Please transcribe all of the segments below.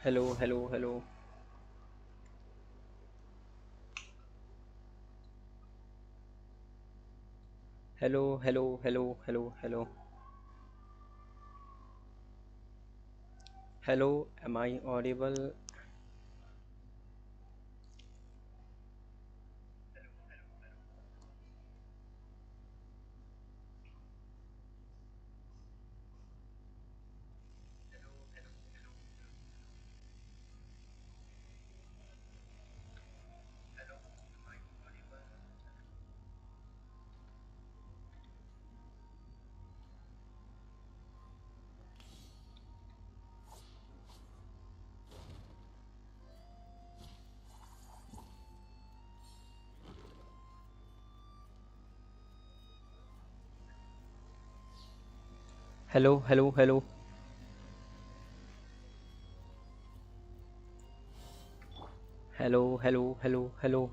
Hello, hello, hello. Hello, hello, hello, hello, hello. Hello, am I audible? Hello, hello, hello. Hello, hello, hello, hello.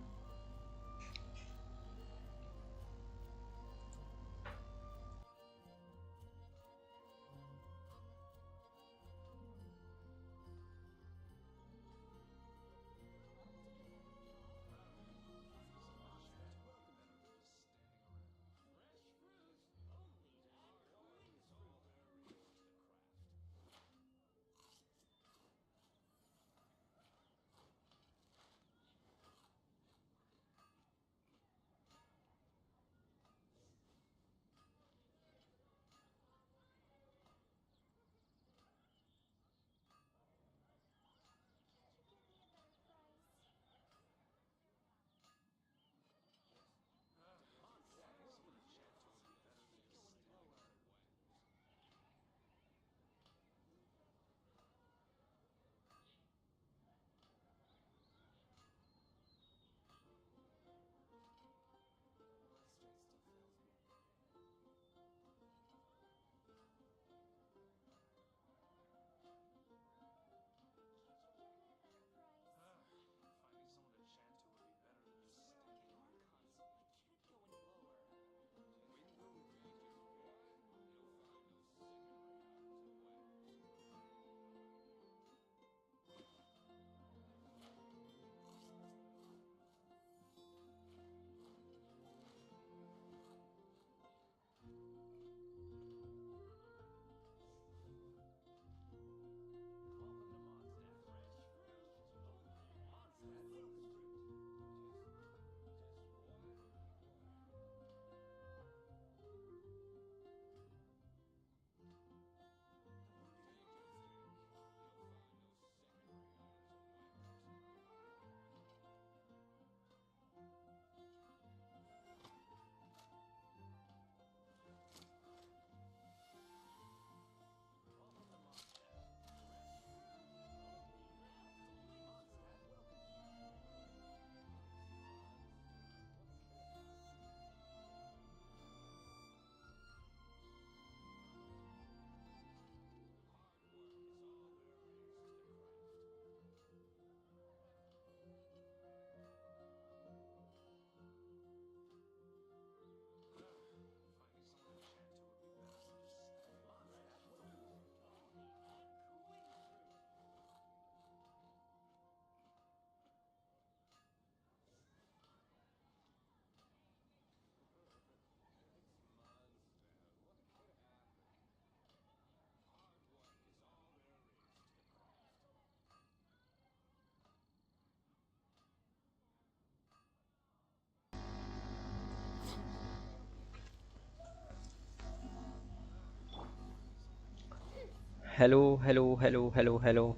Hello, hello, hello, hello, hello.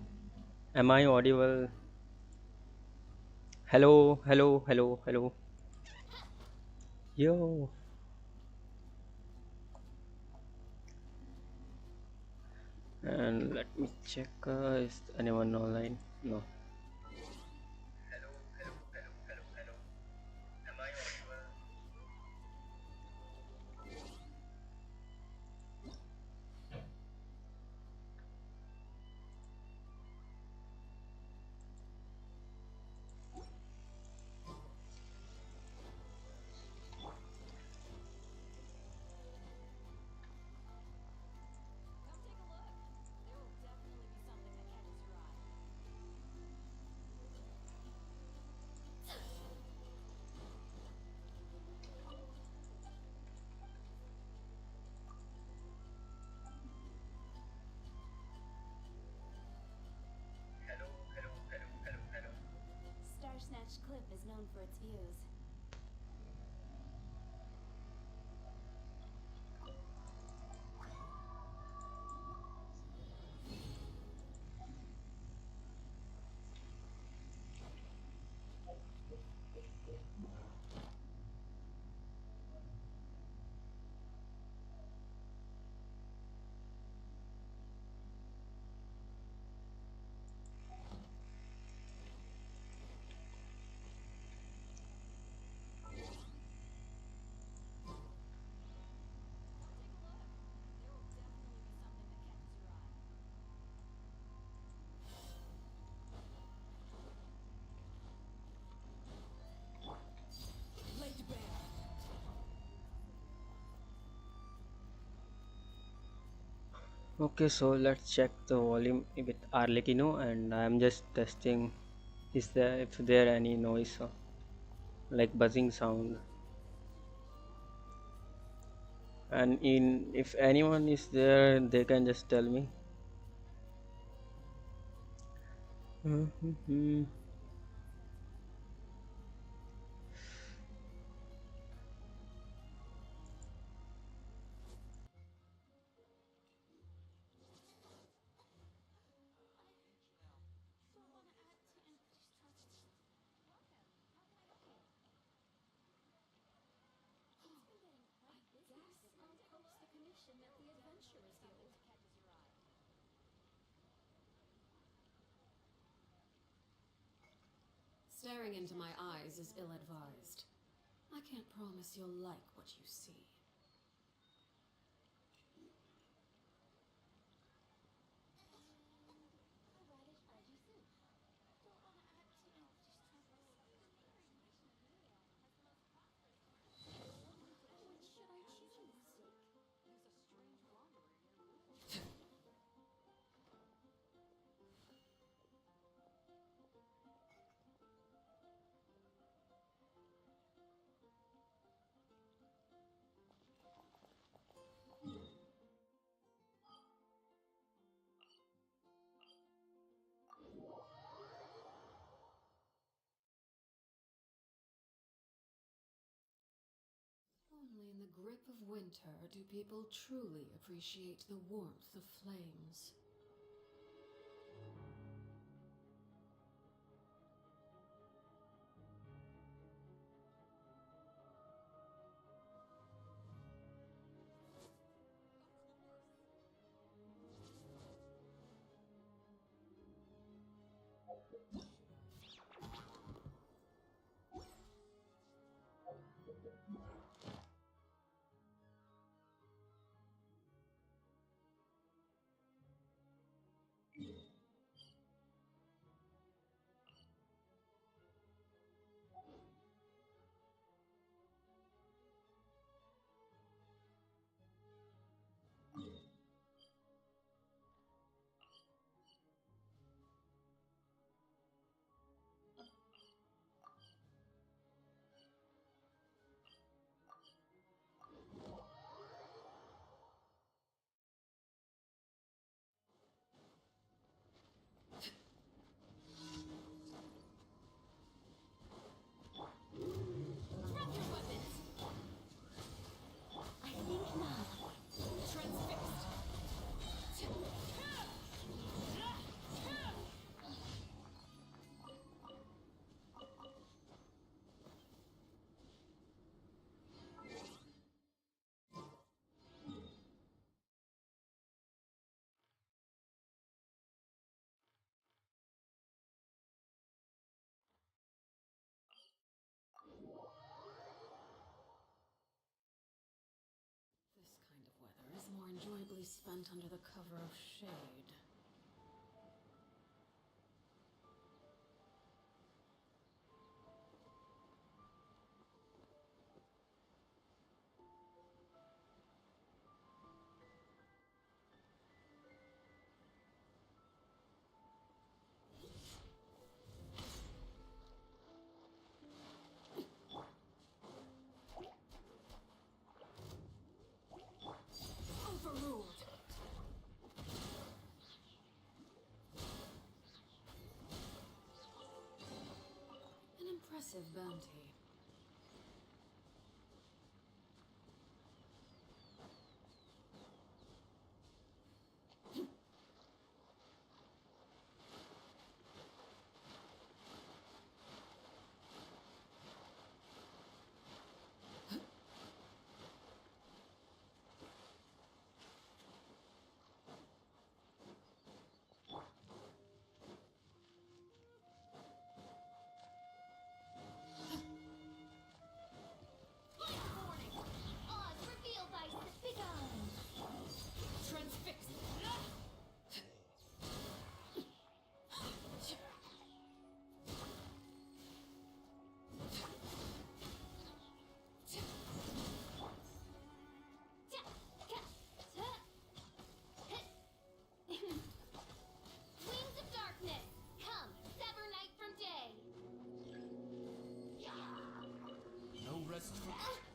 Am I audible? Hello, hello, hello, hello. Yo. And let me check. Is anyone online? No. is known for its views. Okay, so let's check the volume with Arlecchino, and I'm just testing is there if there any noise like buzzing sound, and in if anyone is there they can just tell me. Staring into my eyes is ill-advised. I can't promise you'll like what you see. Only in the grip of winter do people truly appreciate the warmth of flames. This kind of weather is more enjoyably spent under the cover of shade. Overruled. massive bounty.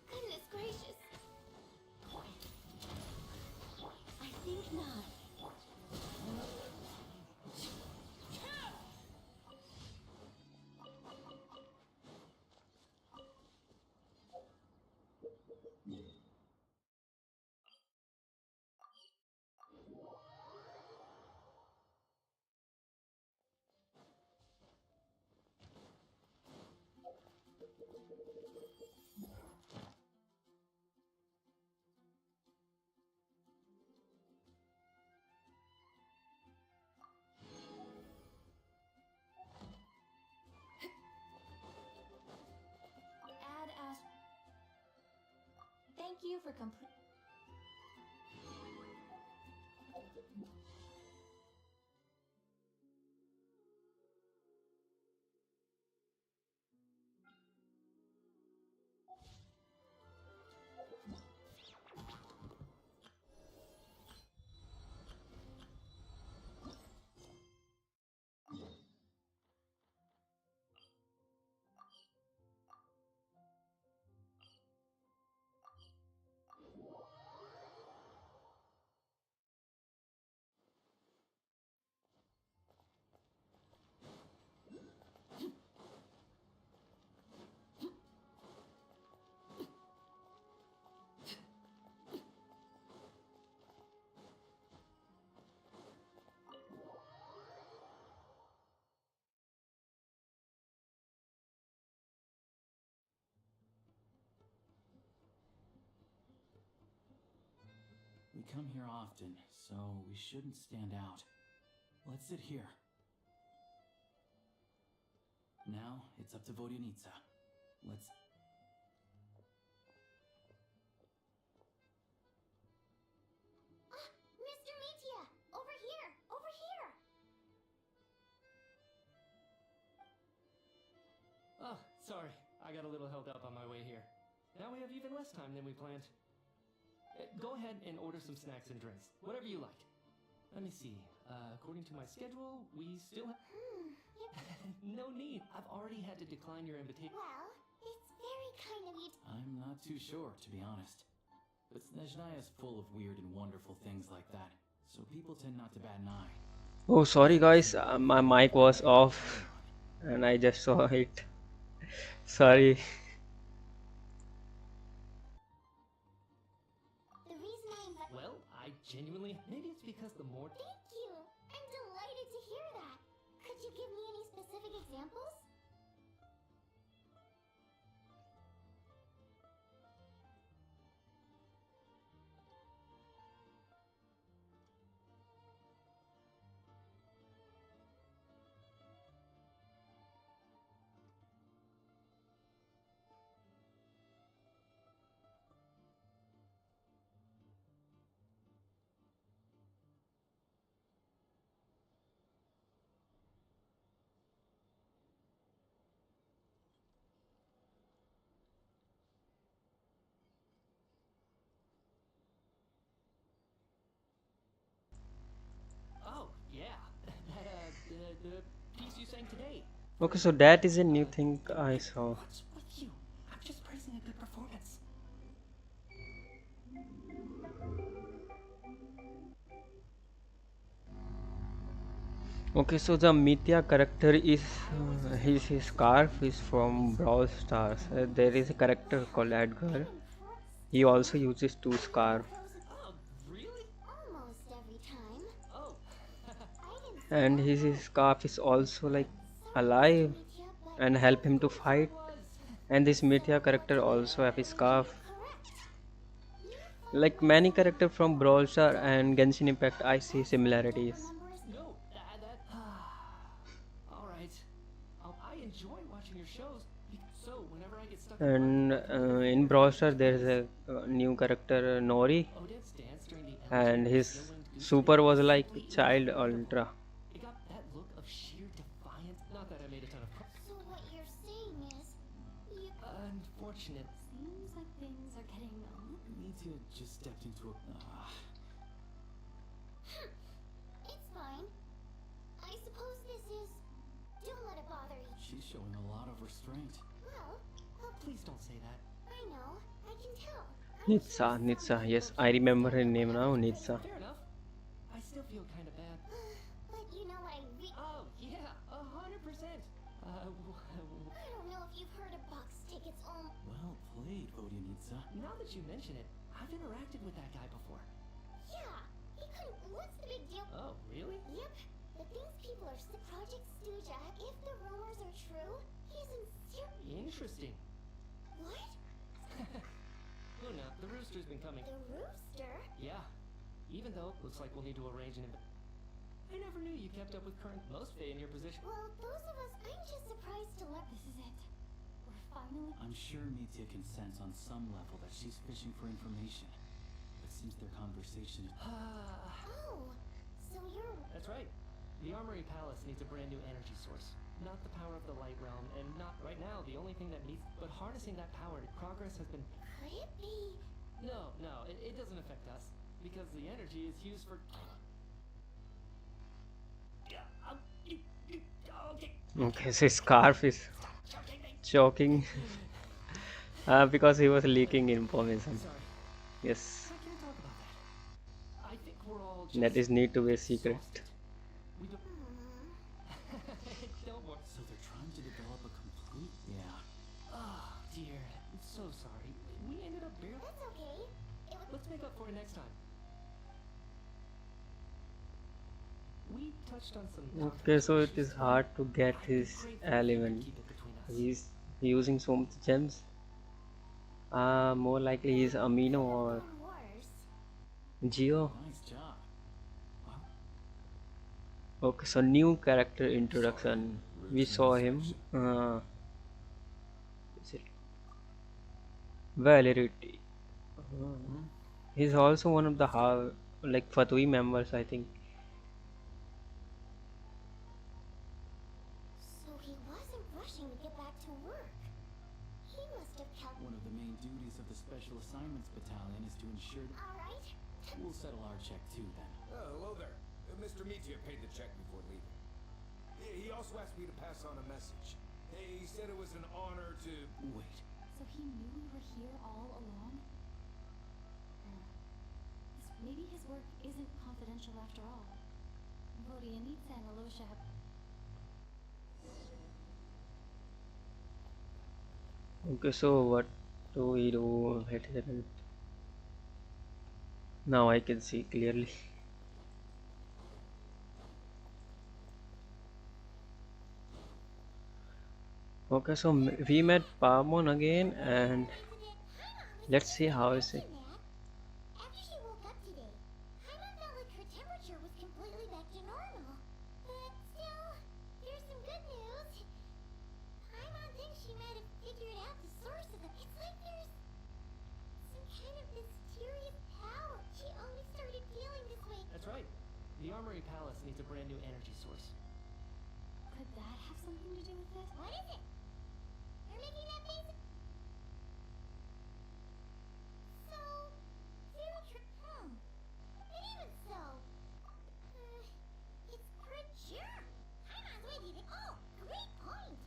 Goodness gracious. I think not. Thank you for complete. We come here often, so we shouldn't stand out. Let's sit here. Now, it's up to Vodyanica. Let's... Mr. Mitya! Over here! Over here! Oh, sorry. I got a little held up on my way here. Now we have even less time than we planned. Go ahead and order some snacks and drinks. Whatever you like. Let me see. According to my schedule, we still have... No need. I've already had to decline your invitation. Well, it's very kind of you. I'm not too sure, to be honest. But Snezhnaya is full of weird and wonderful things like that, so people tend not to bat an eye. Oh, sorry guys, my mic was off and I just saw it. Sorry. The reason I invite. Well, I genuinely... Maybe it's because the more... Thank you! I'm delighted to hear that. Could you give me any specific examples? Oh, yeah. The piece you sang today. Okay, so that is a new thing I saw. What's with you? I'm just praising a good performance. Okay, so the Mithya character is his scarf is from Brawl Stars. There is a character called Edgar. He also uses two scarf, Oh, really? Almost every time. Oh, Items and his scarf is also like alive meet you, but and help him to so it fight. was. And this Mithya character also have his scarf. correct. Like many character from Brawl Stars and Genshin Impact, I see similarities. No, that. All right. I enjoy watching your shows. So whenever I get stuck in And work, I come in here Brawl for Stars, there is a new character Nori, Odette's dance during the and elegy his Snow and Goose super Day was was like simply Child incredible. Ultra. It got that look of sheer defiance. Not that I made a ton of. So what you're saying is, you Unfortunate. Seems like things are getting Mithya just stepped into a. it's fine. I suppose this is. Don't let it bother you. She's showing a lot of restraint. Well, Please don't say that. I know. I can tell. Nitsa, yes, I remember her name now, Nitsa. Fair enough. I still feel kind of bad. But you know what Oh yeah, 100%. I don't know if you've heard of box tickets. Well played, Vodyanitsa. Now that you mention it, I've interacted with that guy before. Yeah. He couldn't. What's the big deal? Oh, really? Yep. The things people are. Project Stooja. If the rumors are true, he's in Interesting. What? Luna, the rooster's been coming. The rooster? Yeah. Even though looks like we'll need to arrange an event. I never knew you kept up with current most Fae in your position. Well, those of us. I'm just surprised to learn. This is it. We're finally. I'm sure Mithya can sense on some level that she's fishing for information. But since their conversation is... Oh, so you're. That's right. The Armory Palace needs a brand new energy source. Not the power of the Light Realm, and not right now the only thing that needs... But harnessing that power, progress has been... Could it be? No, it doesn't affect us. Because the energy is used for... Okay. Okay, so his scarf is choking because he was leaking information. Sorry. Yes, I can't talk about that. I think we're all just... that is need to be a secret. exhausted. We don't... Don't worry. So they're trying to develop a complete... Yeah. Oh, dear. I'm so sorry. We ended up barely... That's okay. It was. Let's make up for it next time. We touched on some... Okay, so it is hard to get his Grateful if you could element. keep it between us. He's using so much gems. More likely he's Amino or Worse. Geo. Nice job. Okay, so new character introduction. We saw him. Is it Valerity? He's also one of the like Fatui members, I think. So he wasn't rushing to get back to work. He must have kept. One of the main duties of the Special Assignments Battalion is to ensure... All right. We'll settle our check too, then. Hello there. Mr. Mithya paid the check before leaving. He also asked me to pass on a message. He said it was an honor to... Wait. So he knew we were here all along? Maybe his work isn't confidential after all. Vodyanitsa and Alosha have... Okay, so what do we do? Wait a second. Now I can see clearly. Okay, so we met Palmon again, and let's see how is it. After she woke up today, Haima felt like her temperature was completely back to normal. But still, there's some good news. Haima thinks she might have figured out the source of it. It's like there's some kind of mysterious power. She only started feeling this way. That's right. The Armory Palace needs a brand new energy source. Could that have something to do with it? What is it? You're making that face? So, zero and even so, it's pure. Haimon's waiting. Oh, great point.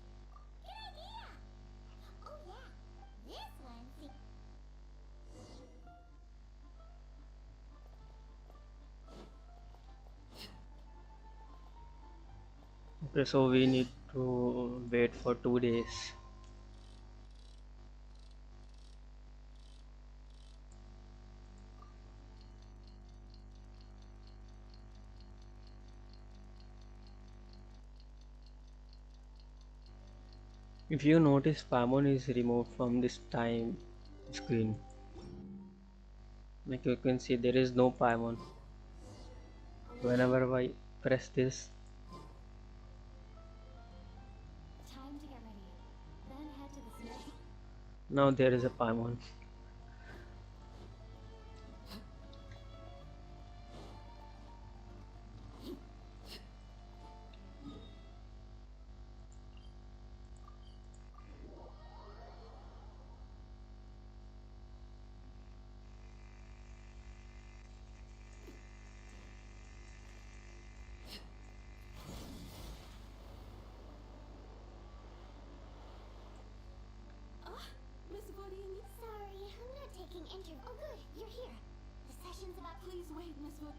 Good idea. Oh yeah, this one. See. So we need to wait for 2 days. If you notice, Paimon is removed from this time screen. Like you can see, there is no Paimon. Whenever I press this, Time to get ready. Then head to the Snezhnaya. now there is a Paimon. Miss, what do you need? Sorry, I'm not taking interview. Oh, good, you're here. The session's about. Please wait, Miss Wood.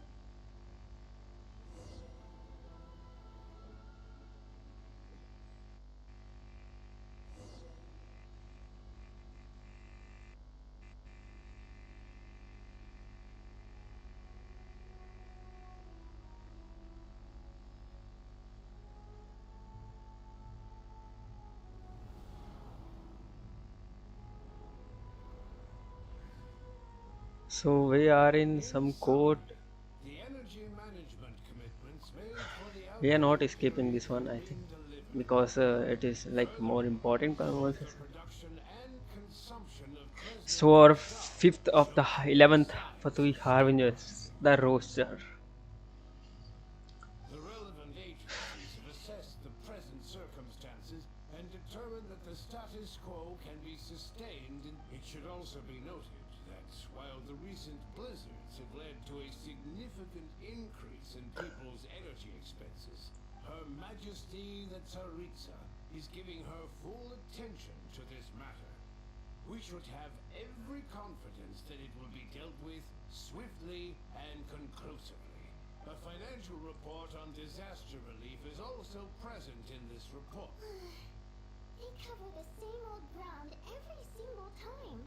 So we are in some court. The energy management commitments made for the We are not outbreak escaping this period one, I have think, been delivered. because it is like more important The conversation. production and consumption of So President our Shah fifth of the shall be 11th decided Fatui shortly. Harbingers, the roaster. The relevant agencies have assessed the present circumstances and determined that the status quo can be sustained. It should also be noted that while the recent blizzards have led to a significant increase in people's energy expenses, Her Majesty the Tsaritsa is giving her full attention to this matter. We should have every confidence that it will be dealt with swiftly and conclusively. A financial report on disaster relief is also present in this report. They cover the same old ground every single time.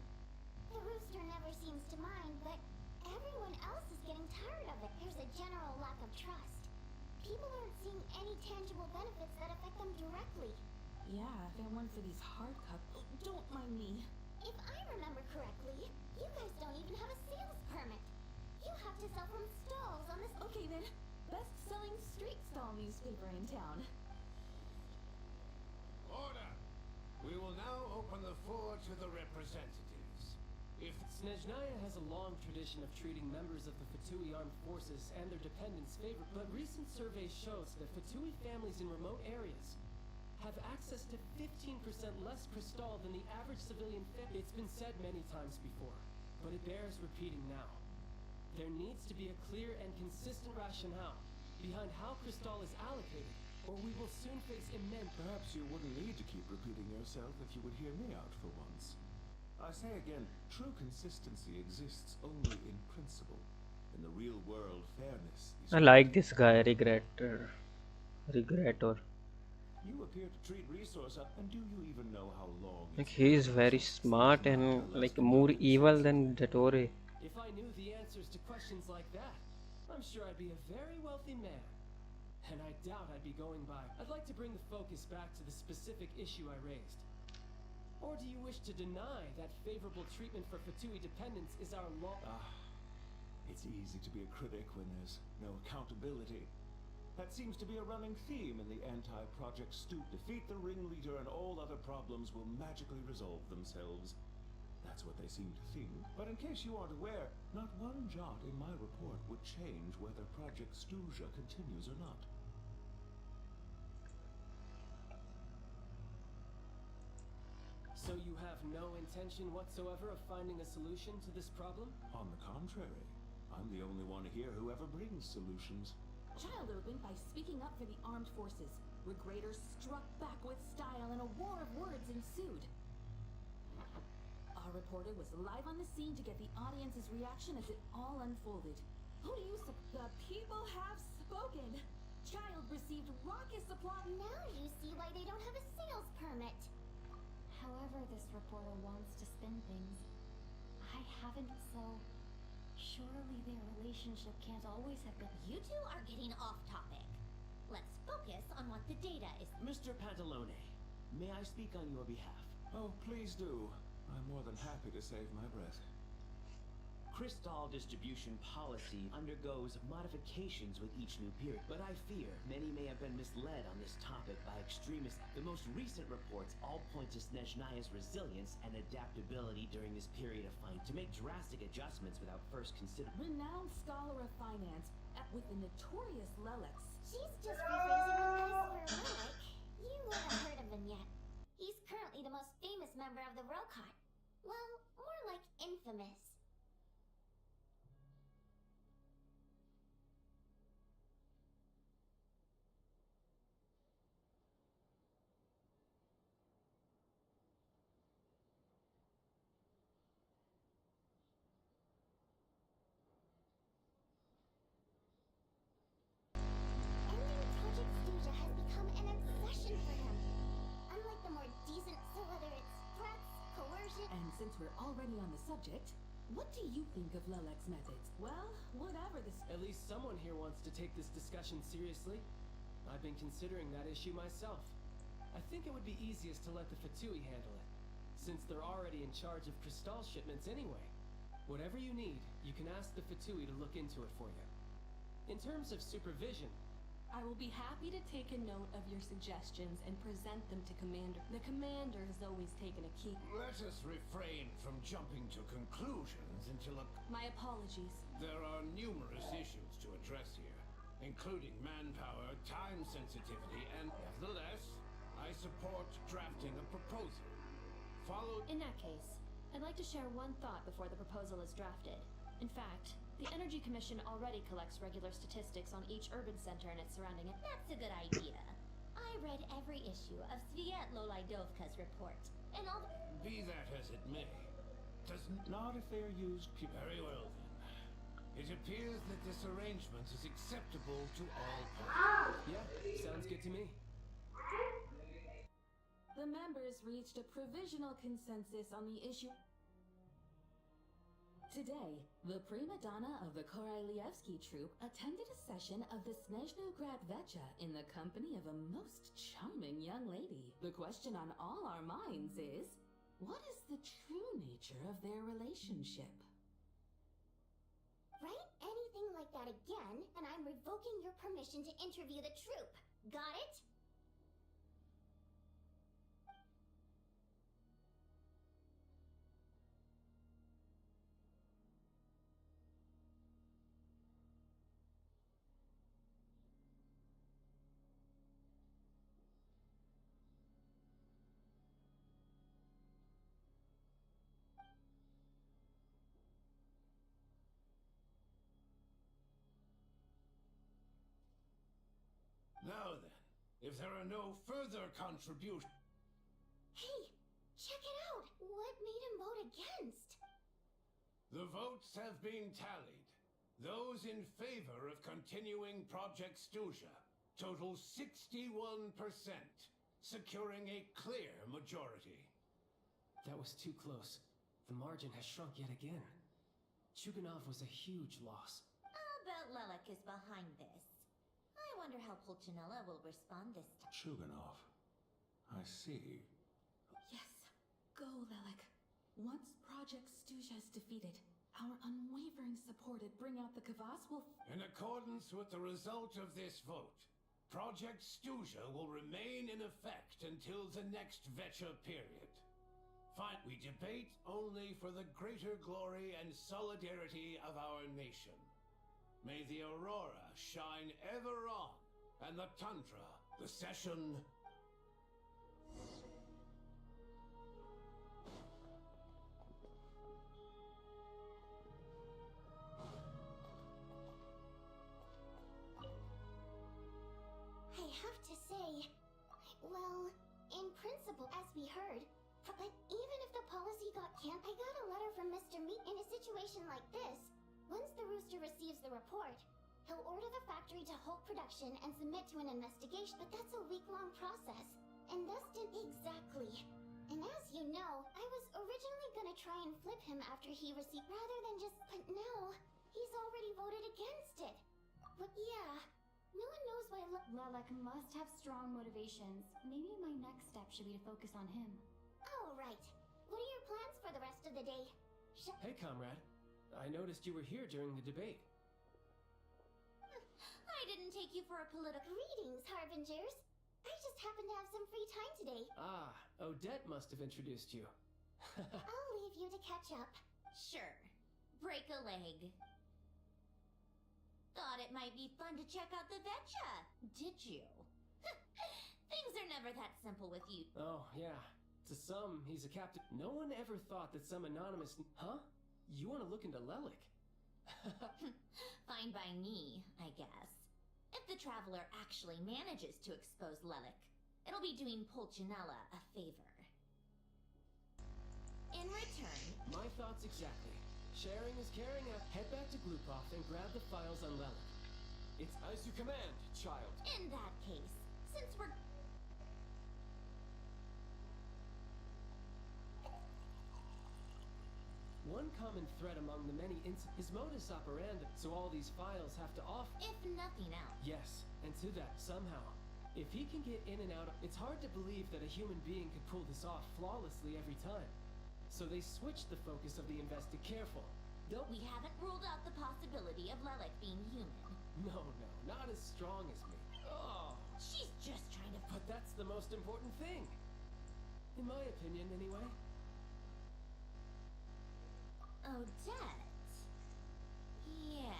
The rooster never seems to mind, but everyone else is getting tired of it. There's a general lack of trust. People aren't seeing any tangible benefits that affect them directly. Yeah, if it weren't for these hard cup. Don't mind me. If I remember correctly, you guys don't even have a sales permit. You have to sell from stalls on this. Okay then, best-selling street stall newspaper in town. Order! We will now open the floor to the representatives. If Snezhnaya has a long tradition of treating members of the Fatui armed forces and their dependents favorably, but recent surveys shows that Fatui families in remote areas have access to 15% less crystal than the average civilian family. It's been said many times before, but it bears repeating now. There needs to be a clear and consistent rationale behind how crystal is allocated, or we will soon face immense. Perhaps you wouldn't need to keep repeating yourself if you would hear me out for once. I say again, true consistency exists only in principle. In the real world, fairness is... I like this guy, Regretter. You appear to treat resource up, and do you even know how long Like it's he is been very since smart Snezhnaya and left like the more Golden evil City? than Datore. If I knew the answers to questions like that, I'm sure I'd be a very wealthy man. And I doubt I'd be going by. I'd like to bring the focus back to the specific issue I raised. Or do you wish to deny that favorable treatment for Fatui dependents is our law? It's easy to be a critic when there's no accountability. That seems to be a running theme in the anti-Project Stoop. Defeat the ringleader and all other problems will magically resolve themselves. That's what they seem to think. But in case you aren't aware, not one jot in my report would change whether Project Stooja continues or not. So you have no intention whatsoever of finding a solution to this problem? On the contrary, I'm the only one here who ever brings solutions. Child opened by speaking up for the armed forces. Regrator struck back with style and a war of words ensued. Our reporter was live on the scene to get the audience's reaction as it all unfolded. Who do you The people have spoken. child received raucous applause. Now you see why they don't have a sales permit. However this reporter wants to spin things, I haven't, so surely their relationship can't always have been. You two are getting off topic. Let's focus on what the data is. Mr. Pantalone, may I speak on your behalf? Oh, please do. I'm more than happy to save my breath. Crystal distribution policy undergoes modifications with each new period, but I fear many may have been misled on this topic by extremists. The most recent reports all point to Snezhnaya's resilience and adaptability during this period of fight to make drastic adjustments without first considering. Renowned scholar of finance with the notorious Lelex. She's just rephrasing the nice for Relic. You haven't heard of him yet. He's currently the most famous member of the Rokot. Well, more like infamous. Ending Project Stuja has become an obsession for him. Unlike the more decent, so whether it's threats, coercion... And since we're already on the subject, what do you think of Lelex methods? Well, whatever the... At least someone here wants to take this discussion seriously. I've been considering that issue myself. I think it would be easiest to let the Fatui handle it, since they're already in charge of Crystal shipments anyway. Whatever you need, you can ask the Fatui to look into it for you. In terms of supervision, I will be happy to take a note of your suggestions and present them to Commander. The Commander has always taken a key... Let us refrain from jumping to conclusions until My apologies. There are numerous issues to address here, including manpower, time sensitivity, and nevertheless, I support drafting a proposal. Followed... In that case, I'd like to share one thought before the proposal is drafted. In fact, the Energy Commission already collects regular statistics on each urban center and its surrounding... That's a good idea. I read every issue of Svietlo Lydovka's report, and all the... Be that as it may, Not if they're used... Very well then. It appears that this arrangement is acceptable to all parties. yeah, sounds good to me. The members reached a provisional consensus on the issue. Today, the prima donna of the Korolievsky troupe attended a session of the Snezhnograd Vecha in the company of a most charming young lady. The question on all our minds is, what is the true nature of their relationship? Write anything like that again, and I'm revoking your permission to interview the troupe. Got it? Now then, if there are no further contributions... Hey, check it out! What made him vote against? The votes have been tallied. Those in favor of continuing Project Stuja total 61%, securing a clear majority. That was too close. The margin has shrunk yet again. Chuganov was a huge loss. I'll bet Lelek is behind this. I wonder how Pulcinella will respond this time. Chuganov. I see. Yes, go, Lelek. Once Project Stuja is defeated, our unwavering support at Bring Out the Kvass will... In accordance with the result of this vote, Project Stuja will remain in effect until the next Vecha period. Fine, we debate only for the greater glory and solidarity of our nation. May the aurora shine ever on, and the tundra, the session... I have to say, well, in principle, as we heard, but even if the policy got canned, I got a letter from Mr. Meat in a situation like this. Once the Rooster receives the report, He'll order the factory to halt production and submit to an investigation, but that's a week-long process. And thus didn't exactly. And as you know, I was originally gonna try and flip him after he received rather than just, but now, he's already voted against it. But yeah, no one knows why Lelek must have strong motivations. Maybe my next step should be to focus on him. Oh, right. What are your plans for the rest of the day? Hey, comrade. I noticed you were here during the debate. I didn't take you for a political... Greetings, Harbingers. I just happen to have some free time today. Ah, Odette must have introduced you. I'll leave you to catch up. Sure. Break a leg. Thought it might be fun to check out the Vetcha, did you? Things are never that simple with you. Oh, yeah. To some, he's a captain. No one ever thought that some anonymous... Huh? You want to look into Lelik? Fine by me, I guess. If the Traveler actually manages to expose Lelik, it'll be doing Pulcinella a favor. In return... My thoughts exactly. Sharing is caring. Head back to Glupov and grab the files on Lelik. It's as you command, child. In that case, since we're... One common thread among the many is modus operandi, so all these files have to off... If nothing else. Yes, and to that, somehow. If he can get in and out, it's hard to believe that a human being could pull this off flawlessly every time. So they switched the focus of the Careful. Don't... We haven't ruled out the possibility of Lelik being human. No, not as strong as me. Oh! She's just trying to... But that's the most important thing. In my opinion, anyway. Odette? Yeah,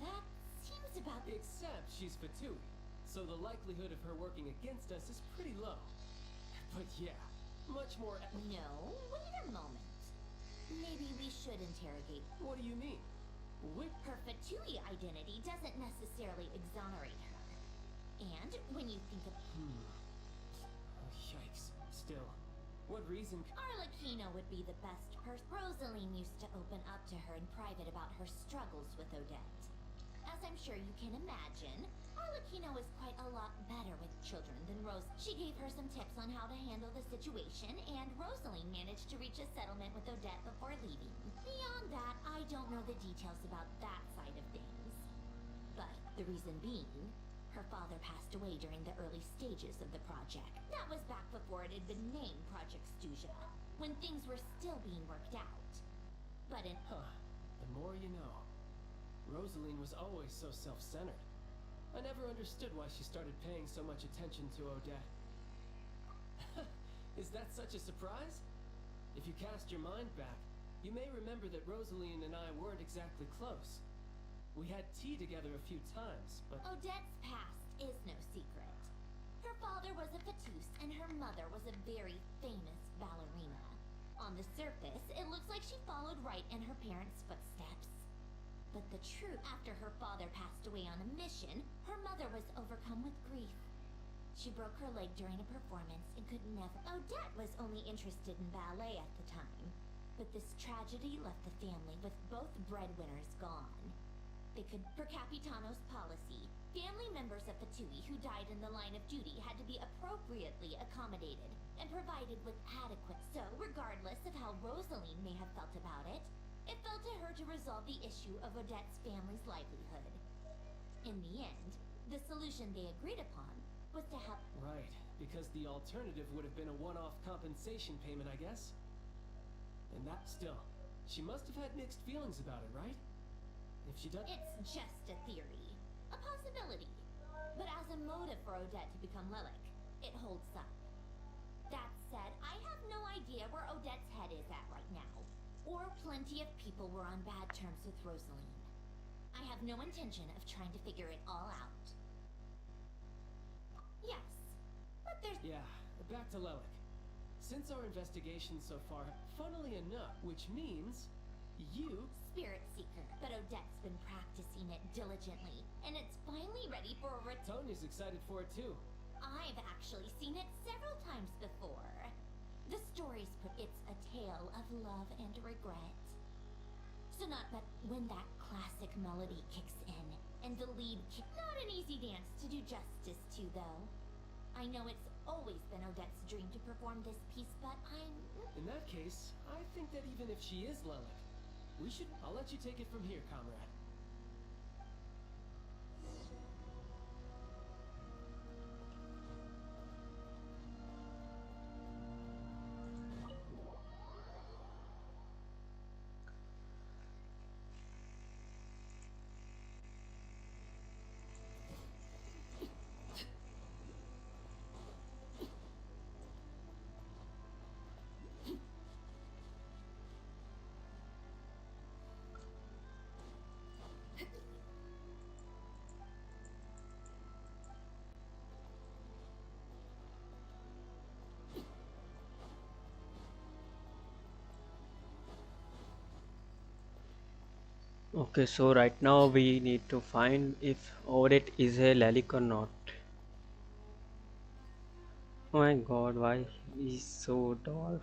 that seems about... Except she's Fatui, so the likelihood of her working against us is pretty low. But yeah, much more... No, wait a moment. Maybe we should interrogate... What do you mean? Her Fatui identity doesn't necessarily exonerate her. And when you think of... Oh, yikes. Still, what reason... Arlecchino would be the best person. Rosaline used to open up to her in private about her struggles with Odette. As I'm sure you can imagine, Arlecchino is quite a lot better with children than Rose. She gave her some tips on how to handle the situation, and Rosaline managed to reach a settlement with Odette before leaving. Beyond that, I don't know the details about that side of things. But the reason being, her father passed away during the early stages of the project. That was back before it had been named Project Stuja, when things were still being worked out. But in... The more you know. Rosaline was always so self-centered. I never understood why she started paying so much attention to Odette. Is that such a surprise? If you cast your mind back, you may remember that Rosaline and I weren't exactly close. We had tea together a few times, but... Odette's past is no secret. Her father was a Fatus, and her mother was a very famous ballerina. On the surface, it looks like she followed right in her parents' footsteps. But the truth, after her father passed away on a mission, her mother was overcome with grief. She broke her leg during a performance and could never... Odette was only interested in ballet at the time. But this tragedy left the family with both breadwinners gone. They could... Per Capitano's policy, family members of Fatui who died in the line of duty had to be appropriately accommodated and provided with adequate... So, regardless of how Rosaline may have felt about it, it fell to her to resolve the issue of Odette's family's livelihood. In the end, the solution they agreed upon was to have... Right, because the alternative would have been a one-off compensation payment, I guess? And that still, she must have had mixed feelings about it, right? If she does... It's just a theory. A possibility. But as a motive for Odette to become Lelik, it holds up. That said, I have no idea where Odette's head is at right now. Or plenty of people were on bad terms with Rosaline. I have no intention of trying to figure it all out. Yes, but there's... Yeah, back to Lelik. Since our investigation so far, funnily enough, which means... you... Spirit Seeker, but Odette's been practicing it diligently, and it's finally ready for a Tonia's excited for it too. I've actually seen it several times before. The stories put it's a tale of love and regret. So not but when that classic melody kicks in, And the lead not an easy dance to do justice to, though. I know it's always been Odette's dream to perform this piece, but In that case, I think that even if she is Lelek, I'll let you take it from here, comrade. Okay, so right now we need to find if Odette is a Lalic or not. Oh my god, why he's so dwarf?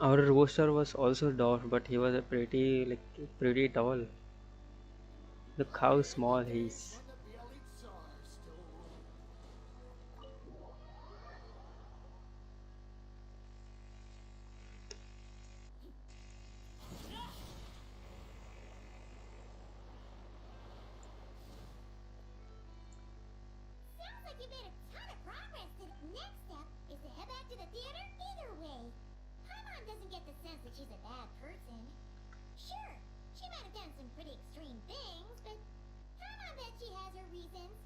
Our roaster was also dwarf, but he was a pretty tall. Look how small he is. But the elites are still rolling. Sounds like you made a ton of progress. The next step is to head back to the theater either way. Paimon doesn't get the sense that she's a bad person. Sure, she might have done some pretty extreme things, but Paimon bet she has her reasons.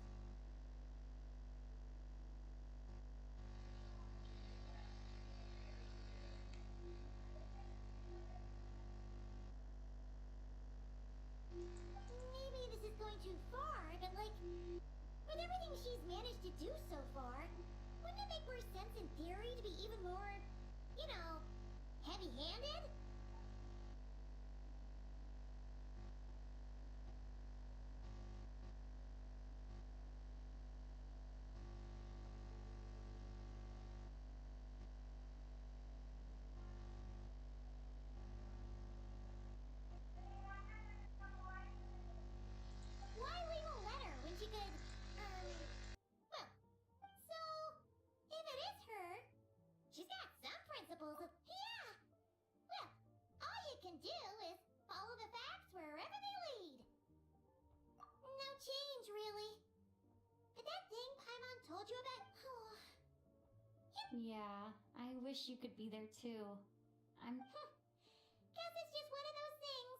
Maybe this is going too far, but like, with everything she's managed to do so far, wouldn't it make more sense in theory to be even more, you know, heavy-handed? Why leave a letter when she could, well, so, if it is her, she's got some principles of, yeah! Well, all you can do is follow the facts wherever they lead. No change, really. But that thing Paimon told you about, Yeah, I wish you could be there too. guess it's just one of those things.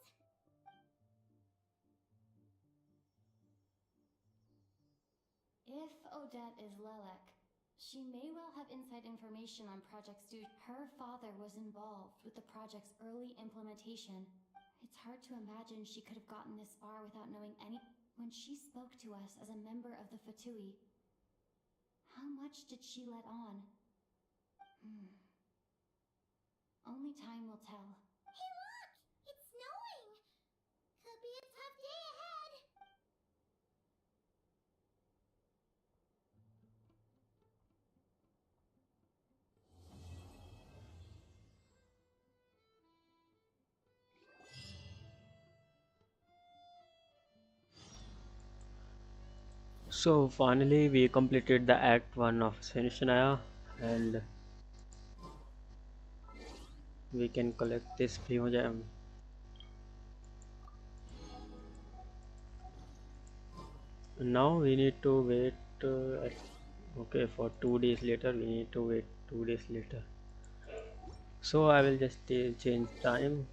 If Odette is Lelek, she may well have inside information on Project Stu. Her father was involved with the project's early implementation. It's hard to imagine she could have gotten this far without knowing any. When she spoke to us as a member of the Fatui, how much did she let on? Only time will tell. Hey look! It's snowing! Could be a tough day ahead. So finally we completed the Act 1 of Snezhnaya and we can collect this Primogem. Now we need to wait okay, for 2 days later we need to wait 2 days later. So I will just change time.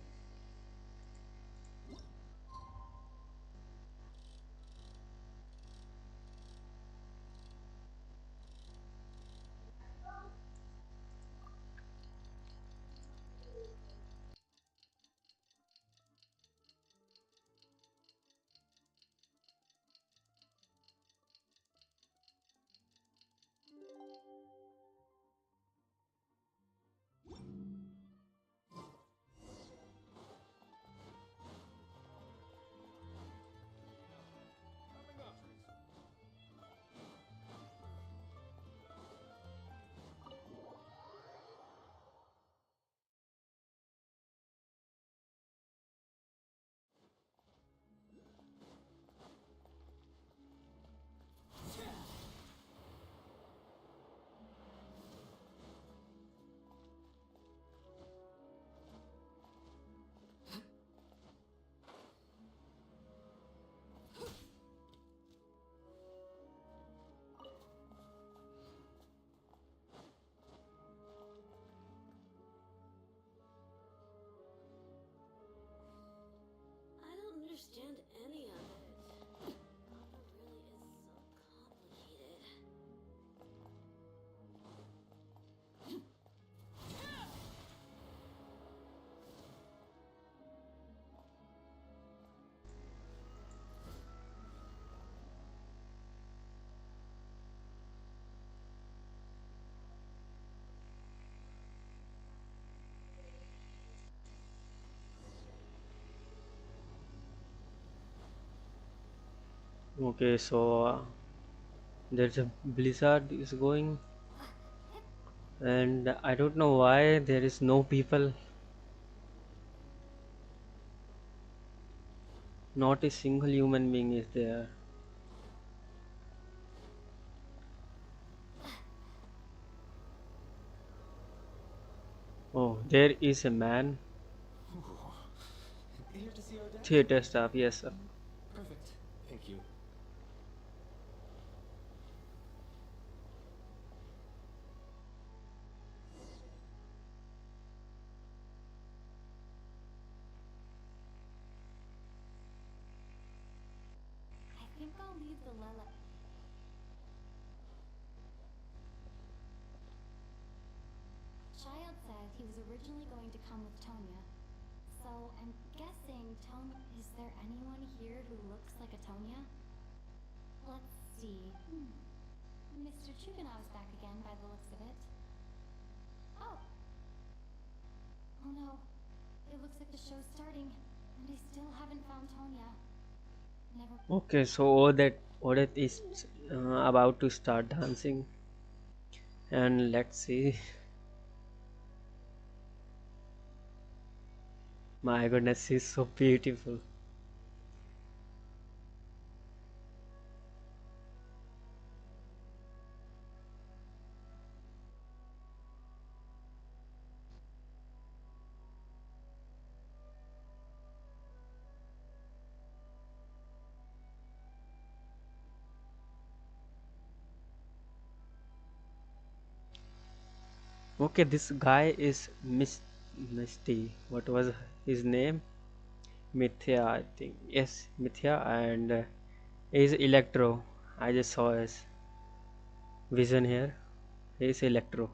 Okay, so there's a blizzard is going, and I don't know why there is no people, not a single human being is there. Oh, there is a man. Here to see Odette? Theater staff, yes sir. Perfect. Thank you. I think I'll leave the Lilac. Child said he was originally going to come with Tonya. So I'm guessing Tonya. Is there anyone here who looks like a Tonya? Let's see. Mr. Chuganov's back again by the looks of it. Oh. Oh no. It looks like the show's starting, and I still haven't found Tonya. Never. Okay, so Odette is about to start dancing, and let's see. My goodness, she's so beautiful. Okay, this guy is Misty. What was his name? Mithya, I think. Yes, Mithya, and is Electro. I just saw his vision here. He is Electro.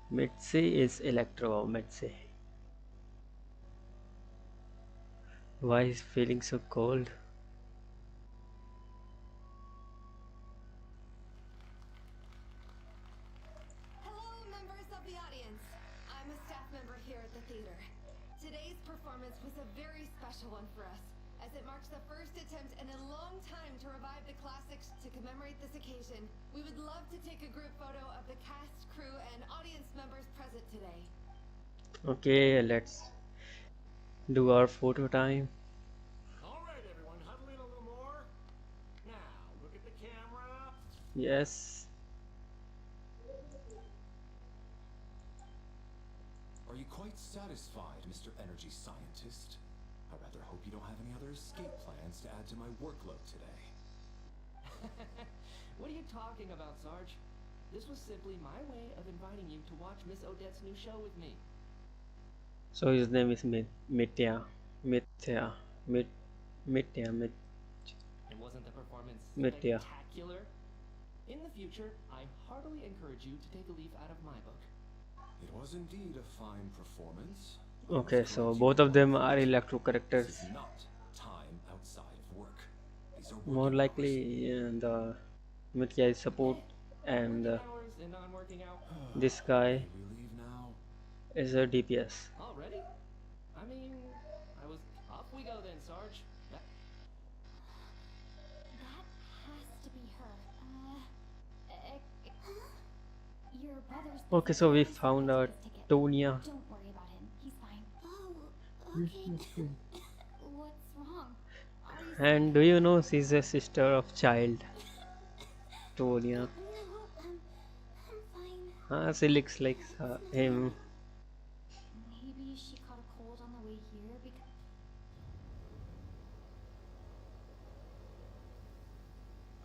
Mitzi is Electro. Mitzi. Why is feeling so cold? Hello, members of the audience. I'm a staff member here at the theater. Today's performance was a very special one for us, as it marks the first attempt in a long time to revive the classics. To commemorate this occasion, we would love to take a group photo of the cast, crew, and audience members present today. Okay, let's do our photo time. All right, everyone, huddle in a little more. Now, look at the camera. Yes. Are you quite satisfied, Mr. Energy Scientist? I rather hope you don't have any other escape plans to add to my workload today. What are you talking about, Sarge? This was simply my way of inviting you to watch Miss Odette's new show with me. So his name is Mithya. Mithya. Mithya. And wasn't the performance Mithya. spectacular? In the future, I heartily encourage you to take a leaf out of my book. It was indeed a fine performance. Okay, so both of them are Electro characters. This is not time outside of work. These are More working likely, the Mithya is support, and Working hours and non-working out. this guy May we leave now? is a DPS. Already? I mean, off we go then, Sarge. That has to be her. Your brother's. Okay, so we found out Tonya. Don't worry about him. He's fine. Oh, okay. What's wrong? Are you And do you know she's a sister of child? Tonya. No, I'm fine. She looks like him. Maybe she caught a cold on the way here because.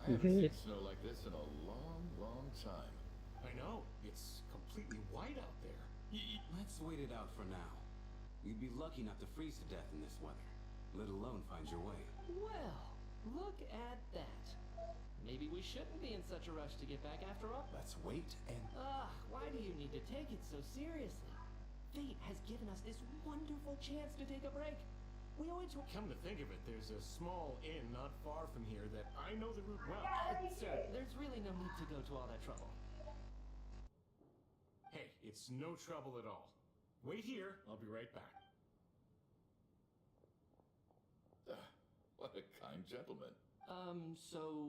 I haven't Wait. seen snow like this in a long, long time. I know. It's completely white out there. Let's wait it out for now. You'd be lucky not to freeze to death in this weather, let alone find your way. Well, look at that. Maybe we shouldn't be in such a rush to get back after all. Let's wait and... Why do you need to take it so seriously? Fate has given us this wonderful chance to take a break. We owe it to... Come to think of it, there's a small inn not far from here that I know the route well. Sir, there's really no need to go to all that trouble. Hey, it's no trouble at all. Wait here, I'll be right back. What a kind gentleman. So...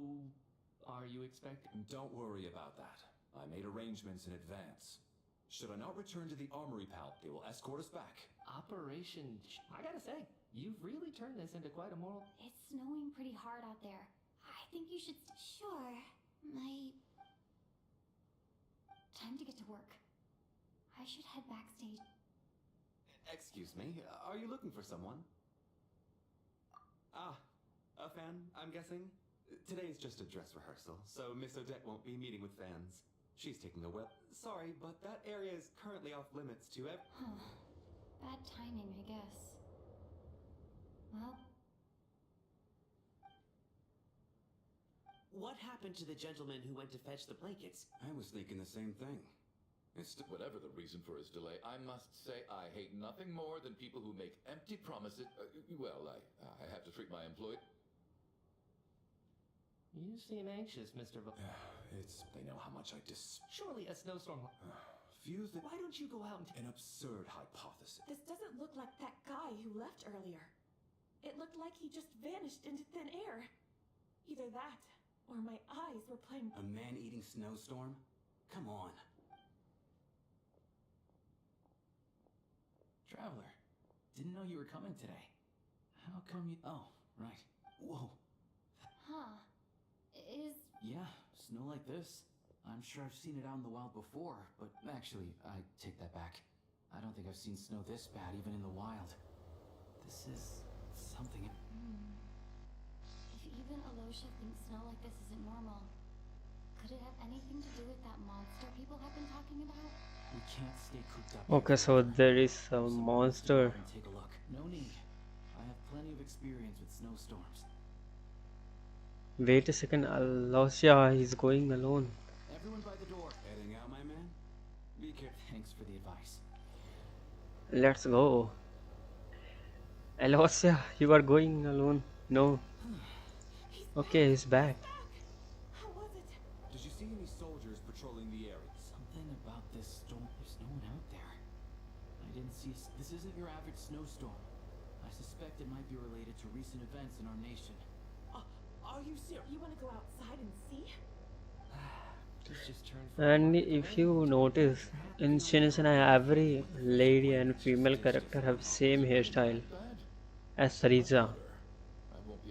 Are you expecting... Don't worry about that. I made arrangements in advance. Should I not return to the armory, pal, they will escort us back. Operation... I gotta say, you've really turned this into quite a moral... It's snowing pretty hard out there. I think you should... Sure. Time to get to work. I should head backstage. Excuse me, are you looking for someone? Ah, a fan, I'm guessing? Today's just a dress rehearsal, so Miss Odette won't be meeting with fans. She's taking a Sorry, but that area is currently off limits to Bad timing, I guess. Well... What happened to the gentleman who went to fetch the blankets? I was thinking the same thing. Whatever the reason for his delay, I must say I hate nothing more than people who make empty promises. I have to treat my employee. You seem anxious, Mr. They know how much I Surely a snowstorm... Why don't you go out and... An absurd hypothesis. This doesn't look like that guy who left earlier. It looked like he just vanished into thin air. Either that, or my eyes were playing... A man-eating snowstorm? Come on. Traveler, didn't know you were coming today. How come you... Oh, right. Whoa. Huh. Yeah, snow like this. I'm sure I've seen it out in the wild before, but actually, I take that back. I don't think I've seen snow this bad even in the wild. This is something... If even Alosha thinks snow like this isn't normal, could it have anything to do with that monster people have been talking about? We can't stay cooped up. Okay, so there is a monster. Take a look. No need. I have plenty of experience with snowstorms. Wait a second, Alosha is going alone. Everyone by the door. Heading out, my man? Be careful. Thanks for the advice. Let's go. Alosha, you are going alone. No. Okay, he's back. How was it? Did you see any soldiers patrolling the area? Something about this storm. There's no one out there. I didn't see... This isn't your average snowstorm. I suspect it might be related to recent events in our nation. Are you serious? You want to go outside and see? And if you notice, in Snezhnaya, every lady and female character have same hairstyle as Sarisa. What are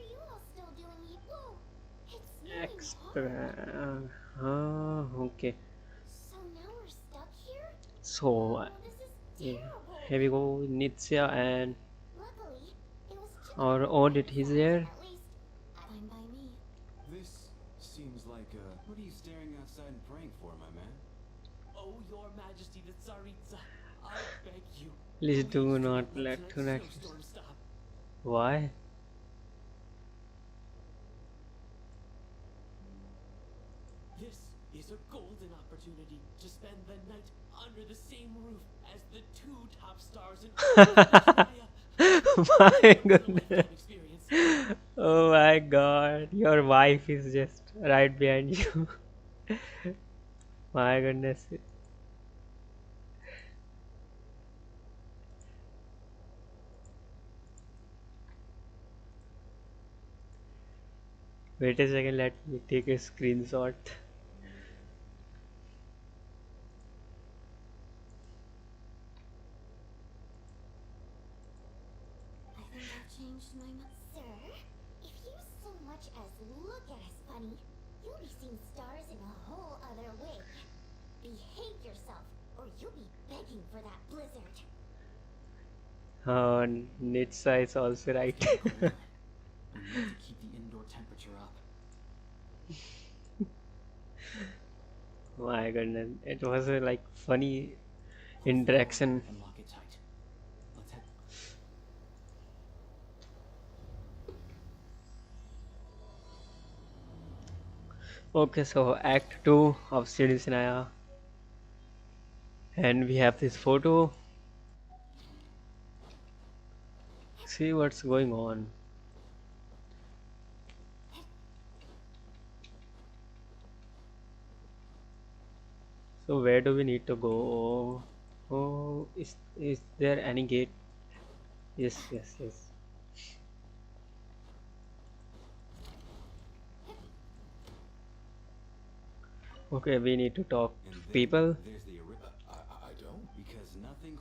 you all still doing here? Whoa! It's snowing hard. Okay. So now we're stuck here? So, This is here we go. Nitya and Luckily, it was just our audit is here. at least fine by me. This seems like What are you staring outside and praying for, my man? Oh, your majesty, the Tsaritsa, I beg you. Please do not let tonight. Snowstorm stop. Why? This is a golden opportunity to spend the night under the same roof as the two top stars in My goodness. Oh my god, your wife is just right behind you. My goodness. Wait a second, let me take a screenshot. I think I've changed my mind. Sir, if you so much as look at us funny, you'll be seeing stars in a whole other way. Behave yourself, or you'll be begging for that blizzard. Nitsa is also right. We need to keep the indoor temperature up. My goodness, it was a like funny interaction. And lock it tight. Let's head. Okay, so Act 2 of Snezhnaya, and we have this photo. See what's going on. So where do we need to go? Oh, is there any gate? Yes. Okay, we need to talk And to then people. there's the I don't. because nothing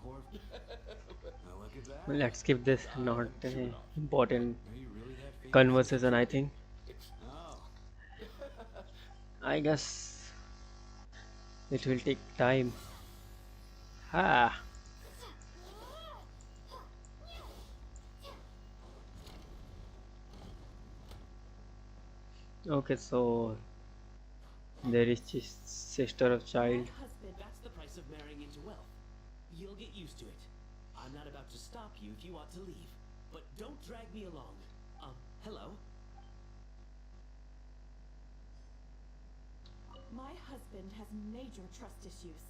now look at that. Let's skip this. I Not am true enough. important Are you really that famous? conversation, I think. Oh, I guess it will take time. Ah. Okay, so there is this sister of child. Husband, that's the price of marrying into wealth. You'll get used to it. I'm not about to stop you if you want to leave. But don't drag me along. Hello? My husband has major trust issues.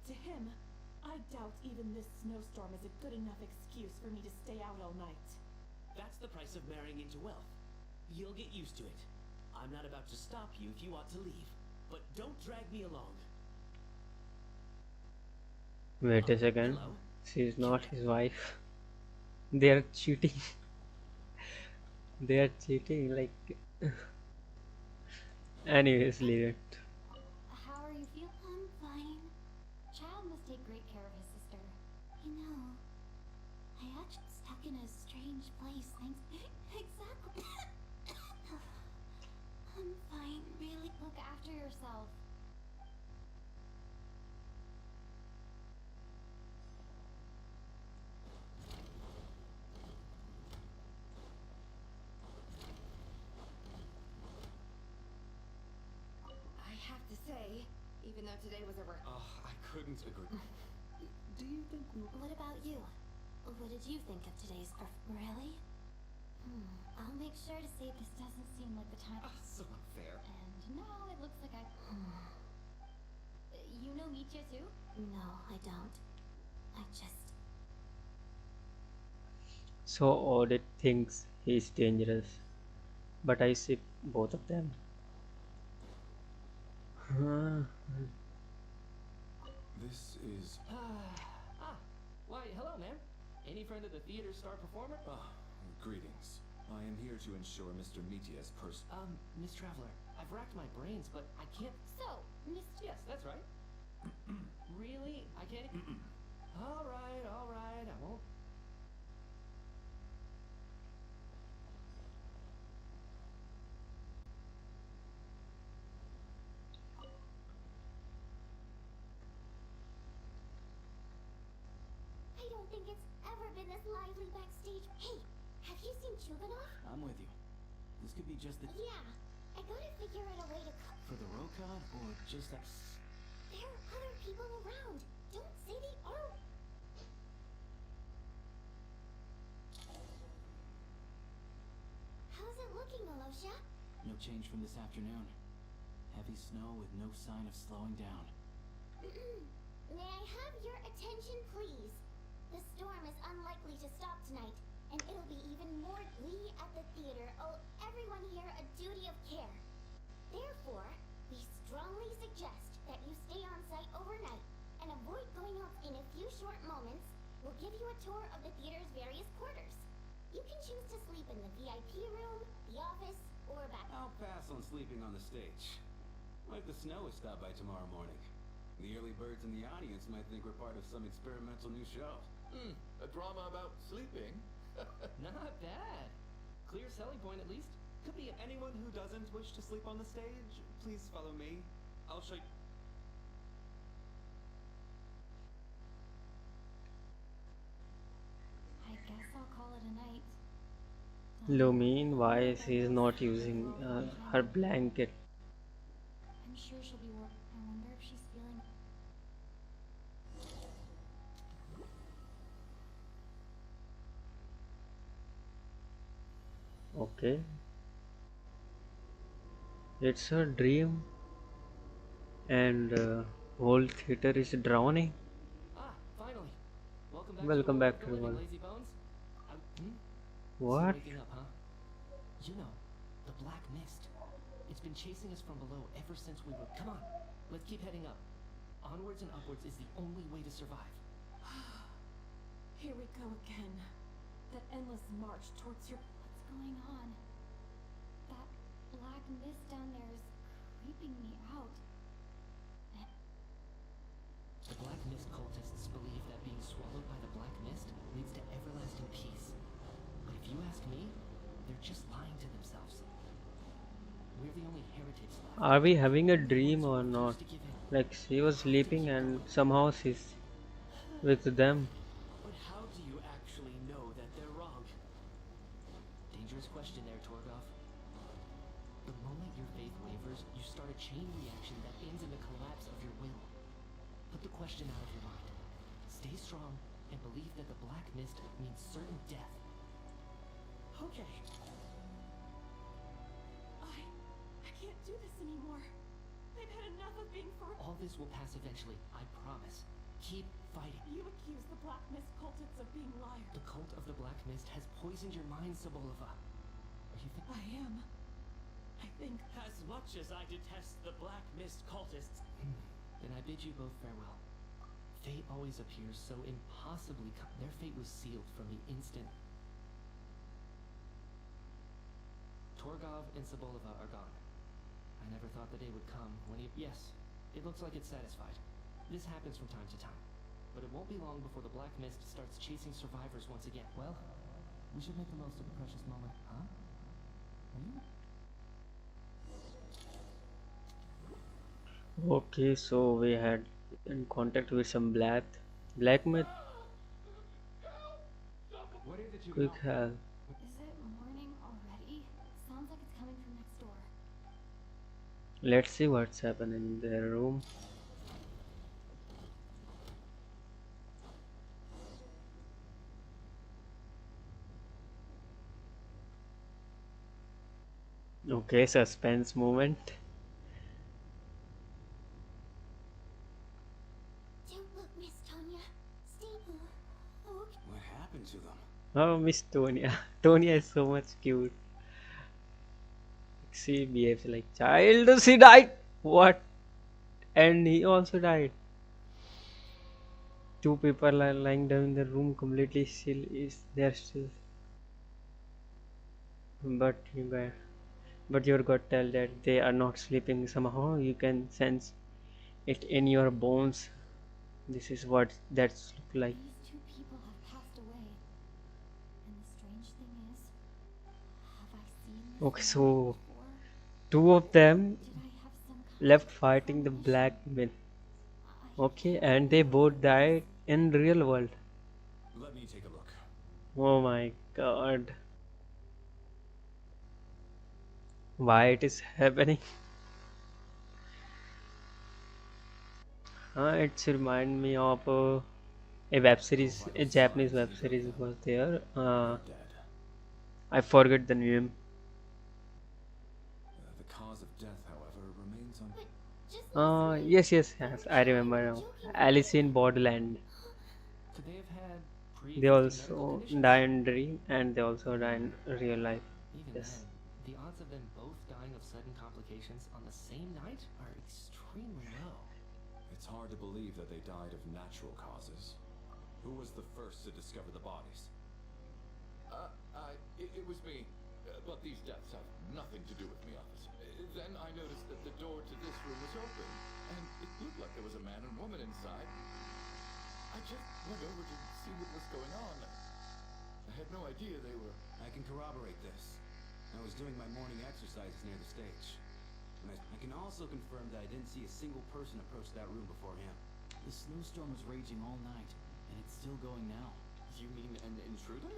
To him, I doubt even this snowstorm is a good enough excuse for me to stay out all night. That's the price of marrying into wealth. You'll get used to it. I'm not about to stop you if you want to leave. But don't drag me along. Wait a second. Hello? She is not his wife. They are cheating. They are cheating. Like, anyways, leave it. How are you feeling? I'm fine. Child must take great care of his sister. You know, I actually stuck in a strange place thanks. Exactly. I'm fine, really. Look after yourself. I have to say, even though today was a oh, I couldn't agree. do you think we What about you? What did you think of today's Really? I'll make sure to say this doesn't seem like the time. So unfair. And no, it looks like I. You know Mitya too? No, I don't. I just... So Audit thinks he's dangerous, but I see both of them. This is Why, hello, ma'am. Any friend of the theater star performer? greetings. I am here to ensure Mr. Mitya's person. Miss Traveler, I've racked my brains, but I can't. So, Miss. Yes, that's right. Really? I can't. All right, I won't. I don't think it's ever been this lively backstage. Hey, have you seen Chuganov? I'm with you. This could be just the Yeah, I gotta figure out a way to cook. for the Rokad or just that. There are other people around. Don't say they are. How's it looking, Alosha? No change from this afternoon. Heavy snow with no sign of slowing down. May I have your attention, please? The storm is unlikely to stop tonight, and it'll be even more. We at the theater owe everyone here a duty of care. Therefore, we strongly suggest that you stay on site overnight and avoid going off in a few short moments. We'll give you a tour of the theater's various quarters. You can choose to sleep in the VIP room, the office, or back. I'll pass on sleeping on the stage. What if the snow is stopped by tomorrow morning? The early birds in the audience might think we're part of some experimental new show. A drama about sleeping? Not bad. Clear selling point at least. Could be Anyone who doesn't wish to sleep on the stage, please follow me. I'll show you. I guess I'll call it a night. Lumine, why she's not using her blanket? I'm sure she'll be I wonder if she's feeling. Okay. It's a dream, and whole theater is drowning. Finally. Welcome back to the world. Lazy Bones. What? Still waking up, huh? You know, the black mist. It's been chasing us from below ever since we were. Come on, let's keep heading up. Onwards and upwards is the only way to survive. Here we go again. That endless march towards your... What's going on? That black mist down there is creeping me out. Are we having a dream or not? Like she was sleeping and somehow she's with them. But how do you actually know that they're wrong? Dangerous question there, Torgov. The moment your faith wavers, you start a chain reaction that ends in the collapse of your will. Put the question out of your mind. Stay strong and believe that the black mist means certain death. Okay. I can't do this anymore. I've had enough of being for. All this will pass eventually, I promise. Keep fighting. You accuse the Black Mist cultists of being liars. The cult of the Black Mist has poisoned your mind, Sobolova. Are you I am. I think. As much as I detest the Black Mist cultists, then I bid you both farewell. Fate always appears so impossibly their fate was sealed from the instant. Torgov and Sobolova are gone. I never thought the day would come when he... Yes, it looks like it's satisfied. This happens from time to time. But it won't be long before the Black Mist starts chasing survivors once again. Well, we should make the most of the precious moment, huh? Okay, so we had in contact with some black myth. Quick help. Is it morning already? Sounds like it's coming from next door. Let's see what's happening in their room. Okay, suspense moment. Don't look, Miss Tonya. Stay. Okay. What happened to them? Oh, Miss Tonya. Tonya is so much cute. She behaves like child. She died. What? And he also died. Two people are lying down in the room completely still. Is there still? But your gut tell that they are not sleeping. Somehow you can sense it in your bones. This is what that's look like. These two people have passed away. And the strange thing is, have I seen this Okay, man so before? two of them Did I have some kind left of fighting the premonition? black myth. I Okay, and they both died in real world. Let me take a look. Oh my god. Why it is happening? It's remind me of a web series, a Japanese web series was there. Dead. I forget the name. The cause of death, however, remains un. But just Yes, I remember now. Alice in Borderland. Could they have had They pre-existing medical also conditions? die in dream and they also die in real life. Even Yes. then, the odds of them both dying of sudden complications on the same night are extremely low. It's hard to believe that they died of natural causes. Who was the first to discover the bodies? It was me. But these deaths have nothing to do with me, officer. Then I noticed that the door to this room was open, and it looked like there was a man and woman inside. I just went over to see what was going on. I had no idea they were... I can corroborate this. I was doing my morning exercises near the stage. And I can also confirm that I didn't see a single person approach that room before him. The snowstorm was raging all night, and it's still going now. You mean an intruder?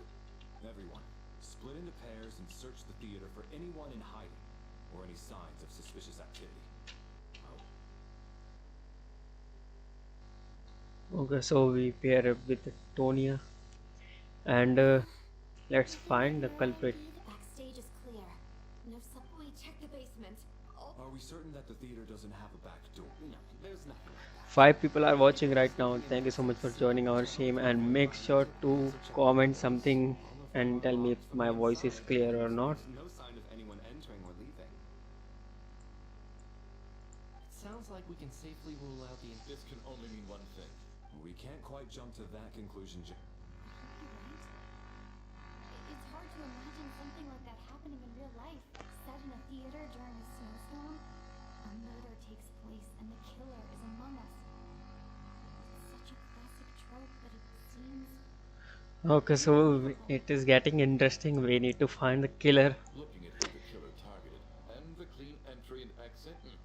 Everyone, split into pairs and search the theater for anyone in hiding or any signs of suspicious activity. Okay, so we pair up with Tonya and let's find the culprit. The backstage is clear. No subway. Check the basement. Oh, Are we certain that the theater doesn't have a back door? No, there's nothing like that. 5 people are watching right now. Thank you so much for joining our stream and make sure to comment something and tell me if my voice is clear or not. No sign of anyone entering or leaving. It sounds like we can safely rule out the... This can only mean one thing. We can't quite jump to that conclusion. It's hard to imagine something like that happening in real life. Set in a theater during a snowstorm, a murder takes place and the killer is among us. It's such a classic trope that it seems... Okay, so it is getting interesting. We need to find the killer. Looking at who the killer targeted, and the clean entry and exit accent.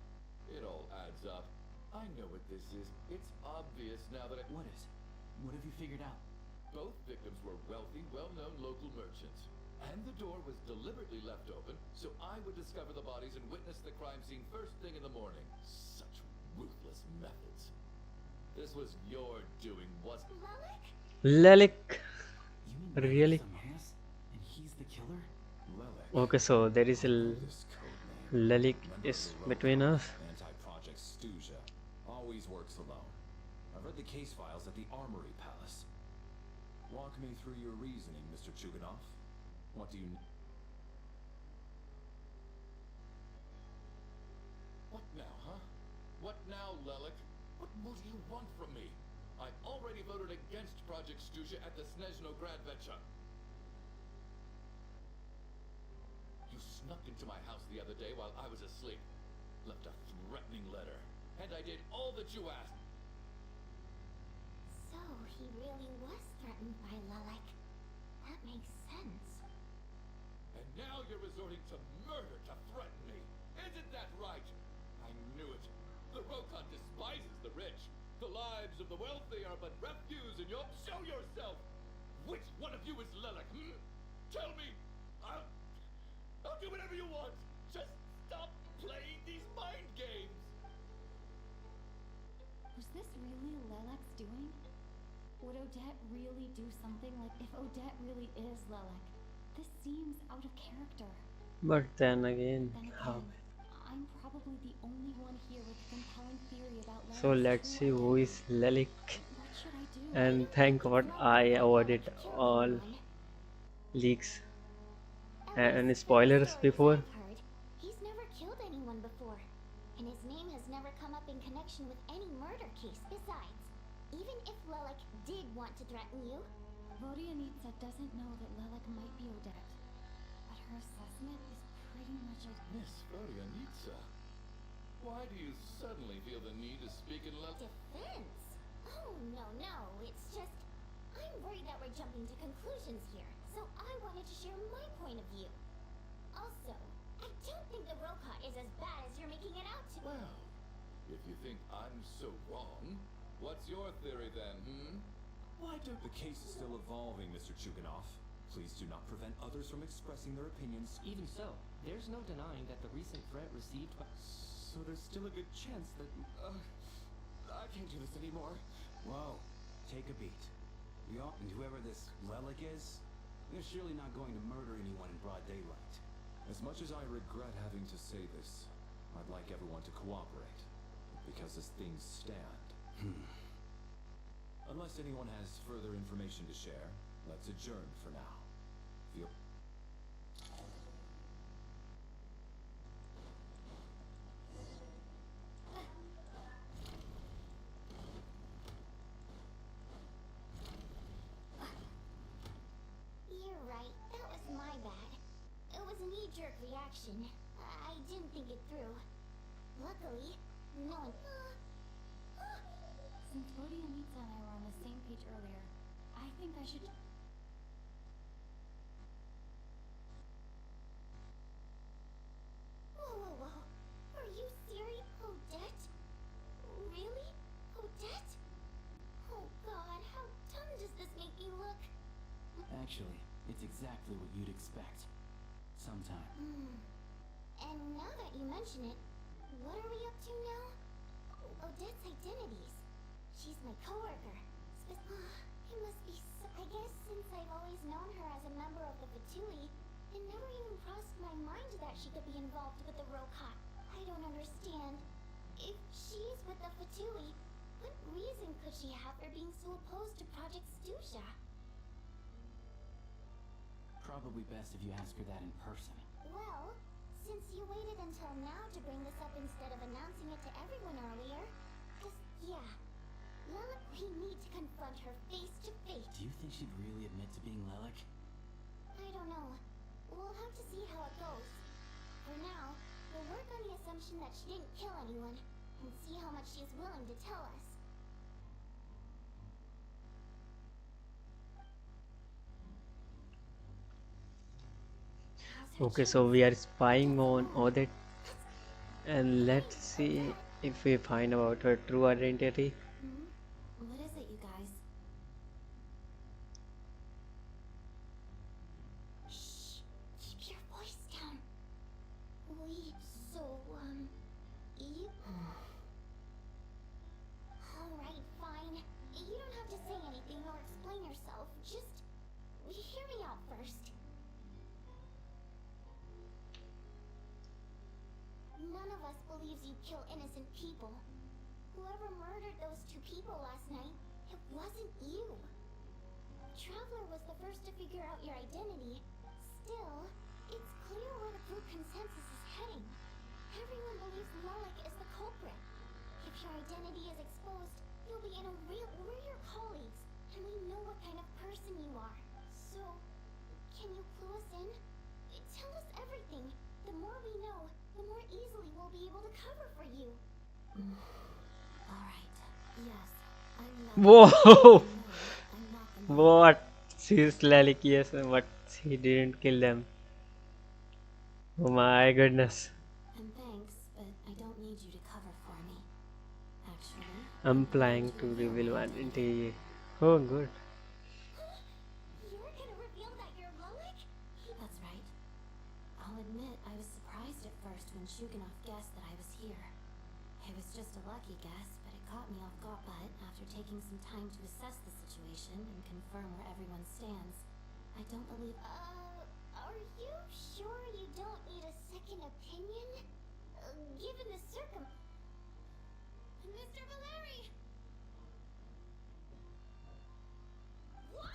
It all adds up. I know what this is. It's obvious now that What is? What have you figured out? both victims were wealthy, well-known local merchants. And the door was deliberately left open so I would discover the bodies and witness the crime scene first thing in the morning. Such ruthless methods. This was your doing, wasn't it? Lelik. You mean Really? Lelik's among us? And he's the killer? Lelek. Okay, so there is a This code name. Lelik Member is of the between Rogue us. Anti-Project Stuzha. Always works alone. I've read the case files at the Armory Palace. Walk me through your reasoning, Mr. Chuganov. What do you... What now, huh? What now, Lelik? What more do you want from me? I already voted against Project Stuzha at the Snezhnaya Vecha. You snuck into my house the other day while I was asleep. Left a threatening letter. And I did all that you asked. So he really was threatened by Lelek. That makes sense. And now you're resorting to murder to threaten me. Isn't that right? I knew it. The Rokon despises the rich. The lives of the wealthy are but refuse in your... Show yourself! Which one of you is Lelek, Tell me! I'll do whatever you want! Just stop playing these mind games! Was this really Lelek's doing? Would Odette really do something like if Odette really is Lelek? This seems out of character. But then again, Then how? again, I'm probably the only one here with a compelling theory about Lelek's So let's see true who is Lelik. What should I do? And thank God I avoided all leaks and spoilers before. He's never killed anyone before, and his name has never come up in connection with any murder case. Besides, even if Lelek did want to threaten you, Vodianitsa doesn't know that Lelek might be Odette, but her assessment is pretty much a... Miss Vodianitsa, why do you suddenly feel the need to speak in defense. Oh, no, it's just... I'm worried that we're jumping to conclusions here, so I wanted to share my point of view. Also, I don't think the Rokot is as bad as you're making it out to be. Well, if you think I'm so wrong, what's your theory then, Why don't... The case is still evolving, Mr. Chuganov. Please do not prevent others from expressing their opinions. Even so, there's no denying that the recent threat received by... So there's still a good chance that... I can't do this anymore. Whoa, take a beat. We all, and whoever this Lelik is, they're surely not going to murder anyone in broad daylight. As much as I regret having to say this, I'd like everyone to cooperate. Because as things stand... Unless anyone has further information to share, let's adjourn for now. Feel... You're right, that was my bad. It was a knee-jerk reaction. I didn't think it through. Luckily, no one... Since Vodianitsa and I were on the same page earlier, I think I should... Whoa. Are you serious? Odette? Really? Odette? Oh god, how dumb does this make me look? Actually, it's exactly what you'd expect. Sometime. And now that you mention it, what are we up to now? Odette's identities. She's my coworker. It must be I guess since I've always known her as a member of the Fatui, it never even crossed my mind that she could be involved with the Rokot. I don't understand. If she's with the Fatui, what reason could she have for being so opposed to Project Stuzha? Probably best if you ask her that in person. Well, since you waited until now to bring this up instead of announcing it to everyone earlier, yeah. Lelek, we need to confront her face to face. Do you think she'd really admit to being Lelik? I don't know. We'll have to see how it goes. For now, we'll work on the assumption that she didn't kill anyone, and see how much she is willing to tell us. Okay, so we are spying on Odette. And let's see if we find out her true identity. Hmm? What is it, you guys? Shh. Keep your voice down. You... Alright, fine. You don't have to say anything or explain yourself. Just... hear me out first. None of us believes you kill innocent people. Whoever murdered those two people last night, it wasn't you. Traveler was the first to figure out your identity. Still, it's clear where the group consensus is heading. Everyone believes Lelik is the culprit. If your identity is exposed, you'll be in a real... We're your colleagues, and we know what kind of person you are. So, can you clue us in? Tell us everything. The more we know, the more easily we'll be able to cover for you. Alright. Yes, I'm not. Whoa! I'm not the murderer. What? She's like, yes, but she didn't kill them. Oh my goodness. And thanks, but I don't need you to cover for me. Actually, I'm planning to reveal my identity. Oh, good. You're gonna reveal that you're Lelik? that's right. I'll admit I was surprised at first when Shuganov guessed that I was here. It was just a lucky guess, but it caught me off guard. But after taking some time to assess the situation and confirm where everyone stands, I don't believe. Are you sure you don't need a second opinion? Given the Mr. Valeri! What?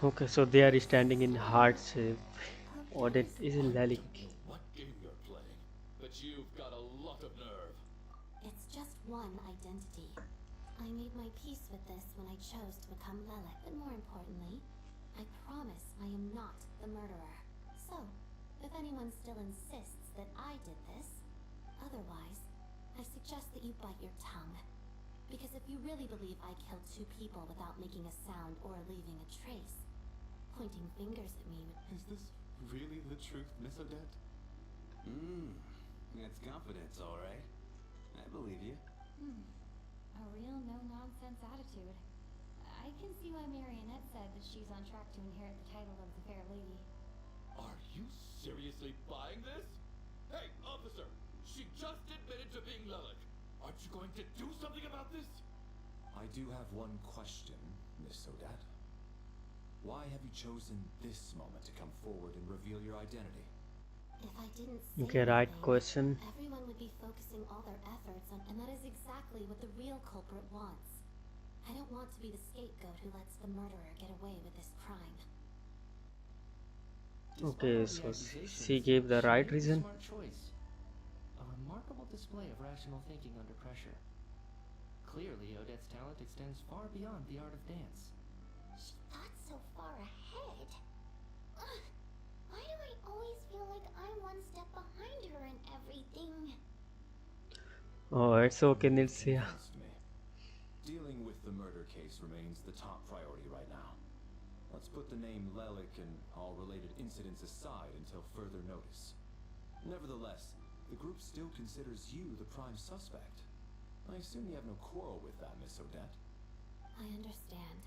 Okay, so they are standing in heart shape. Oh, that is I Lalik. don't know what game you're playing, but you've got a lot of nerve. It's just one identity. I made my peace with this when I chose to become Lelik, but more importantly, I promise I am not the murderer. So, if anyone still insists that I did this, otherwise, I suggest that you bite your tongue. Because if you really believe I killed two people without making a sound or leaving a trace, pointing fingers at me would... Is this really the truth, Miss Odette? That's confidence, alright. I believe you. A real no-nonsense attitude. I can see why Marionette said that she's on track to inherit the title of the Fair Lady. Are you seriously buying this? Hey, officer! She just admitted to being Lelik. Aren't you going to do something about this? I do have one question, Miss Odette. Why have you chosen this moment to come forward and reveal your identity? If I didn't say Okay, right anything, question. everyone would be focusing all their efforts on, and that is exactly what the real culprit wants. I don't want to be the scapegoat who lets the murderer get away with this crime. Okay, Despite all the so accusations, she gave the right made a reason. Smart choice. A remarkable display of rational thinking under pressure. Clearly, Odette's talent extends far beyond the art of dance. She thought so far ahead. Ugh, why do I always feel like I'm one step behind her in everything? Oh, it's okay, Nitsia. Trust me. Dealing with the murder case remains the top priority right now. Let's put the name Lelik and all related incidents aside until further notice. Nevertheless, the group still considers you the prime suspect. I assume you have no quarrel with that, Miss Odette. I understand.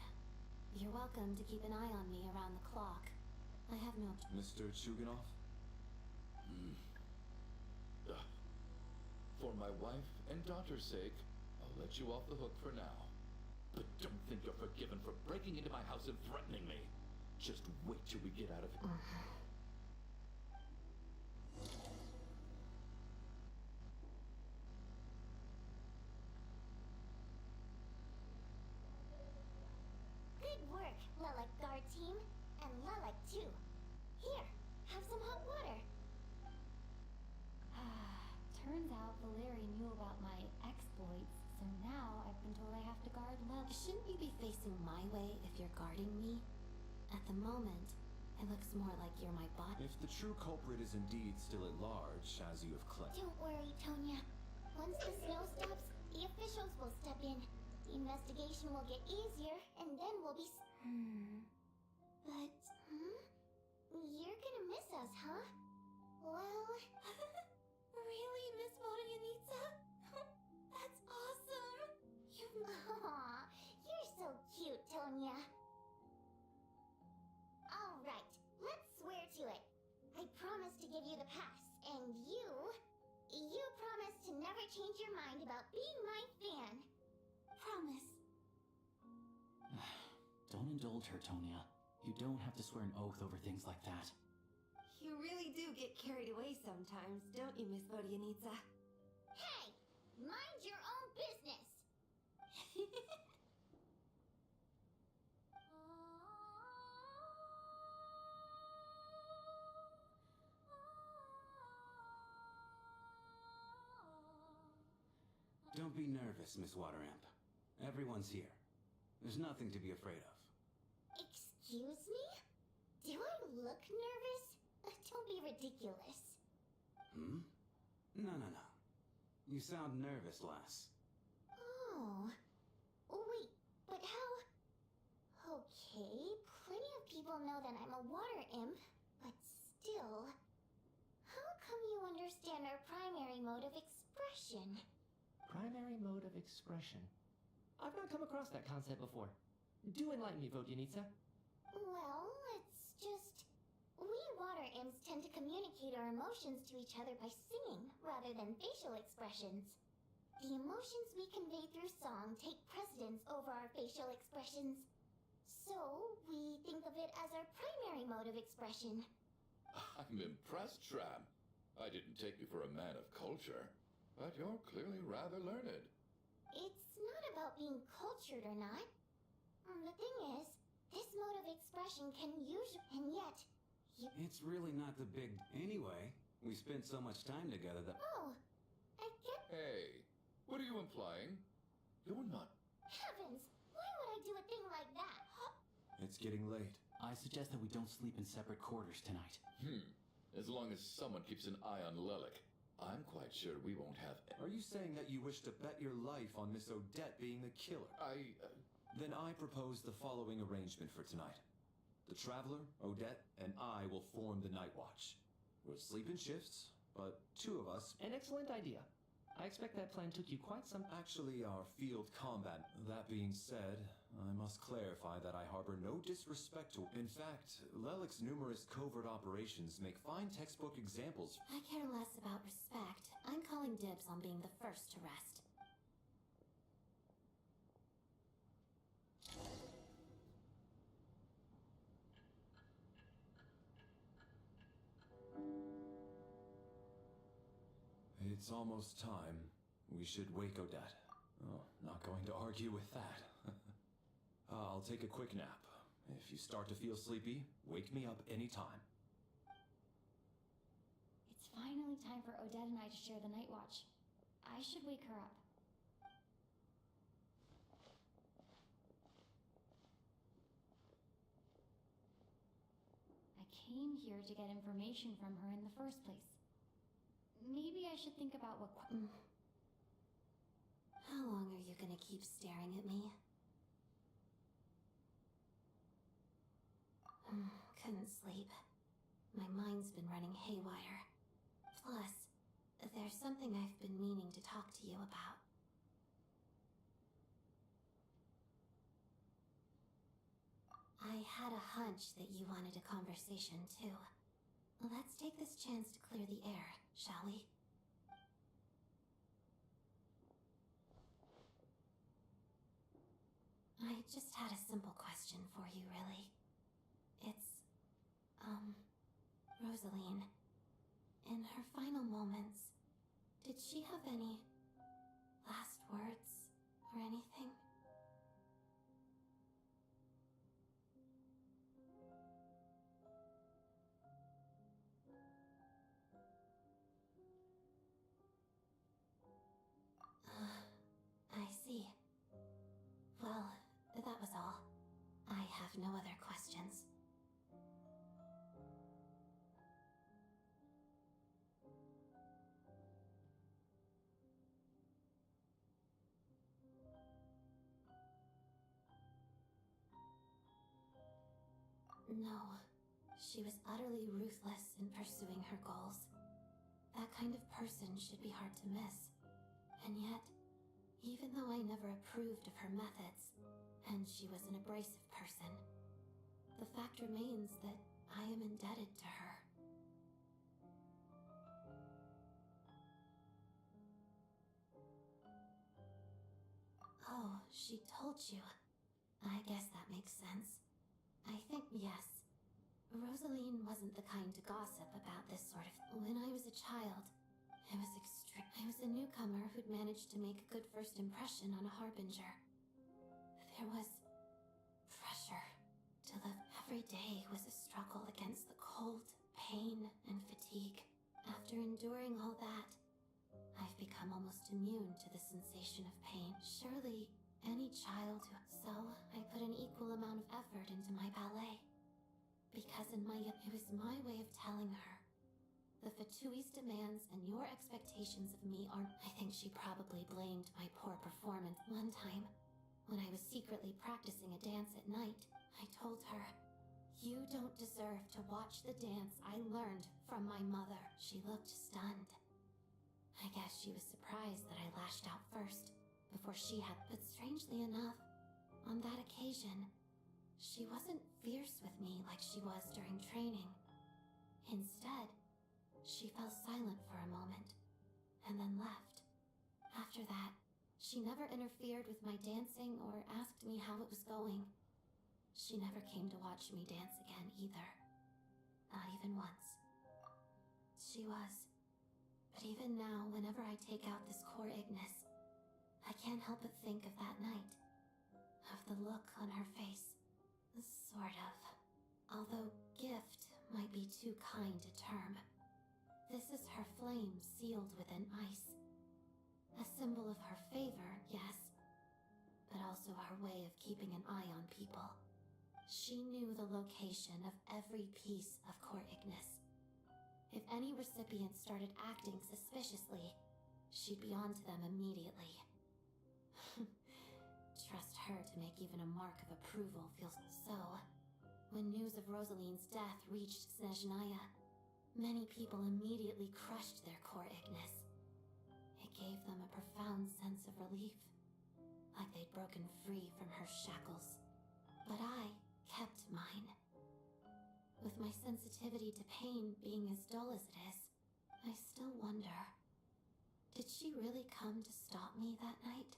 You're welcome to keep an eye on me around the clock. I have no... Mr. Chuganov? For my wife and daughter's sake, I'll let you off the hook for now. But don't think you're forgiven for breaking into my house and threatening me. Just wait till we get out of here. Good work, Lelik Guard Team. And Lelik too. Here, have some hot water. Turns out Valeri knew about my exploits, so now I've been told I have to guard Lelik. Shouldn't you be facing my way if you're guarding me? At the moment, it looks more like you're my bot. If the true culprit is indeed still at large, as you have claimed... Don't worry, Tonya. Once the snow stops, The officials will step in. The investigation will get easier, and then we'll be. But, You're gonna miss us, huh? Well. Really, Miss Vodyanitsa? That's awesome! Aw, you're so cute, Tonya. Alright, let's swear to it. I promise to give you the pass, and you promise to never change your mind about being my fan. Promise. Don't indulge her, Tonya. You don't have to swear an oath over things like that. You really do get carried away sometimes, don't you, Miss Vodyanitsa? Hey! Mind your own business! Don't be nervous, Miss Water Imp. Everyone's here. There's nothing to be afraid of. Excuse me? Do I look nervous? Don't be ridiculous. No. You sound nervous, lass. Oh. Wait, but how? Okay, plenty of people know that I'm a water imp, but still. How come you understand our primary mode of expression? Primary mode of expression. I've not come across that concept before. Do enlighten me, Vodyanitsa. Well, it's just... We water imps tend to communicate our emotions to each other by singing, rather than facial expressions. The emotions we convey through song take precedence over our facial expressions. So, we think of it as our primary mode of expression. I'm impressed, Shram. I didn't take you for a man of culture, but you're clearly rather learned. It's not about being cultured or not. The thing is, this mode of expression can usually... And yet, It's really not the big... Anyway, we spent so much time together that... Oh, I get... Hey, what are you implying? You're not... Heavens! Why would I do a thing like that? It's getting late. I suggest that we don't sleep in separate quarters tonight. As long as someone keeps an eye on Lelik, I'm quite sure we won't have... Are you saying that you wish to bet your life on Miss Odette being the killer? Then I propose the following arrangement for tonight. The Traveler, Odette, and I will form the Night Watch. We'll sleep in shifts, but two of us... An excellent idea. I expect that plan took you quite some... Actually, our field combat. That being said, I must clarify that I harbor no disrespect to... In fact, Lelik's numerous covert operations make fine textbook examples. I care less about respect. I'm calling dibs on being the first to rest. It's almost time. We should wake Odette. Oh, not going to argue with that. I'll take a quick nap. If you start to feel sleepy, wake me up anytime. It's finally time for Odette and I to share the night watch. I should wake her up. I came here to get information from her in the first place. Maybe I should think about what... How long are you gonna keep staring at me? Couldn't sleep. My mind's been running haywire. Plus, there's something I've been meaning to talk to you about. I had a hunch that you wanted a conversation too. Let's take this chance to clear the air, shall we? I just had a simple question for you, really. It's, Rosaline. In her final moments, did she have any last words or anything? I see. Well, that was all. I have no other questions. No, she was utterly ruthless in pursuing her goals. That kind of person should be hard to miss. And yet, even though I never approved of her methods, and she was an abrasive person, the fact remains that I am indebted to her. Oh, she told you. I guess that makes sense. I think yes. Rosaline wasn't the kind to gossip about this sort of... When I was a child, I was a newcomer who'd managed to make a good first impression on a harbinger. There was pressure to live. Every day was a struggle against the cold, pain, and fatigue. After enduring all that, I've become almost immune to the sensation of pain. Surely, any child who... So, I put an equal amount of effort into my ballet. Because it was my way of telling her. The Fatui's demands and your expectations of me aren't... I think she probably blamed my poor performance. One time, when I was secretly practicing a dance at night, I told her, "You don't deserve to watch the dance I learned from my mother." She looked stunned. I guess she was surprised that I lashed out first, before she had. But strangely enough, on that occasion, she wasn't fierce with me like she was during training. Instead, she fell silent for a moment, and then left. After that, she never interfered with my dancing or asked me how it was going. She never came to watch me dance again either. Not even once. She was. But even now, whenever I take out this core Ignis, I can't help but think of that night. Of the look on her face. Sort of. Although gift might be too kind a term. This is her flame sealed within ice. A symbol of her favor, yes, but also her way of keeping an eye on people. She knew the location of every piece of core Ignis. If any recipient started acting suspiciously, she'd be onto them immediately. Trust her to make even a mark of approval feel so. When news of Rosaline's death reached Snezhnaya, many people immediately crushed their core Ignis. It gave them a profound sense of relief, like they'd broken free from her shackles. But I kept mine. With my sensitivity to pain being as dull as it is, I still wonder, did she really come to stop me that night?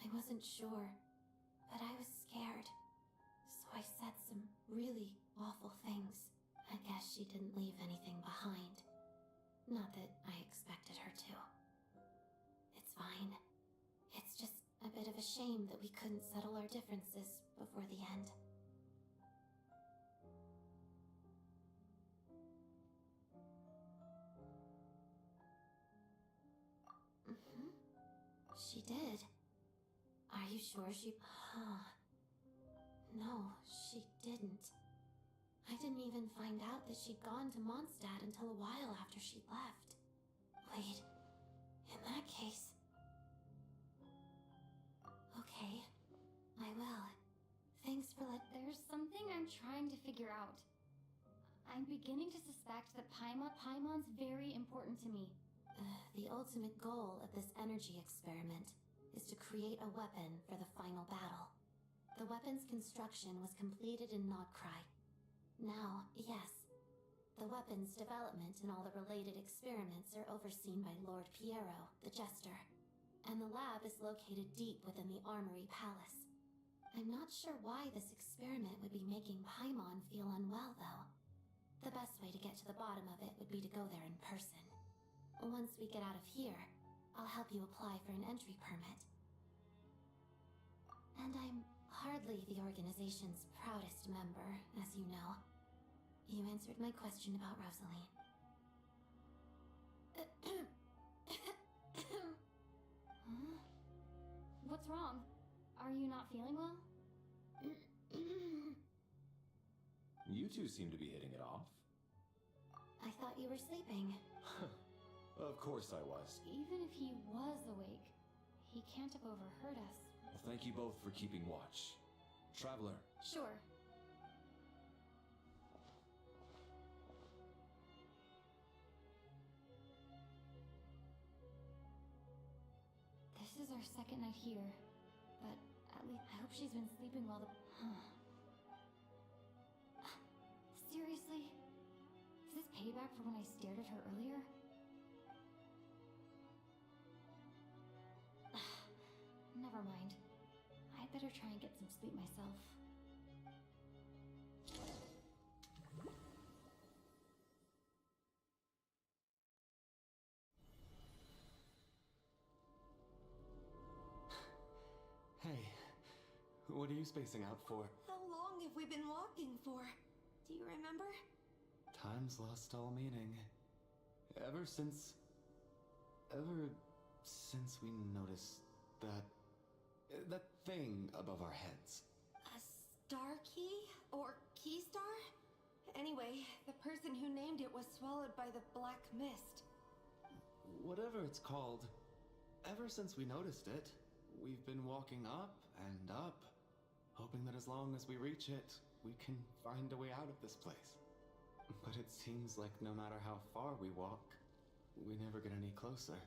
I wasn't sure, but I was scared, so I said some really awful things. I guess she didn't leave anything behind. Not that I expected her to. It's fine. It's just a bit of a shame that we couldn't settle our differences before the end. She did. Are you sure she... No, she didn't. I didn't even find out that she'd gone to Mondstadt until a while after she'd left. Wait, in that case... Okay, I will. Thanks for There's something I'm trying to figure out. I'm beginning to suspect that Paimon's very important to me. The ultimate goal of this energy experiment is to create a weapon for the final battle. The weapon's construction was completed in Nodcry. Now, yes, the weapon's development and all the related experiments are overseen by Lord Piero, the Jester, and the lab is located deep within the Armory Palace. I'm not sure why this experiment would be making Paimon feel unwell, though. The best way to get to the bottom of it would be to go there in person. Once we get out of here, I'll help you apply for an entry permit. And I'm hardly the organization's proudest member, as you know. You answered my question about Rosaline. What's wrong? Are you not feeling well? You two seem to be hitting it off. I thought you were sleeping. Of course I was. Even if he was awake, he can't have overheard us. Well, thank you both for keeping watch. Traveler. Sure. second night here, but at least I hope she's been sleeping while the. Seriously? Is this payback for when I stared at her earlier? Never mind. I'd better try and get some sleep myself. Hey, what are you spacing out for? How long have we been walking for? Do you remember? Time's lost all meaning. Ever since we noticed that thing above our heads. A star key? Or key star? Anyway, the person who named it was swallowed by the black mist. Whatever it's called, ever since we noticed it, we've been walking up and up, hoping that as long as we reach it, we can find a way out of this place. But it seems like no matter how far we walk, we never get any closer.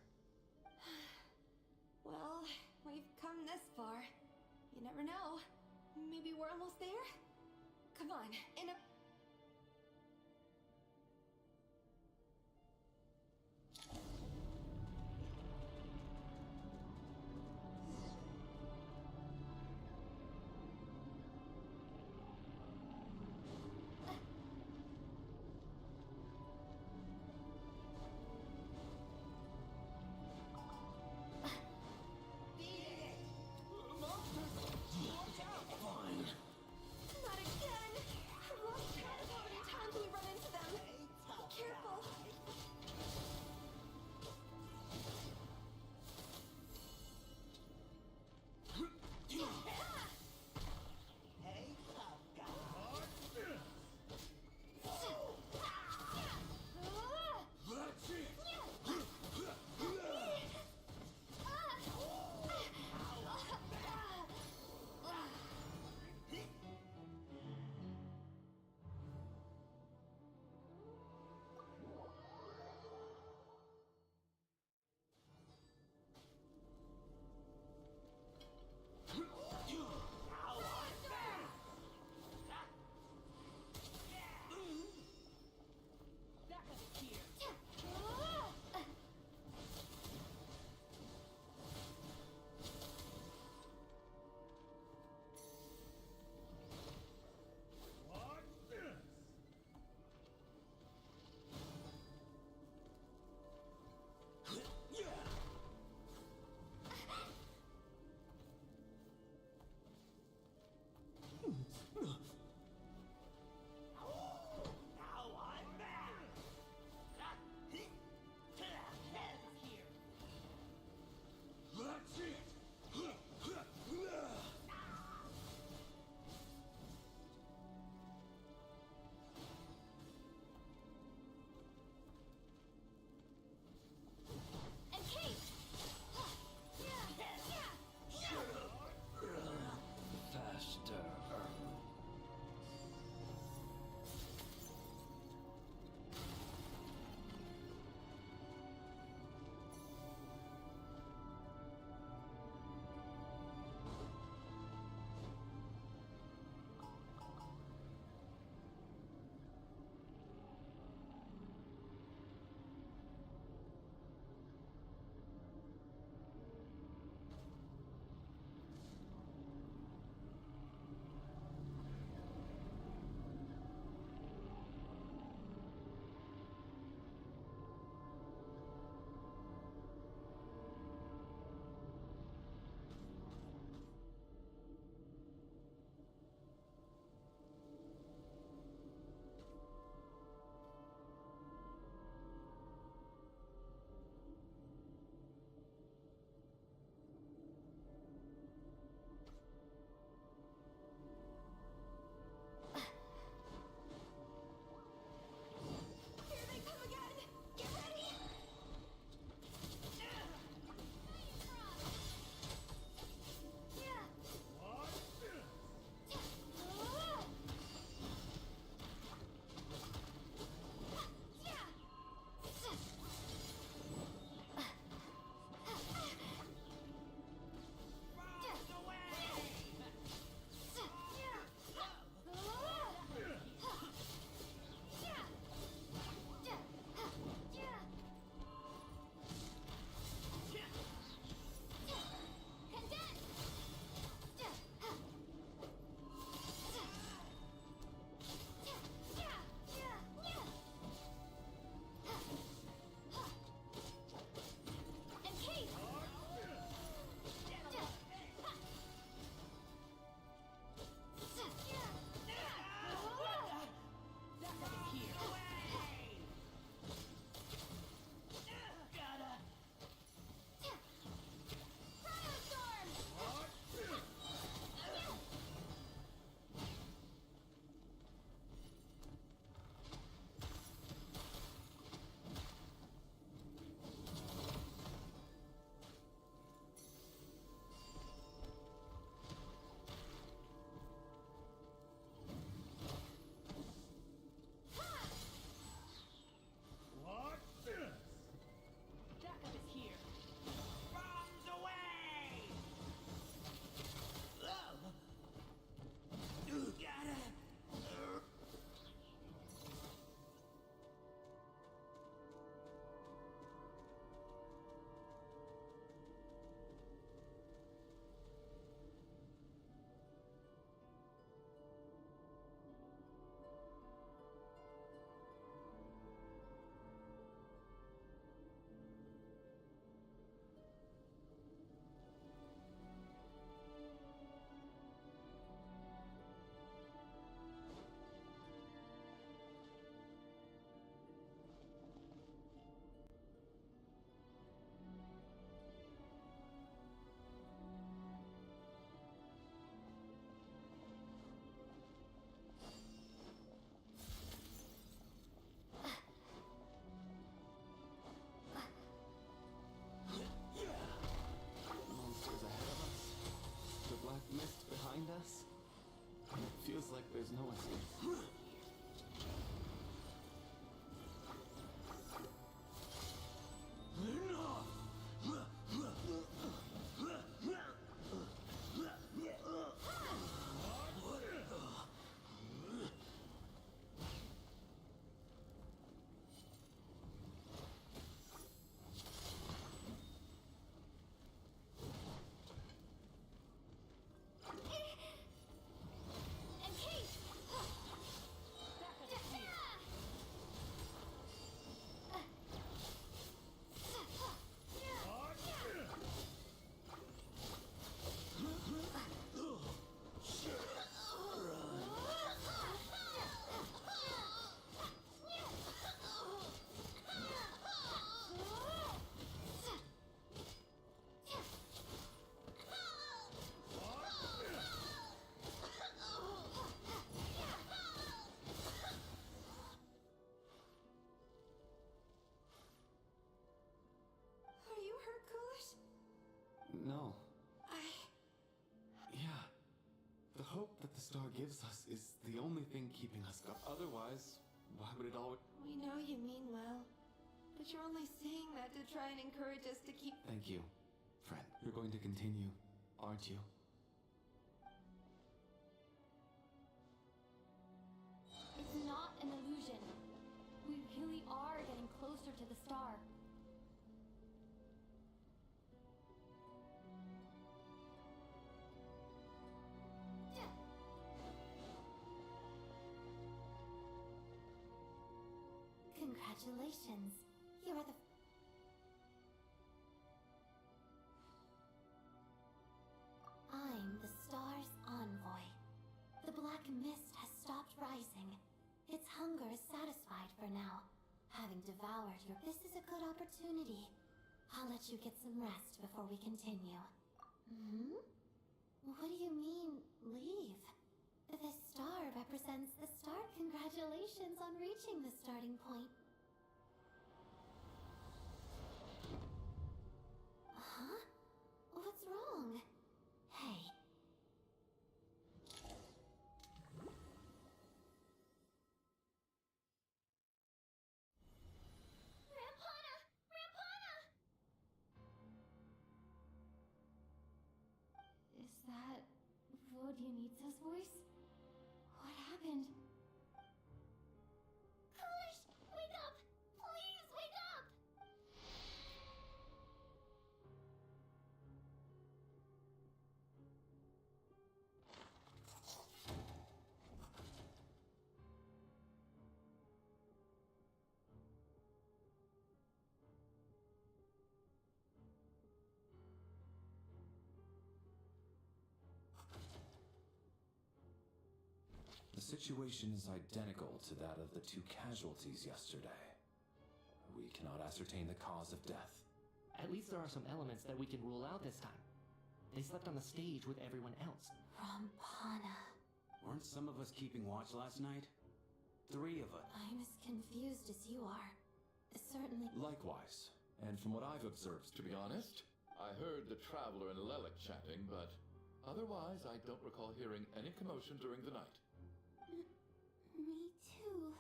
Well, we've come this far. You never know. Maybe we're almost there? Come on, in a... Not again! I've lost us? It feels like there's no escape. Are you hurt, Coolish? No. Yeah. The hope that the star gives us is the only thing keeping us going. Otherwise, why would it all... We know you mean well, but you're only saying that to try and encourage us to keep... Thank you, friend. You're going to continue, aren't you? It's not an illusion. We really are getting closer to the star. Congratulations. You are the... I'm the star's envoy. The black mist has stopped rising. Its hunger is satisfied for now. Having devoured your... This is a good opportunity. I'll let you get some rest before we continue. Hmm? What do you mean, leave? The star represents the start. Congratulations on reaching the starting point. Huh? What's wrong? Hey. Rampana! Rampana! Is that Vodyanitsa's voice? What happened? Coolish! Wake up! Please wake up! The situation is identical to that of the two casualties yesterday. We cannot ascertain the cause of death. At least there are some elements that we can rule out this time. They slept on the stage with everyone else. Rampana. Weren't some of us keeping watch last night? 3 of us. I'm as confused as you are. Certainly. Likewise. And from what I've observed, to be honest, I heard the Traveler and Lelek chatting, but otherwise I don't recall hearing any commotion during the night. Me too.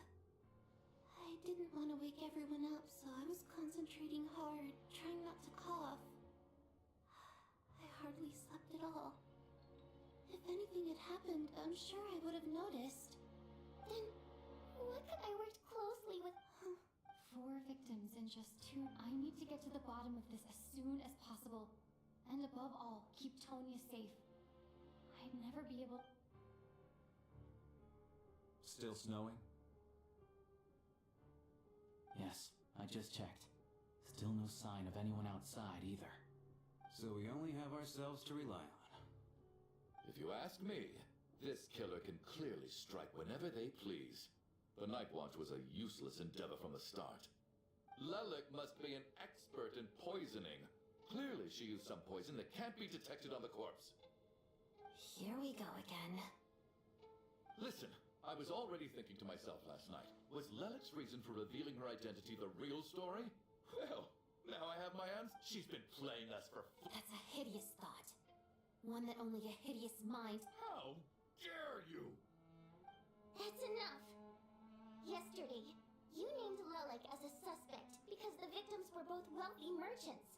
I didn't want to wake everyone up, so I was concentrating hard, trying not to cough. I hardly slept at all. If anything had happened, I'm sure I would have noticed. Then, what could I worked closely with? 4 victims in just 2. I need to get to the bottom of this as soon as possible. And above all, keep Tonya safe. I'd never be able... Still snowing? Yes, I just checked. Still no sign of anyone outside either. So we only have ourselves to rely on. If you ask me, this killer can clearly strike whenever they please. The Night Watch was a useless endeavor from the start. Lelek must be an expert in poisoning. Clearly she used some poison that can't be detected on the corpse. Here we go again. Listen, I was already thinking to myself last night, was Lelek's reason for revealing her identity the real story? Well, now I have my hands. She's been playing us for... That's a hideous thought. One that only a hideous mind. How dare you? That's enough. Yesterday, you named Lelik as a suspect because the victims were both wealthy merchants.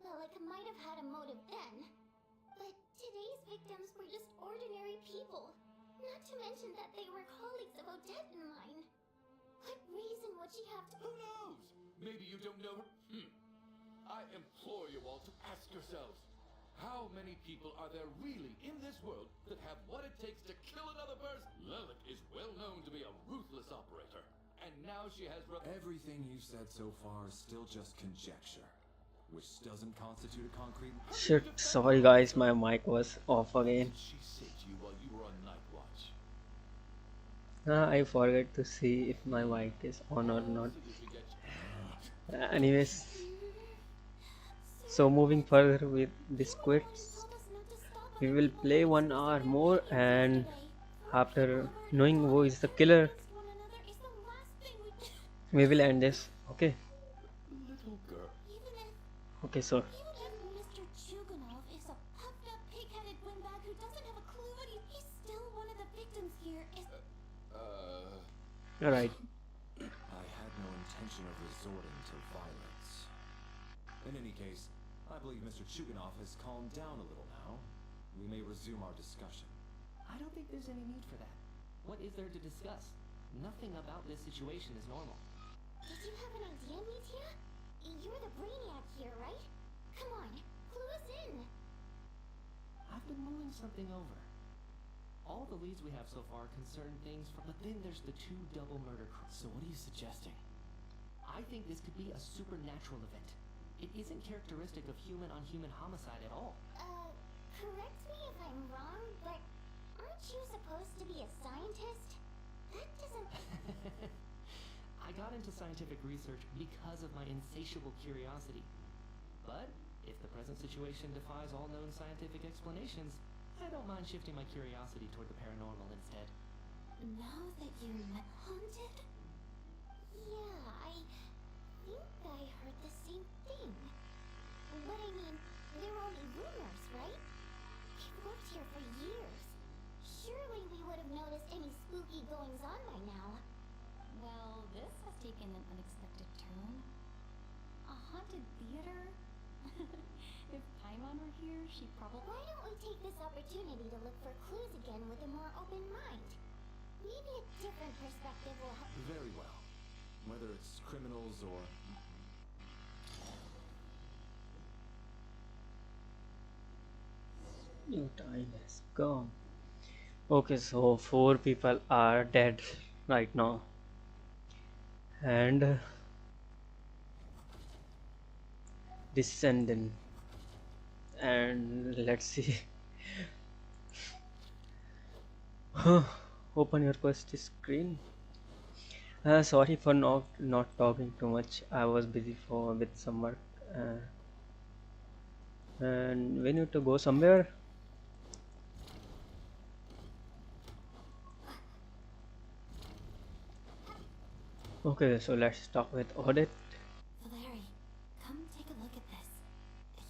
Lelik might have had a motive then, but today's victims were just ordinary people. Not to mention that they were colleagues of Odette and mine. What reason would she have to— Who knows? Maybe you don't know her. I implore you all to ask yourselves, how many people are there really in this world that have what it takes to kill another person? Lelik is well known to be a ruthless operator, and now she has Everything you said so far is still just conjecture, which doesn't constitute a concrete... Shit, sorry guys, my mic was off again. She say to you while you were on night watch. I forget to see if my mic is on or not. Anyways, so moving further with this quiz, we will play 1 hour more, and after knowing who is the killer, we will end this. Okay. Little girl. Okay, so Mr. Chuganov is a puffed up, pig-headed windbag who doesn't have a clue what he's still one of the victims here. alright. I had no intention of resorting to violence. In any case, I believe Mr. Chuganov has calmed down a little now. We may resume our discussion. I don't think there's any need for that. What is there to discuss? Nothing about this situation is normal. Did you have an idea, Mitya? You're the brainiac here, right? Come on, clue us in. I've been mulling something over. All the leads we have so far concern things from, but then there's the 2 double murder crimes. So what are you suggesting? I think this could be a supernatural event. It isn't characteristic of human-on-human homicide at all. Correct me if I'm wrong, but aren't you supposed to be a scientist? That doesn't... I got into scientific research because of my insatiable curiosity. But if the present situation defies all known scientific explanations, I don't mind shifting my curiosity toward the paranormal instead. Now that you're haunted? Yeah, I think I heard the same thing. But I mean, they're only rumors, right? We've worked here for years. Surely we would have noticed any spooky goings-on by now. Well, this has taken an unexpected turn. A haunted theater? If Paimon were here, she'd probably... Why don't we take this opportunity to look for clues again with a more open mind? Maybe a different perspective will help. Very well. Whether it's criminals or... Your time has come. Okay, so 4 people are dead right now, and descendant, and let's see. Open your quest screen. Sorry for not talking too much. I was busy with some work, and we need to go somewhere. Okay, so let's talk with Odette. Valeri, come take a look at this.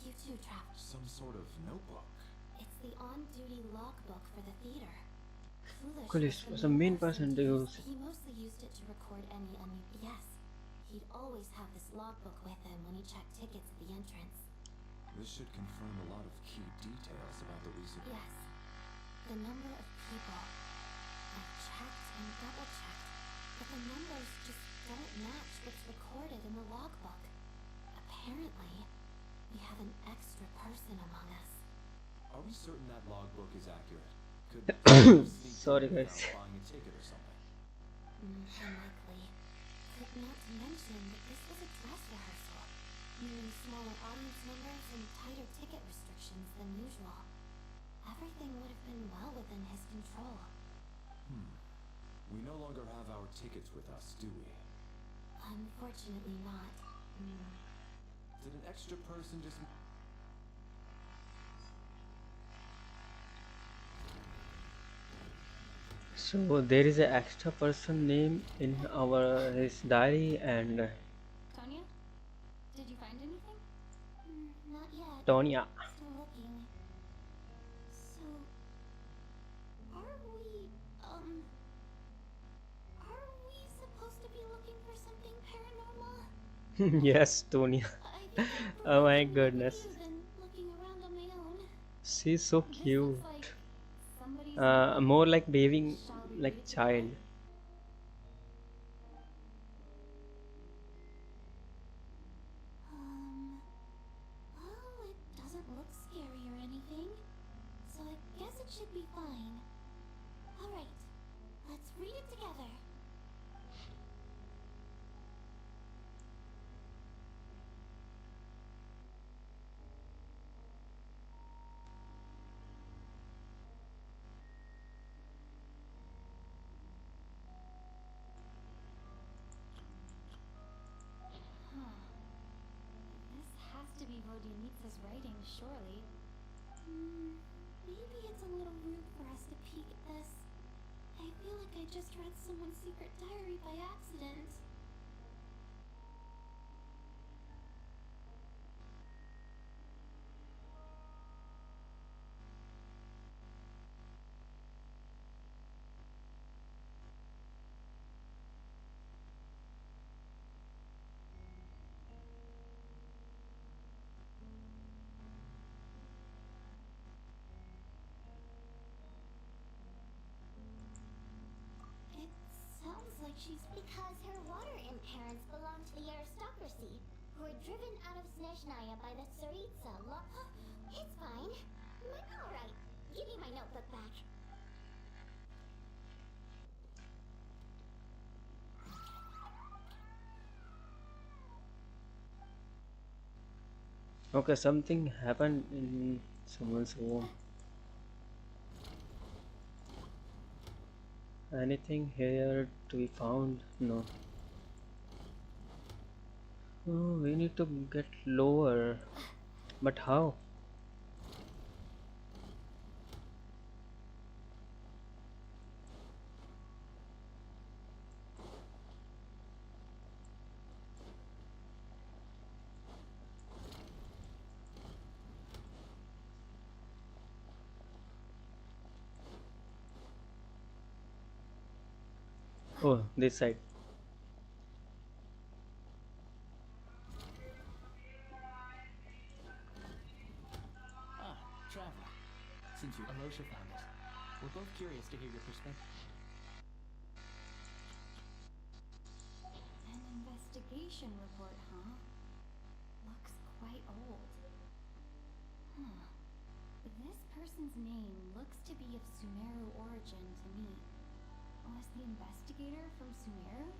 You too, Trav. Some sort of notebook. It's the on-duty logbook for the theater. Kulis was the main person to use. He mostly used it to record any Yes, he'd always have this logbook with him when he checked tickets at the entrance. This should confirm a lot of key details about the recent... Yes, the number of people. I've checked and double-checked, but the numbers just don't match what's recorded in the logbook. Apparently, we have an extra person among us. Are we certain that logbook is accurate? Could Sorry guys. Buying a ticket or something? Unlikely. But not to mention that this was a dress rehearsal, meaning smaller audience numbers and tighter ticket restrictions than usual. Everything would have been well within his control. We no longer have our tickets with us, do we? Unfortunately not. Did an extra person just... So there is an extra person name in his diary, and Tonya? Did you find anything? Not yet. Tonya. Still looking. Yes, Tonya. I think I'd Oh prefer my coming with goodness. you than looking around on my own. She's so This looks cute. like somebody's notebook. More like behaving Shall we read like it together? child. Well, it doesn't look scary or anything, so I guess it should be fine. Alright, let's read it together. Huh. This has to be Vodyanitsa's writing, surely. Maybe it's a little rude for us to peek at this. I feel like I just read someone's secret diary by accident. It sounds like she's Because her water imp parents belonged to the aristocracy, who were driven out of Snezhnaya by the Tsaritsa It's fine. I'm alright. Give me my notebook back. Okay, something happened in someone's home. Anything here to be found? No. Oh, we need to get lower. But how? Oh, this side. Ah, traveler. Since you Alosha found us, we're both curious to hear your perspective. an investigation report, huh? Looks quite old. Huh. This person's name looks to be of Sumeru origin to me. Was the investigator from Sumeru?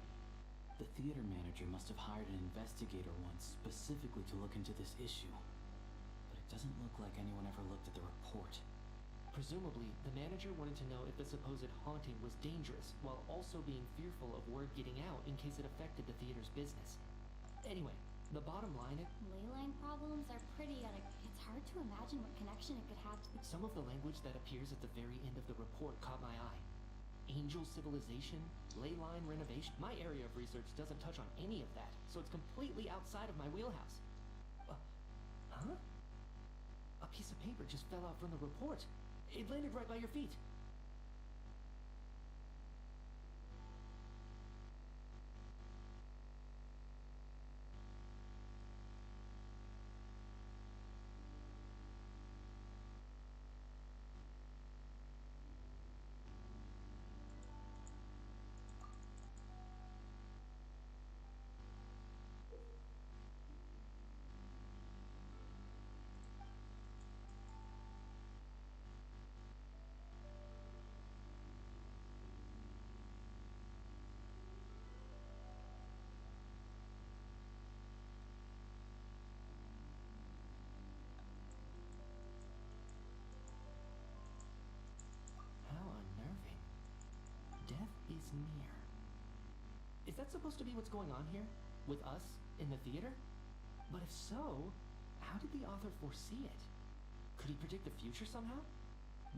The theater manager must have hired an investigator once specifically to look into this issue. But it doesn't look like anyone ever looked at the report. Presumably, the manager wanted to know if the supposed haunting was dangerous, while also being fearful of word getting out in case it affected the theater's business. Anyway, the bottom line is... Leyline problems are pretty It's hard to imagine what connection it could have to the... Some of the language that appears at the very end of the report caught my eye. Angel civilization, ley line renovation. My area of research doesn't touch on any of that, so it's completely outside of my wheelhouse. Huh? A piece of paper just fell out from the report. It landed right by your feet. How unnerving. Death is near. Is that supposed to be what's going on here? With us in the theater? But if so, how did the author foresee it? Could he predict the future somehow?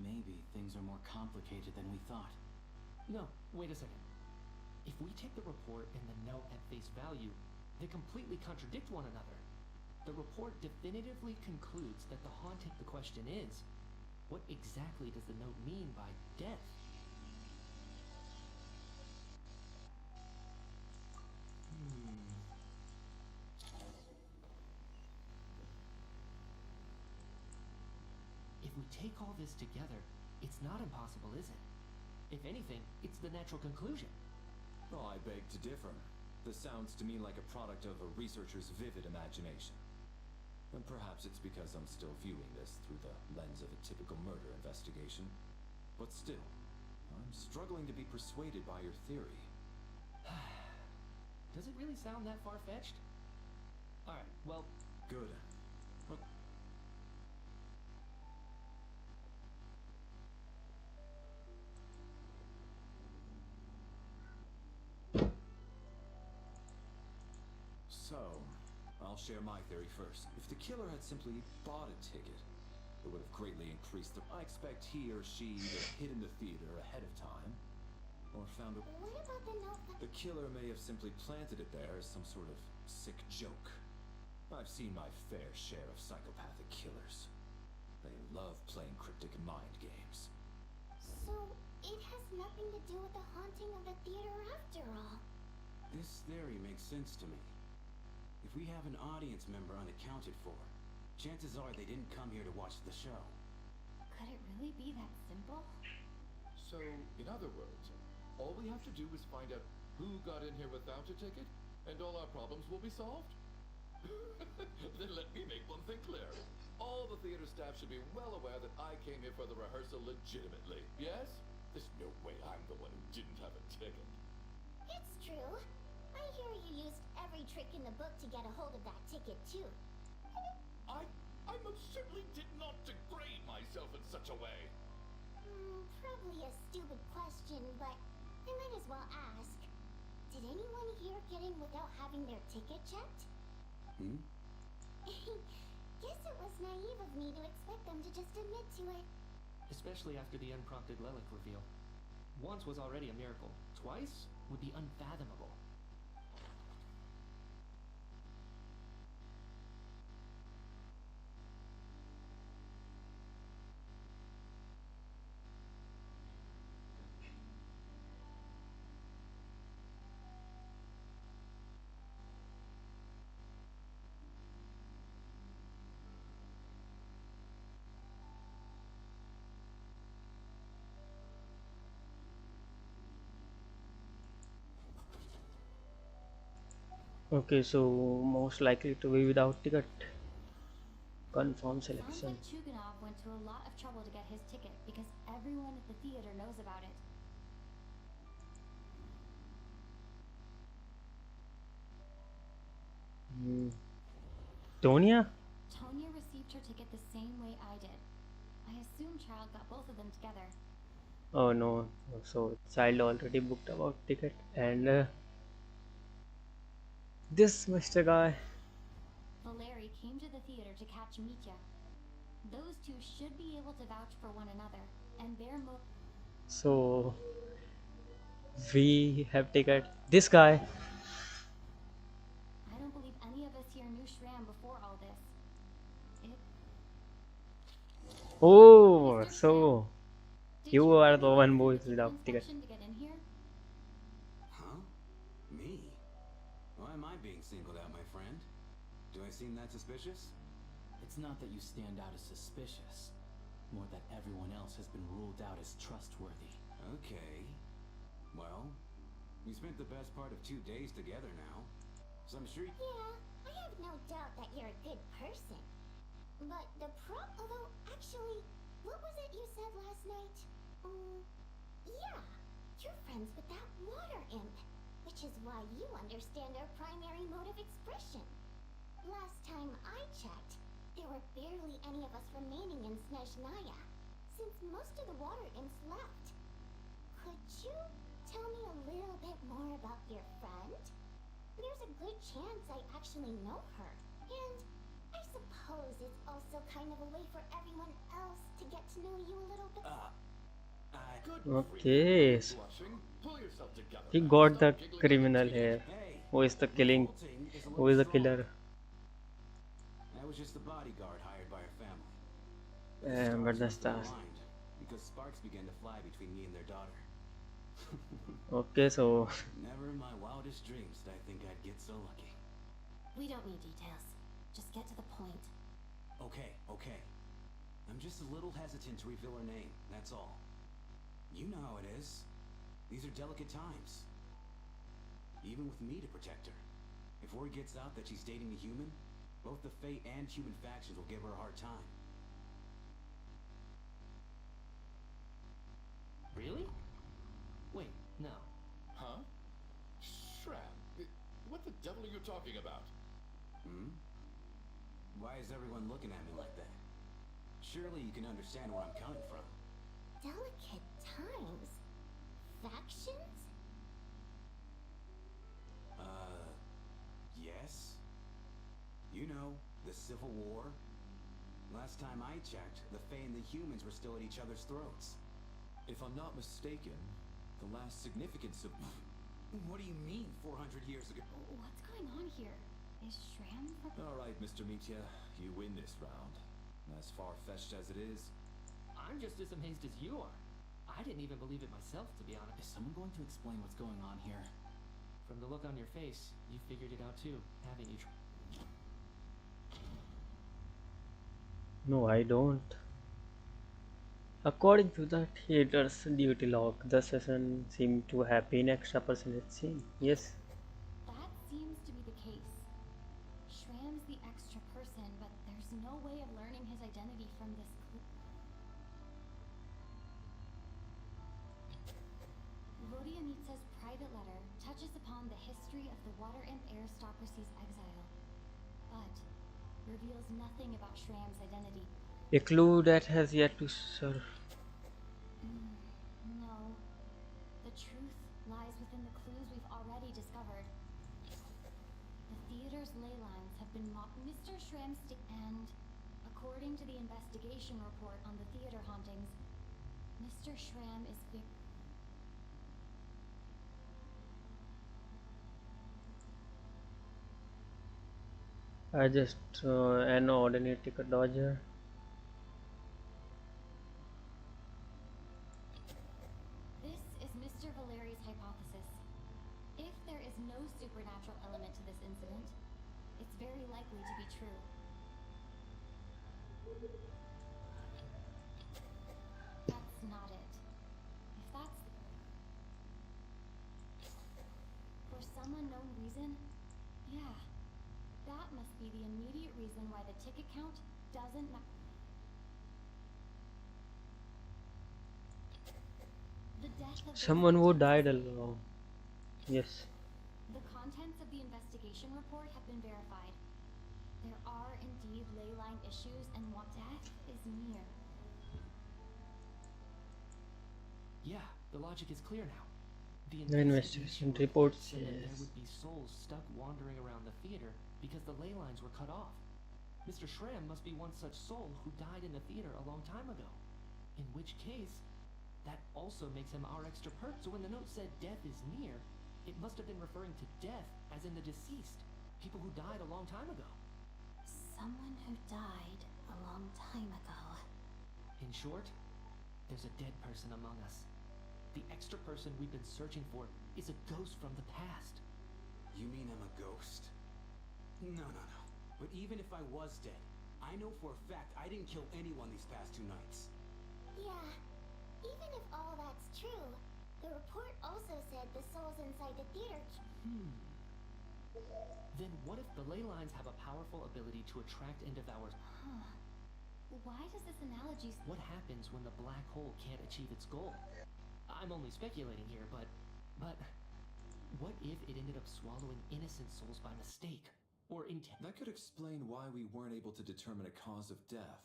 Maybe things are more complicated than we thought. No, wait a second. If we take the report and the note at face value, they completely contradict one another. The report definitively concludes that the haunting the question is, what exactly does the note mean by death? take all this together, it's not impossible, is it? If anything, it's the natural conclusion. Oh, I beg to differ. This sounds to me like a product of a researcher's vivid imagination. And perhaps it's because I'm still viewing this through the lens of a typical murder investigation. But still, I'm struggling to be persuaded by your theory. Does it really sound that far-fetched? Alright, well... Good. So, I'll share my theory first. If the killer had simply bought a ticket, it would have greatly increased the... I expect he or she to have hidden the theater ahead of time, or found a... What about the note? The killer may have simply planted it there as some sort of sick joke. I've seen my fair share of psychopathic killers. They love playing cryptic mind games. So, it has nothing to do with the haunting of the theater after all. This theory makes sense to me. If we have an audience member unaccounted for, chances are they didn't come here to watch the show. Could it really be that simple? So, in other words, all we have to do is find out who got in here without a ticket, and all our problems will be solved? Then let me make one thing clear. All the theater staff should be well aware that I came here for the rehearsal legitimately, yes? There's no way I'm the one who didn't have a ticket. It's true. I hear you used every trick in the book to get a hold of that ticket, too. I most certainly did not degrade myself in such a way. Probably a stupid question, but I might as well ask. Did anyone here get in without having their ticket checked? Guess it was naive of me to expect them to just admit to it. Especially after the unprompted Lelic reveal. Once was already a miracle. Twice would be unfathomable. Okay, so most likely to be without ticket. Confirm Sounds selection. like Chuganov went to a lot of trouble to get his ticket because everyone at the theater knows about it. Tonya? Tonya received her ticket the same way I did. I assume Child got both of them together. Oh no, so child already booked about ticket and this Mr. Guy. Valeri came to the theater to catch Mitya. Those two should be able to vouch for one another, and their So we have ticket. This guy. I don't believe any of us here knew Shram before all this. Oh, so you are the one who is without ticket. To get in here? Huh? Me? Why am I being singled out, my friend? Do I seem that suspicious? It's not that you stand out as suspicious, more that everyone else has been ruled out as trustworthy. Okay. Well, we spent the best part of 2 days together now, so I'm sure... Yeah, I have no doubt that you're a good person. But although, actually, what was it you said last night? Yeah, you're friends with that water imp, which is why you understand our primary mode of expression. Last time I checked, there were barely any of us remaining in Snezhnaya, since most of the water imps left. Could you tell me a little bit more about your friend? There's a good chance I actually know her, and I suppose it's also kind of a way for everyone else to get to know you a little bit. Okay, so he got the criminal here. Who is the killing? Who is the killer? I was just the bodyguard hired by her family. But the stars. Because sparks began to fly between me and their daughter. Okay, so Never in my wildest dreams did I think I'd get so lucky. We don't need details. Just get to the point. Okay. I'm just a little hesitant to reveal her name, that's all. You know how it is. These are delicate times. Even with me to protect her. If word gets out that she's dating a human, both the Fae and human factions will give her a hard time. Really? Wait, no. Huh? Shram, what the devil are you talking about? Hmm? Why is everyone looking at me like that? Surely you can understand where I'm coming from. Delicate times? Factions? Yes? You know, the Civil War? Last time I checked, the Fae and the humans were still at each other's throats. If I'm not mistaken, the last significance of... What do you mean, 400 years ago? What's going on here? Is Shram from... Alright, Mr. Mitya, you win this round. As far-fetched as it is. I'm just as amazed as you are. I didn't even believe it myself, to be honest. Is someone going to explain what's going on here? From the look on your face, you figured it out too, haven't you? No, I don't. According to the theater's duty log, the session seemed to have been extra personal scene. Yes. That seems to be the case. Shram's the extra person, but there's no way of learning his identity from this clue. Vodyanitsa's private letter touches upon the history of the Water Imp aristocracy's exile, but reveals nothing about Shram's identity. A clue that has yet to serve. No. The truth lies within the clues we've already discovered. The theater's ley lines have been mocked. Mr. Shram's and, according to the investigation report on the theater hauntings, Mr. Shram is I just an ordinary ticket dodger. This is Mr. Valeri's hypothesis. If there is no supernatural element to this incident, it's very likely to be true. That's not it. If that's... For some unknown reason, yeah, that must be the immediate reason why the ticket count doesn't The death of Someone who died alone. Yes. The contents of the investigation report have been verified. There are indeed ley line issues and what death is near. Yeah, the logic is clear now. The investigation report said that there says would be souls stuck wandering around the theater because the ley lines were cut off. Mr. Shram must be one such soul who died in the theater a long time ago. In which case, that also makes him our extra perk. So when the note said death is near, it must have been referring to death as in the deceased. People who died a long time ago. Someone who died a long time ago. In short, there's a dead person among us. The extra person we've been searching for is a ghost from the past. You mean I'm a ghost? No. But even if I was dead, I know for a fact I didn't kill anyone these past 2 nights. Yeah. Even if all that's true, the report also said the souls inside the theater... Then what if the ley lines have a powerful ability to attract and devour... Why does this analogy... What happens when the black hole can't achieve its goal? I'm only speculating here, but what if it ended up swallowing innocent souls by mistake? Or That could explain why we weren't able to determine a cause of death.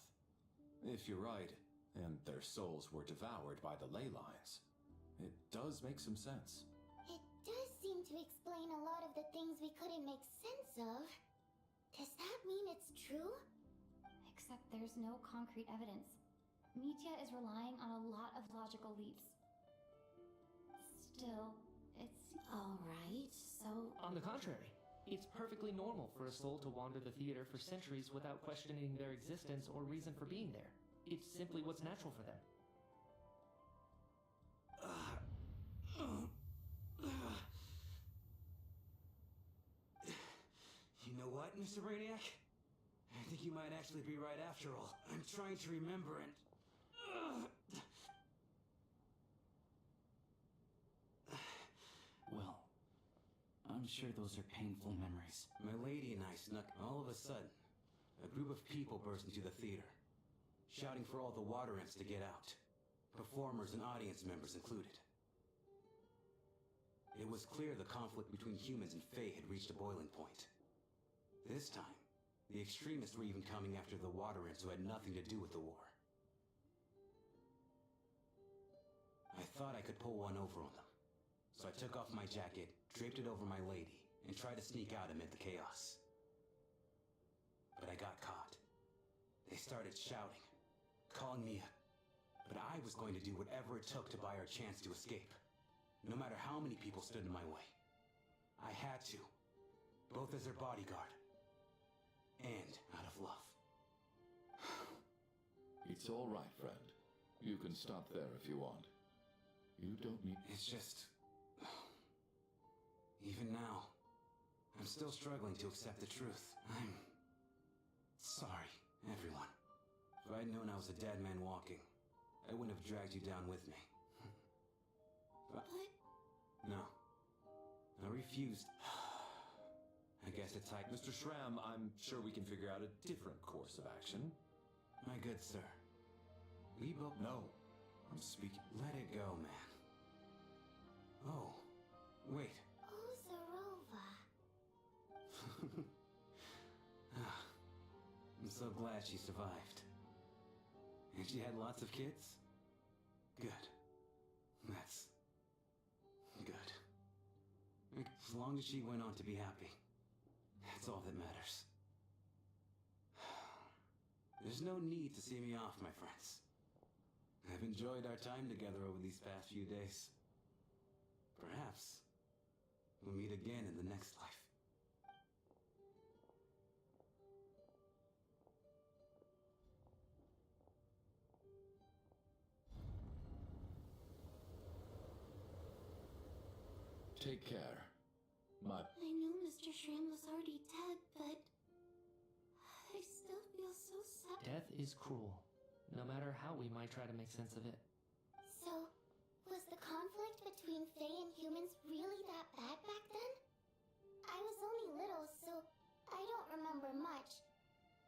If you're right, and their souls were devoured by the ley lines, it does make some sense. It does seem to explain a lot of the things we couldn't make sense of. Does that mean it's true? Except there's no concrete evidence. Mitya is relying on a lot of logical leaps. Still, it's... Alright, so... On the contrary, it's perfectly normal for a soul to wander the theater for centuries without questioning their existence or reason for being there. It's simply what's natural for them. You know what, Mr. Brainiac? I think you might actually be right after all. I'm trying to remember and... Well, I'm sure those are painful memories. My lady and I snuck. All of a sudden, a group of people burst into the theater, shouting for all the water imps to get out. Performers and audience members included. It was clear the conflict between humans and Fae had reached a boiling point. This time, the extremists were even coming after the water imps who had nothing to do with the war. I thought I could pull one over on them. So I took off my jacket, draped it over my lady, and tried to sneak out amid the chaos. But I got caught. They started shouting, calling me up. But I was going to do whatever it took to buy our chance to escape. No matter how many people stood in my way. I had to. Both as their bodyguard. And out of love. It's all right, friend. You can stop there if you want. You don't need... It's just... Even now, I'm still struggling to accept the truth. I'm... sorry, everyone. If I'd known I was a dead man walking, I wouldn't have dragged you down with me. But... No. I refused. I guess it's like... Mr. Schramm, I'm sure we can figure out a different course of action. My good sir. We both... No. I'm speaking... Let it go, man. Oh. Wait. Oh, Zarova. I'm so glad she survived. And she had lots of kids? Good. That's... good. As long as she went on to be happy. That's all that matters. There's no need to see me off, my friends. I've enjoyed our time together over these past few days. Perhaps we'll meet again in the next life. Take care. I knew Mr. Schramm was already dead, but... I still feel so sad. Death is cruel, no matter how we might try to make sense of it. So, was the conflict between Fae and humans really that bad back then? I was only little, so I don't remember much.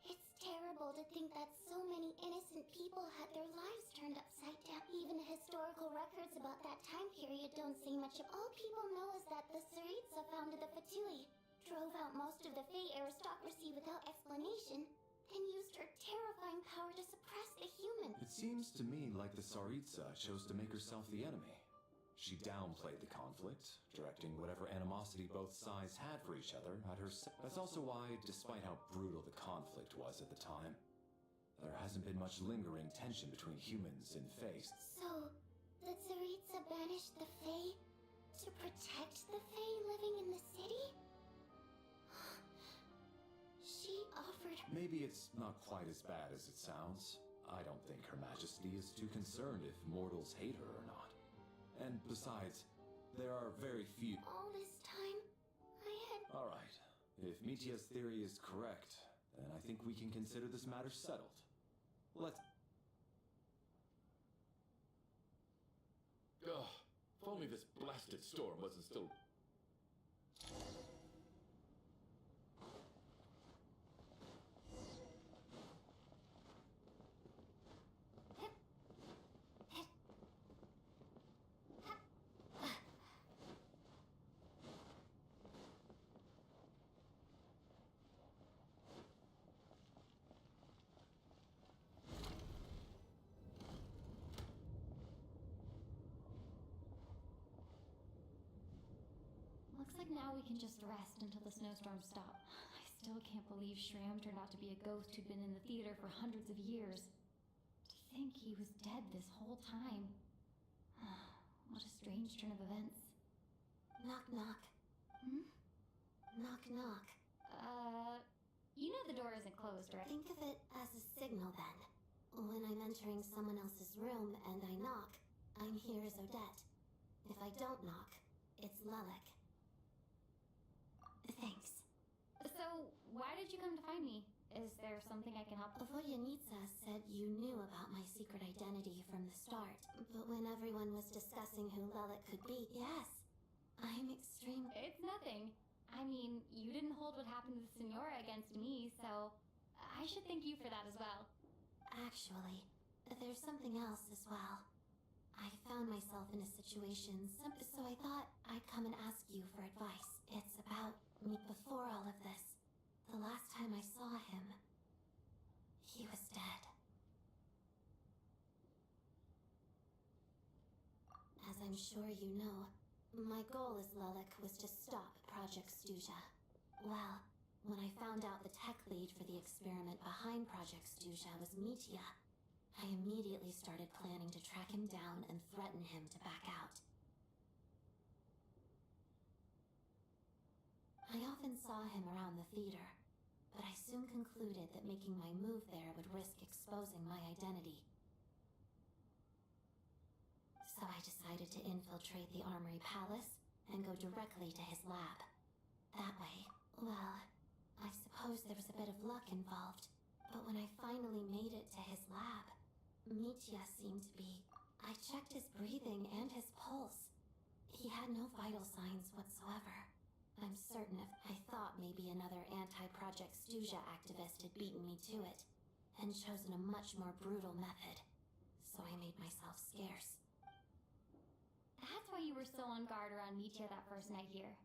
It's terrible to think that so many innocent people had their lives turned upside down. Even historical records about that time period don't say much. All people know is that the Tsaritsa founded the Fatui, drove out most of the Fae aristocracy without explanation, and used her terrifying power to suppress the humans. It seems to me like the Tsaritsa chose to make herself the enemy. She downplayed the conflict, directing whatever animosity both sides had for each other at her. That's also why, despite how brutal the conflict was at the time, there hasn't been much lingering tension between humans and Fae. So, the Tsaritsa banished the Fae to protect the Fae living in the city? She offered... Maybe it's not quite as bad as it sounds. I don't think Her Majesty is too concerned if mortals hate her or not. And besides, there are very few... All this time, I had... Alright, if Mitya's theory is correct, then I think we can consider this matter settled. Let's... Ugh, if only this blasted storm wasn't still... Looks like now we can just rest until the snowstorms stop. I still can't believe Schramm turned out to be a ghost who'd been in the theater for hundreds of years. To think he was dead this whole time. What a strange turn of events. Knock knock. Hmm? Knock knock. You know the door isn't closed, right? Think of it as a signal then. When I'm entering someone else's room and I knock, I'm here as Odette. If I don't knock, it's Lelek. Thanks. So, why did you come to find me? Is there something I can help with? Voyanitsa said you knew about my secret identity from the start, but when everyone was discussing who Lelik could be, yes, I'm extremely... It's nothing. I mean, you didn't hold what happened with Signora against me, so I should thank you for that as well. Actually, there's something else as well. I found myself in a situation, so I thought I'd come and ask you for advice. It's about me before all of this. The last time I saw him, he was dead. As I'm sure you know, my goal as Lelik was to stop Project Stuja. Well, when I found out the tech lead for the experiment behind Project Stuja was Mitya, I immediately started planning to track him down and threaten him to back out. I often saw him around the theater, but I soon concluded that making my move there would risk exposing my identity. So I decided to infiltrate the Armory Palace and go directly to his lab. That way, well, I suppose there was a bit of luck involved, but when I finally made it to his lab, Mitya seemed to be... I checked his breathing and his pulse. He had no vital signs whatsoever. I'm certain I thought maybe another anti-Project Stuja activist had beaten me to it, and chosen a much more brutal method. So I made myself scarce. That's why you were so on guard around Mitya that first night here.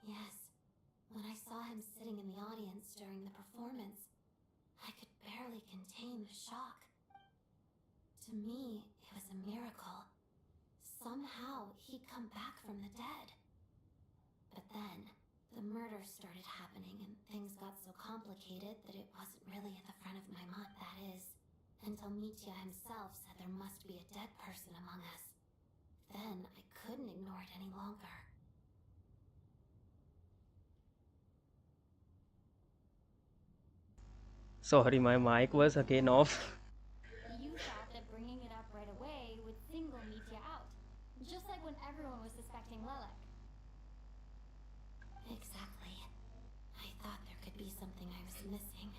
Yes. When I saw him sitting in the audience during the performance, I could barely contain the shock. To me, it was a miracle. Somehow, he'd come back from the dead. But then, the murders started happening and things got so complicated that it wasn't really at the front of my mind, that is, until Mitya himself said there must be a dead person among us. Then, I couldn't ignore it any longer. Sorry, my mic was again off. You thought that bringing it up right away would single Mitya out, just like when everyone was suspecting Lelik. Exactly. I thought there could be something I was missing.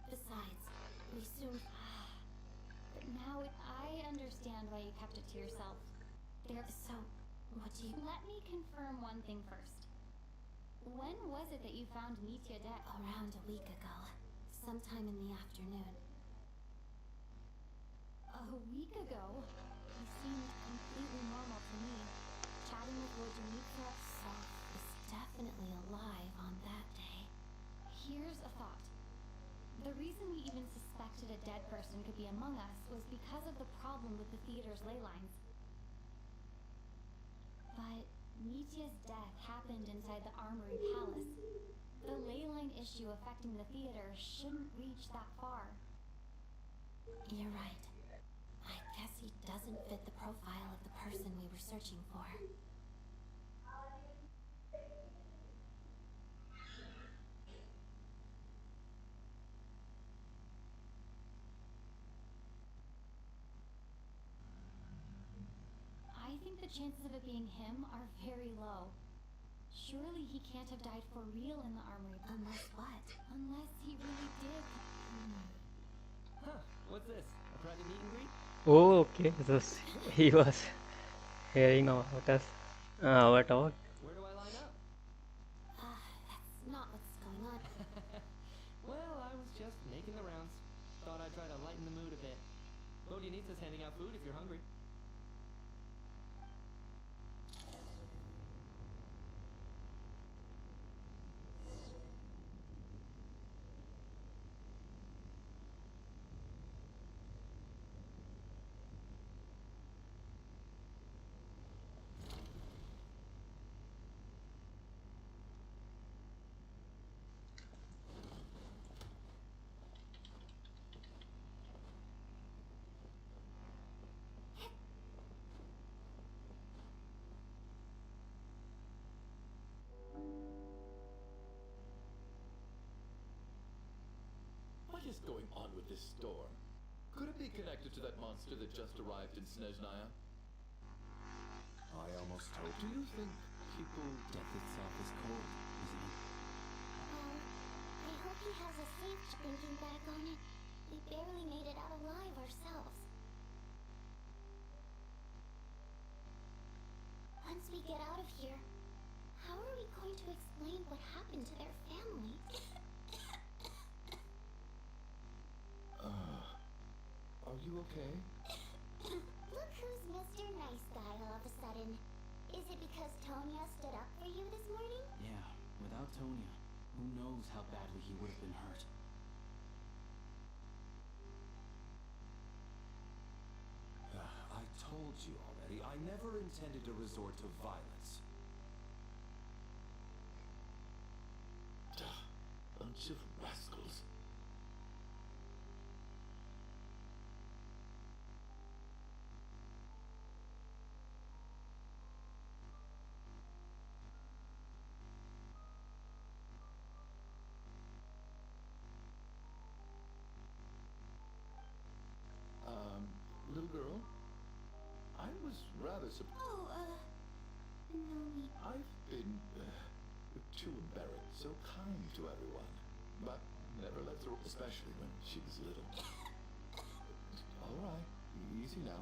Besides, we soon... But now I understand why you kept it to yourself. So, what do you... Let me confirm one thing first. When was it that you found Mitya dead? Around a week ago. Sometime in the afternoon. A week ago? He seemed completely normal to me. Chatting with Vojanitsa, So, was definitely alive on that day. Here's a thought. The reason we even suspected a dead person could be among us was because of the problem with the theater's ley lines. But Mitya's death happened inside the Armory Palace. The ley line issue affecting the theater shouldn't reach that far. You're right. I guess he doesn't fit the profile of the person we were searching for. I think the chances of it being him are very low. Surely he can't have died for real in the armory. Unless what? Unless he really did. Huh, what's this? A private meet and greet? Oh, okay. So he was hearing about us, our talk. Where do I line up? That's not what's going on. Well, I was just making the rounds. Thought I'd try to lighten the mood a bit. Vojanitsa's handing out food if you're hungry. is going on with this storm? Could it be connected to that monster that just arrived in Snezhnaya? I almost told Do you think people... Death itself is cold, isn't it? I hope he has a safe thinking back on it. We barely made it out alive ourselves. Once we get out of here, how are we going to explain what happened to their family? Are you okay? Look who's Mr. Nice Guy all of a sudden. Is it because Tonya stood up for you this morning? Yeah, without Tonya, who knows how badly he would have been hurt. I told you already, I never intended to resort to violence. Bunch of rascals. Little girl? I was rather surprised. No need. I've been too embarrassed, so kind to everyone, but never let her, especially when she was little. All right, easy now.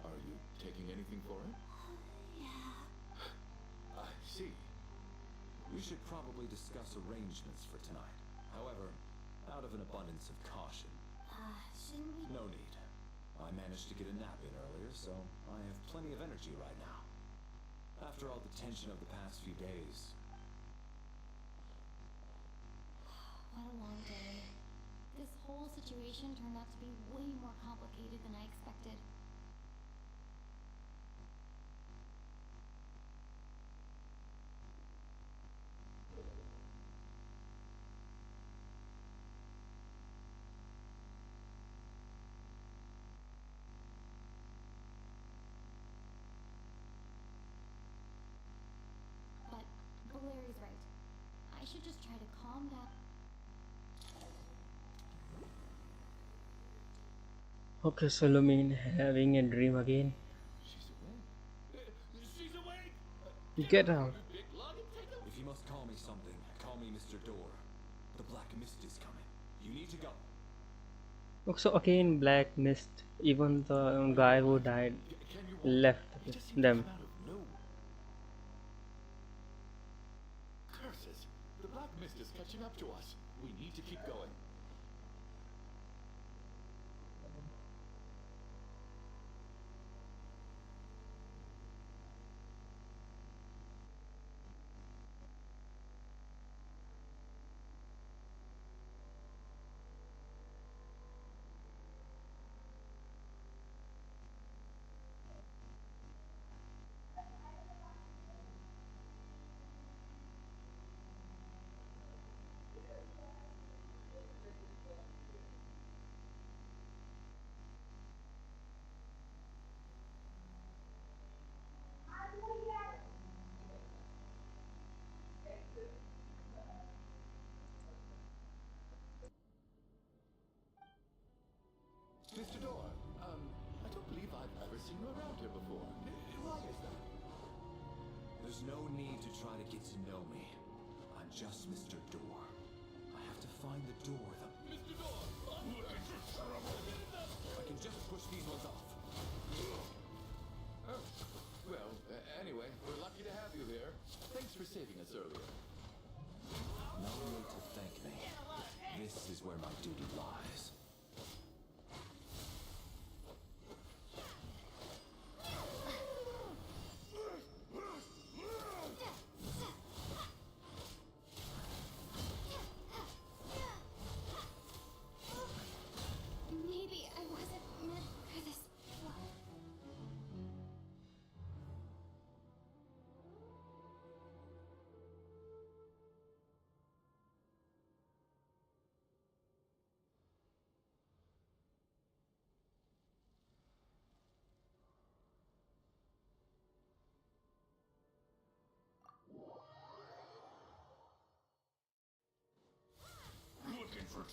Are you taking anything for it? Yeah. I see. We should probably discuss arrangements for tonight. However, out of an abundance of caution. Shouldn't we? No need. I managed to get a nap in earlier, so I have plenty of energy right now. After all the tension of the past few days. What a long day. This whole situation turned out to be way more complicated than I expected. But Valeri's right. I should just try to calm down. Okay, so Lumin having a dream again. She's awake. She's awake! Get out. Big lug and take a... If you must call me something, call me Mr. Door. The Black Mist is coming. You need to go. Okay, so again, Black Mist. Even the guy who died Can you walk? left He just seemed to them. come out of nowhere. Curses! The Black Mist is catching up to us. We need to keep going. Mr. Door, I don't believe I've ever seen you around here before. Why is that? There's no need to try to get to know me. I'm just Mr. Door. I have to find the door. Mr. Door! I'm into trouble! I can just push these ones off. Oh, well, anyway, we're lucky to have you here. Thanks for saving us earlier. No need to thank me. This is where my duty lies.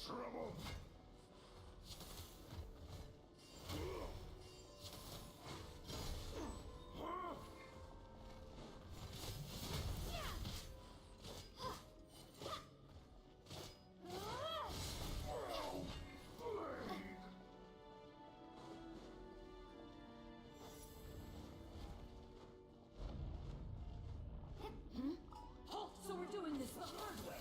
trouble. Halt! So we're doing this the hard way.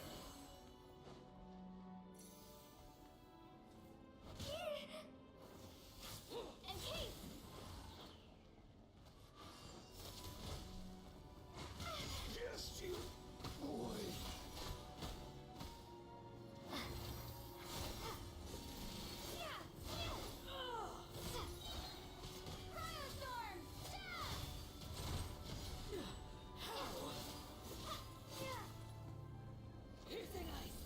And Kate! Yes, you boy. Firestorm! Piercing ice.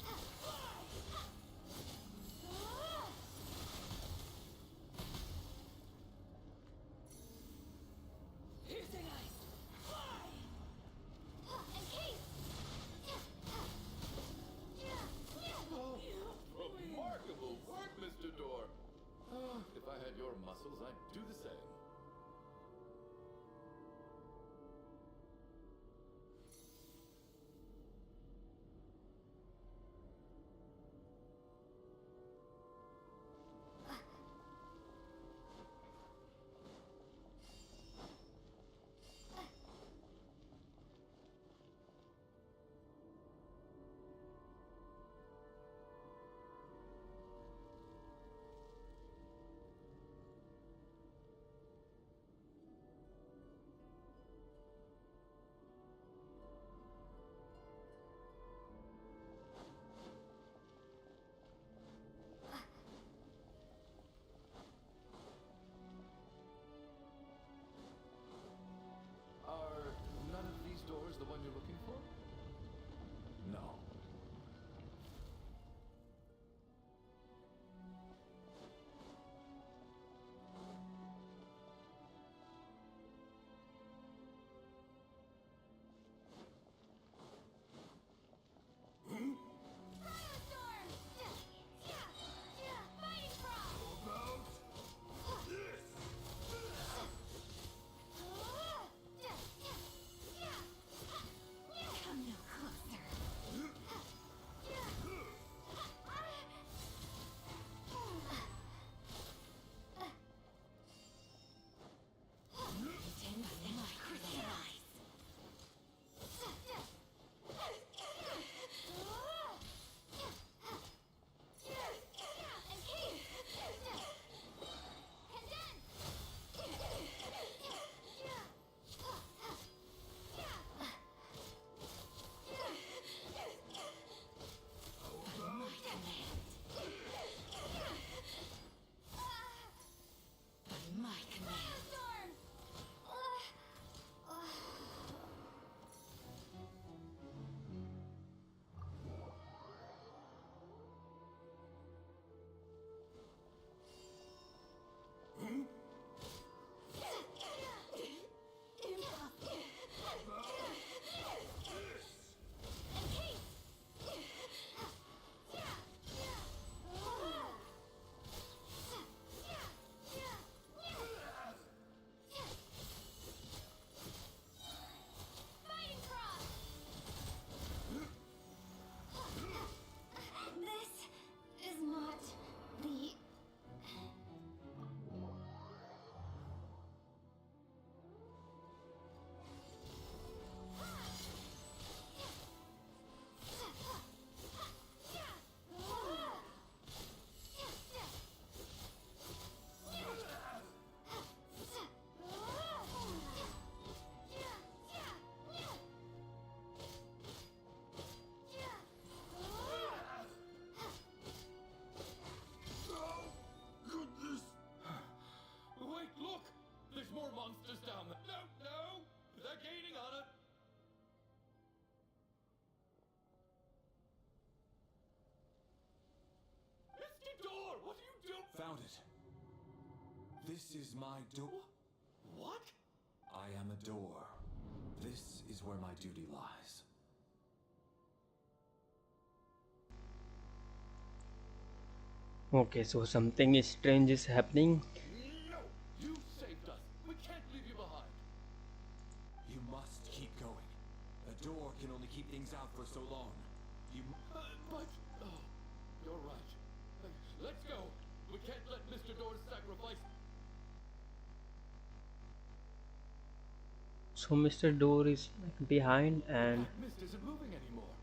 Piercing ice. And Kate! Remarkable work, Mr. Door. If I had your muscles, I'd do the same. Are none of these doors the one you're looking for? No. Firestorm! Fighting Frog! About this. Come no closer. My command. Firestorm! And Kate! Fighting Frog! This is not the... Goodness. Wait, look! There's more monsters down there. No, no! They're gaining on it! Mr. Door, what are you doing? Found it. This is my door. What? I am a door. This is where my duty lies. Okay, so something strange is happening. No! You saved us! We can't leave you behind! You must keep going. A door can only keep things out for so long. You But... Oh, you're right. Let's go! We can't let Mr. Door's sacrifice... So Mr. Door is like behind and That mist isn't moving anymore.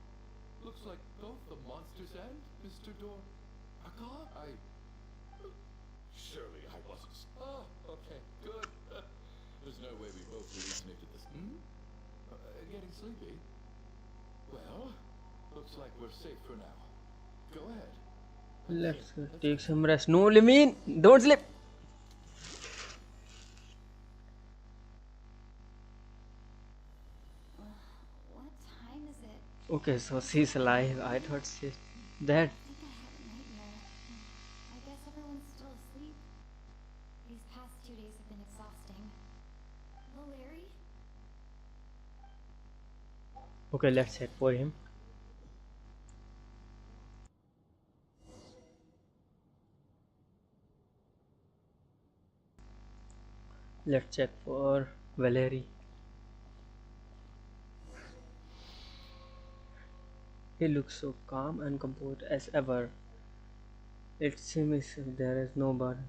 Looks like both the monsters and Mr. Door are gone. Surely I wasn't... Oh, okay, good. There's no way we both hallucinated this. Getting sleepy? Well, looks like we're safe for now. Go ahead. let's take some rest. No, Limeen, don't sleep. What time is it? Okay, so she's alive. I thought she's dead. I think I had a nightmare. I guess everyone's still asleep. These past 2 days have been exhausting. Larry? Okay, let's head for him. Let's check for Valerie. He looks so calm and composed as ever. It seems there is no burden.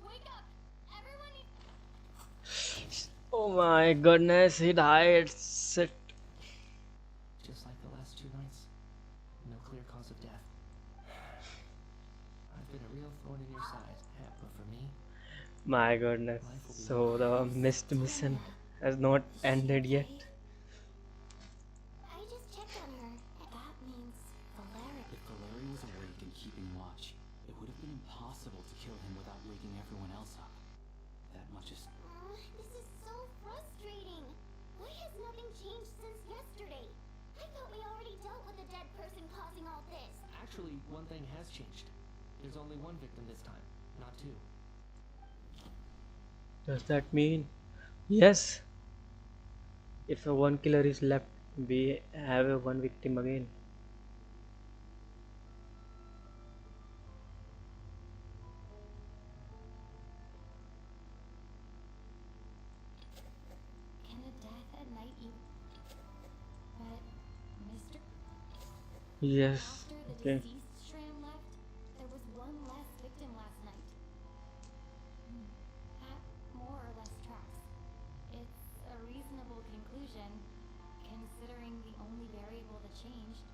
Wake up! Everyone Oh my goodness, he died. Shit. Just like the last 2 nights. No clear cause of death. I've been a real thorn in your side, but for me, My goodness. So the missed mission has not ended yet. I just checked on her. That means Valerie. If Valerie was awake and keeping watch, it would have been impossible to kill him without waking everyone else up. That much is... This is so frustrating. Why has nothing changed since yesterday? I thought we already dealt with the dead person causing all this. actually, one thing has changed. There's only one victim this time, not 2. Does that mean yes? If a one killer is left, we have a one victim again. Can a death at night but Mr. Yes. After the Okay. deceased Shram left, there was one less victim last night. That more or less tracks. It's a reasonable conclusion, considering the only variable that changed.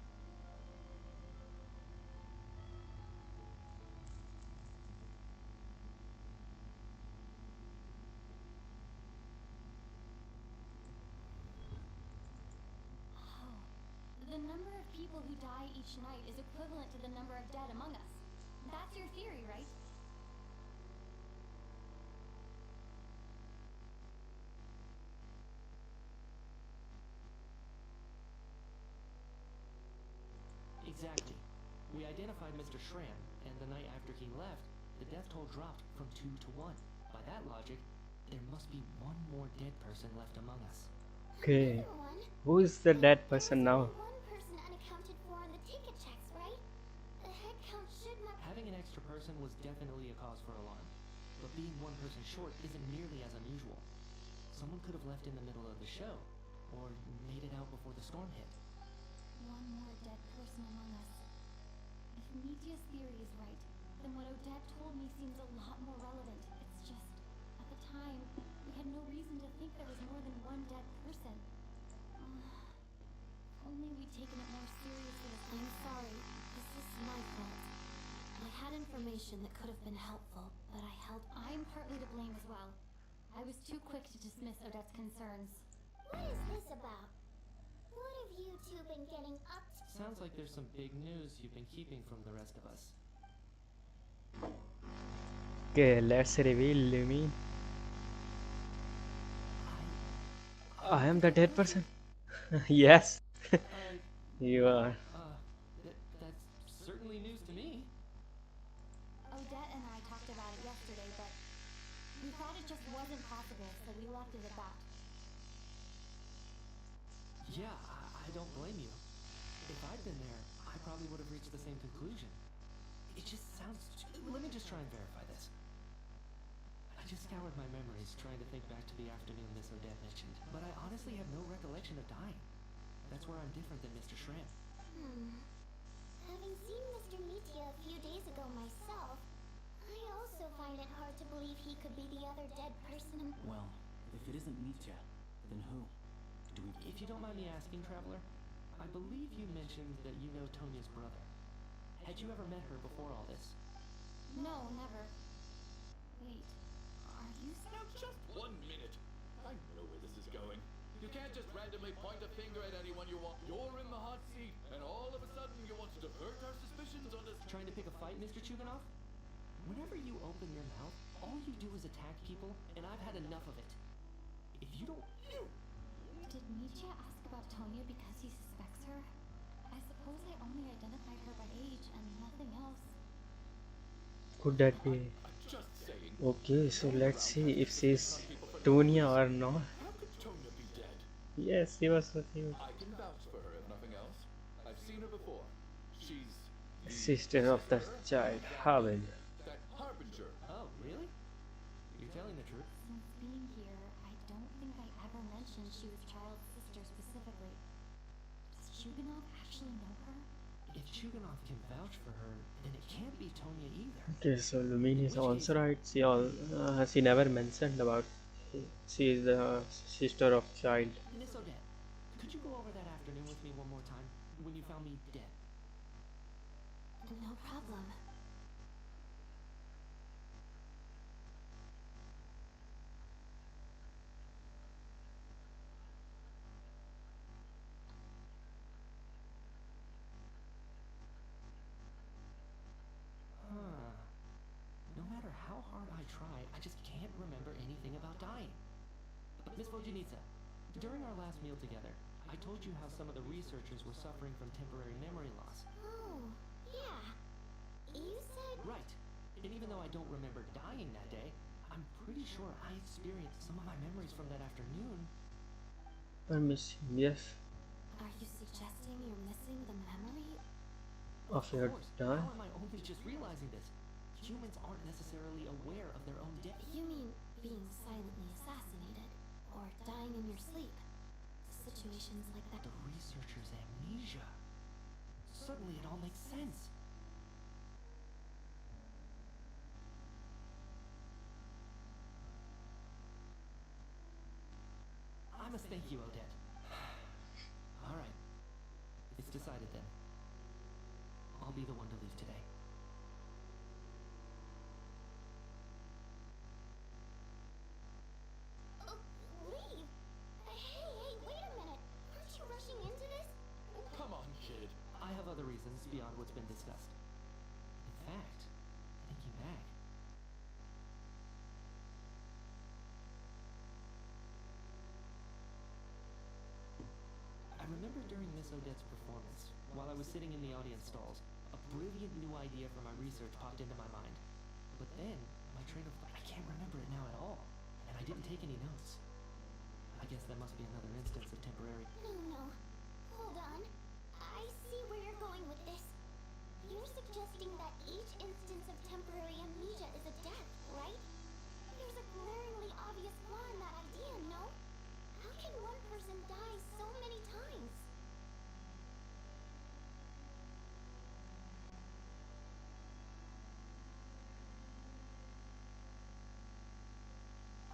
Oh, the number of people who die each night is equivalent to the number of dead among us. That's your theory, right? Exactly. We identified Mr. Shram, and the night after he left, the death toll dropped from 2 to 1. By that logic, there must be one more dead person left among us. Okay. Who is the dead person now? One person unaccounted for on the ticket checks, right? The head count should not. Having an extra person was definitely a cause for alarm. But being one person short isn't nearly as unusual. Someone could have left in the middle of the show, or made it out before the storm hit. One more dead person among us. If Nitya's theory is right, then what Odette told me seems a lot more relevant. It's just, at the time, we had no reason to think there was more than one dead person. Only we'd taken it more seriously. I'm sorry. This is my fault. I had information that could have been helpful, but I held. I'm partly to blame as well. I was too quick to dismiss Odette's concerns. What is this about? What have you two been getting up to? Sounds like there's some big news you've been keeping from the rest of us. Okay, let's reveal Lumi. I am the dead person. Yes. You are. That's certainly news to me. Odette and I talked about it yesterday, but we thought it just wasn't possible, so we left it at that. Yeah, I don't blame you. If I'd been there, I probably would have reached the same conclusion. just try and verify this. I just scoured my memories trying to think back to the afternoon Miss Odette mentioned, but I honestly have no recollection of dying. That's where I'm different than Mr. Shrimp. Having seen Mr. Mitya a few days ago myself, I also find it hard to believe he could be the other dead person. Well, if it isn't Mitya, then who? Do we... If you don't mind me asking, Traveler, I believe you mentioned that you know Tonya's brother. Had you ever met her before all this? No, never. Wait, are you... Now just 1 minute. I know where this is going. You can't just randomly point a finger at anyone you want. You're in the hot seat, and all of a sudden you want to divert our suspicions on this... Trying to pick a fight, Mr. Chuganov? Whenever you open your mouth, all you do is attack people, and I've had enough of it. If you don't... Did Mitya ask about Tonya because he suspects her? I suppose I only identified her by age and nothing else. Could that be? Just saying. Okay, so let's see if she's Tonya or not. How could Tonya be dead? Yes, she was. I can vouch for her if nothing else. I've seen her before. She's the Sister of the child, Haven. that harbinger. Oh, really? You're telling the truth? Since being here, I don't think I ever mentioned she was Child's sister specifically. Does Chuganov actually know her? If Chuganov can vouch for her, then it can't be Tonya either. Okay, so Lumine is also right. She never mentioned about she is the sister of child. Miss Odette, could you go over that afternoon with me one more time? When you found me dead? No problem. No matter how hard I try, I just can't remember anything about dying. Miss Vojanitsa, during our last meal together, I told you how some of the researchers were suffering from temporary memory loss. Oh, yeah. You said... Right. And even though I don't remember dying that day, I'm pretty sure I experienced some of my memories from that afternoon. I miss him, yes. Are you suggesting you're missing the memory? Of your How dad. am I only just realizing this? Humans aren't necessarily aware of their own death. You mean being silently assassinated? Or dying in your sleep? Situations like that. The researcher's amnesia. Suddenly it all makes sense. I must thank you, Odette. Alright. It's decided then. I'll be the one to leave today. Leave? Hey, wait a minute. Aren't you rushing into this? Come on, kid. I have other reasons beyond what's been discussed. In fact, thinking back, I remember during Miss Odette's performance, while I was sitting in the audience stalls, a brilliant new idea for my research popped into my mind. But then, my train of thought, I can't remember it now at all, and I didn't take any notes. I guess that must be another instance of temporary... No. Hold on. I see where you're going with this. You're suggesting that each instance of temporary amnesia is a death, right? There's a glaringly obvious flaw in that idea, no? How can one person die so many times?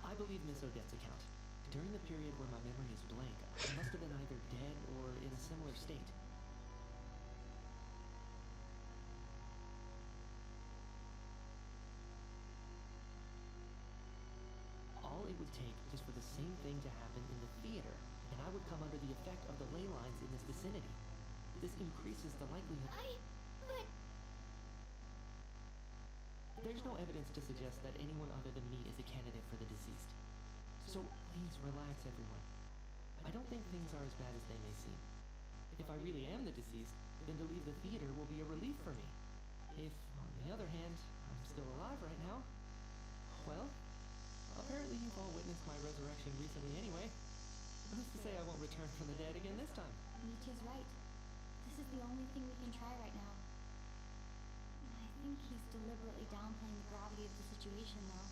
I believe Miss Odette's account. During the period where my memory is blank, I must have been either dead or in a similar state. All it would take is for the same thing to happen in the theater, and I would come under the effect of the ley lines in this vicinity. This increases the likelihood... But... There's no evidence to suggest that anyone other than me is a candidate for the deceased. So please relax, everyone. I don't think things are as bad as they may seem. If I really am the deceased, then to leave the theater will be a relief for me. If, on the other hand, I'm still alive right now, well, apparently you've all witnessed my resurrection recently anyway. Who's to say I won't return from the dead again this time? Mitya's right. This is the only thing we can try right now. I think he's deliberately downplaying radiation, though.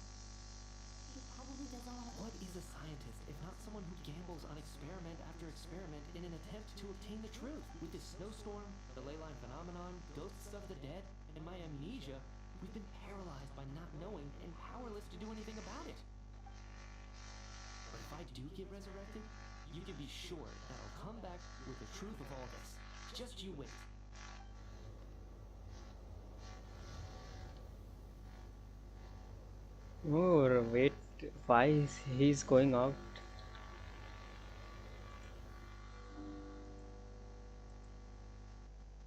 He probably doesn't want to. What is a scientist if not someone who gambles on experiment after experiment in an attempt to obtain the truth? With this snowstorm, the ley line phenomenon, ghosts of the dead, and my amnesia, we've been paralyzed by not knowing and powerless to do anything about it. But if I do get resurrected, you can be sure that I'll come back with the truth of all this. Just you wait. Oh, wait, why is he's going out?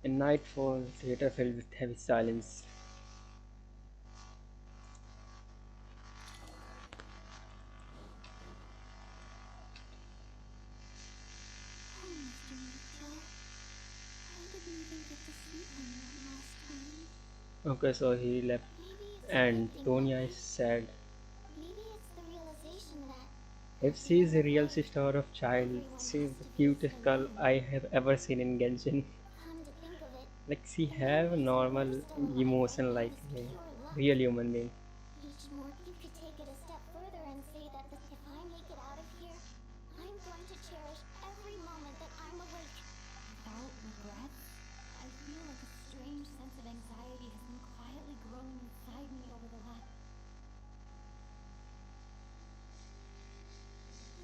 In nightfall, theater filled with heavy silence. Oh, Mr. Mito. I didn't even get to see him that last time. Okay, so he left, Maybe it's and everything Tonya that is sad. Maybe it's the realization that If she is a real sister of child, she is the cutest girl I have ever seen in Genshin. come to think of it, Like she have a normal emotion like a real human being. each more you could take it a step further and say that if I make it out of here, I'm going to cherish every moment that I'm awake. Without regret, I feel like a strange sense of anxiety has been quietly growing inside me over the last.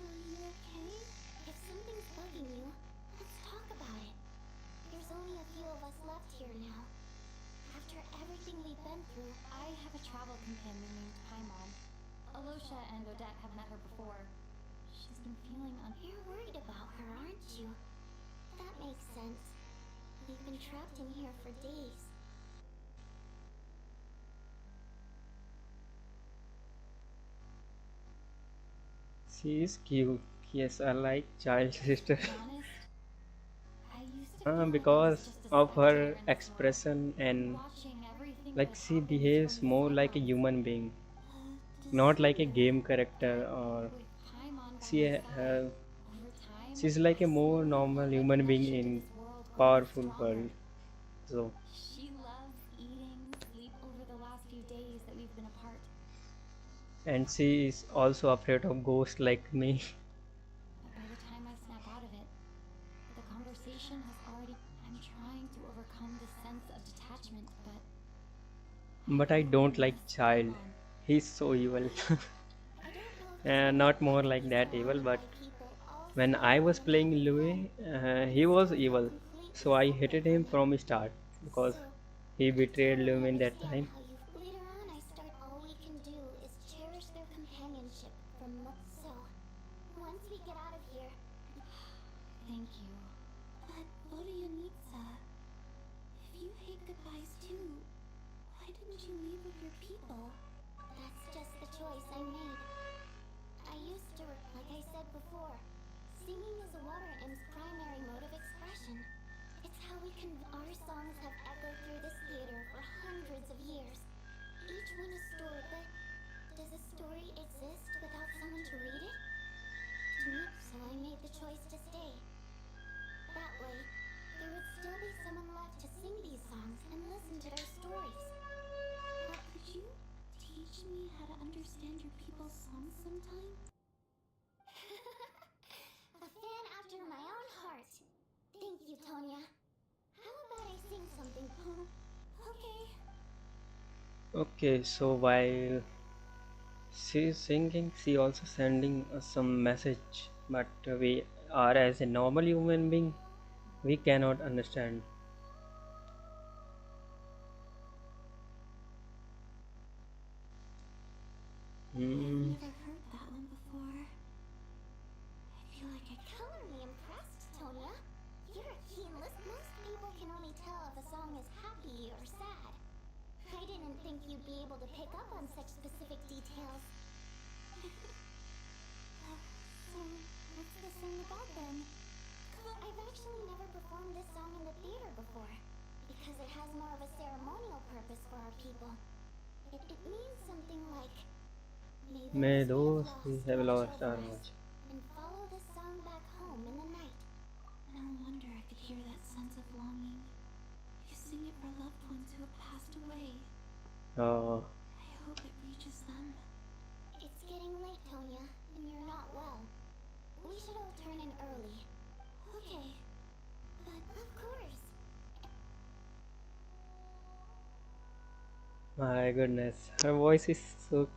Are you okay? If something's bugging you, let's talk about it. There's only a few of us left here now. After everything we've been through, I have a travel companion named Paimon. Alosha and Odette have met her before. She's been feeling you're worried about her, aren't you? That makes sense. We've been trapped in here for days. She is cute. Yes, I like child sister. I used to feel like I was Because just a of spectator her in this world, expression and watching everything like that she happens behaves from the more like a sidelines. human being, Does not she like a know? game character, or With Paimon by she my side, uh, over time, she's like I a more slowly normal felt my human being connection to in this world growing powerful stronger. world. So She loves eating, sleep over the last few days that we've been apart. and she is also afraid of ghosts like me. But by the time I snap out of it, the conversation has already. I'm trying to overcome this sense of detachment, but But I really don't like miss child. Paimon. He's so evil. I don't know if it's Not normal more to like be that evil, surrounded but by people all when so I young was and playing having Louis, fun, he but was still feel evil. completely So I separate hated him from me. from start because So, he I betrayed totally Lumin that understand time. how you. Later on, I start. All we can do is cherish their companionship so. Once we get out of here. Thank you. But Vodyanitsa, if you hate goodbyes too, why didn't you leave with your people? That's just the choice I made. I used to, like I said before, singing is a water nymph's primary mode of expression. It's how we can. Our songs have echoed through this theater for hundreds of years. Each one a story, but does a story exist without someone to read it? To me, so I made the choice to stay. That way, there would still be someone left to sing these songs and listen to their stories. Could you teach me how to understand your people's songs sometime? A fan after my own heart. Thank you, Tonya. How about I sing something? Okay. Okay, so while she's singing, she also sending us some message, but we are as a normal human being, we cannot understand. I've Hmm. never heard that one before. I feel like I colorly impressed, Tonya. You're a keen listener. Most people can only tell if a song is happy or sad. I didn't think you'd be able to pick up on such specific details. So, what's the song about then? I've actually never performed this song in the theater before, because it has more of a ceremonial purpose for our people. It means something like, May may those those we who have have lost lost watch our over us, watch. and follow this song back home in the night. No wonder I could hear that sense of longing. You sing it for loved ones who have passed away. Uh, I hope it reaches we should all turn in early. Okay. But of course. My goodness, her voice is so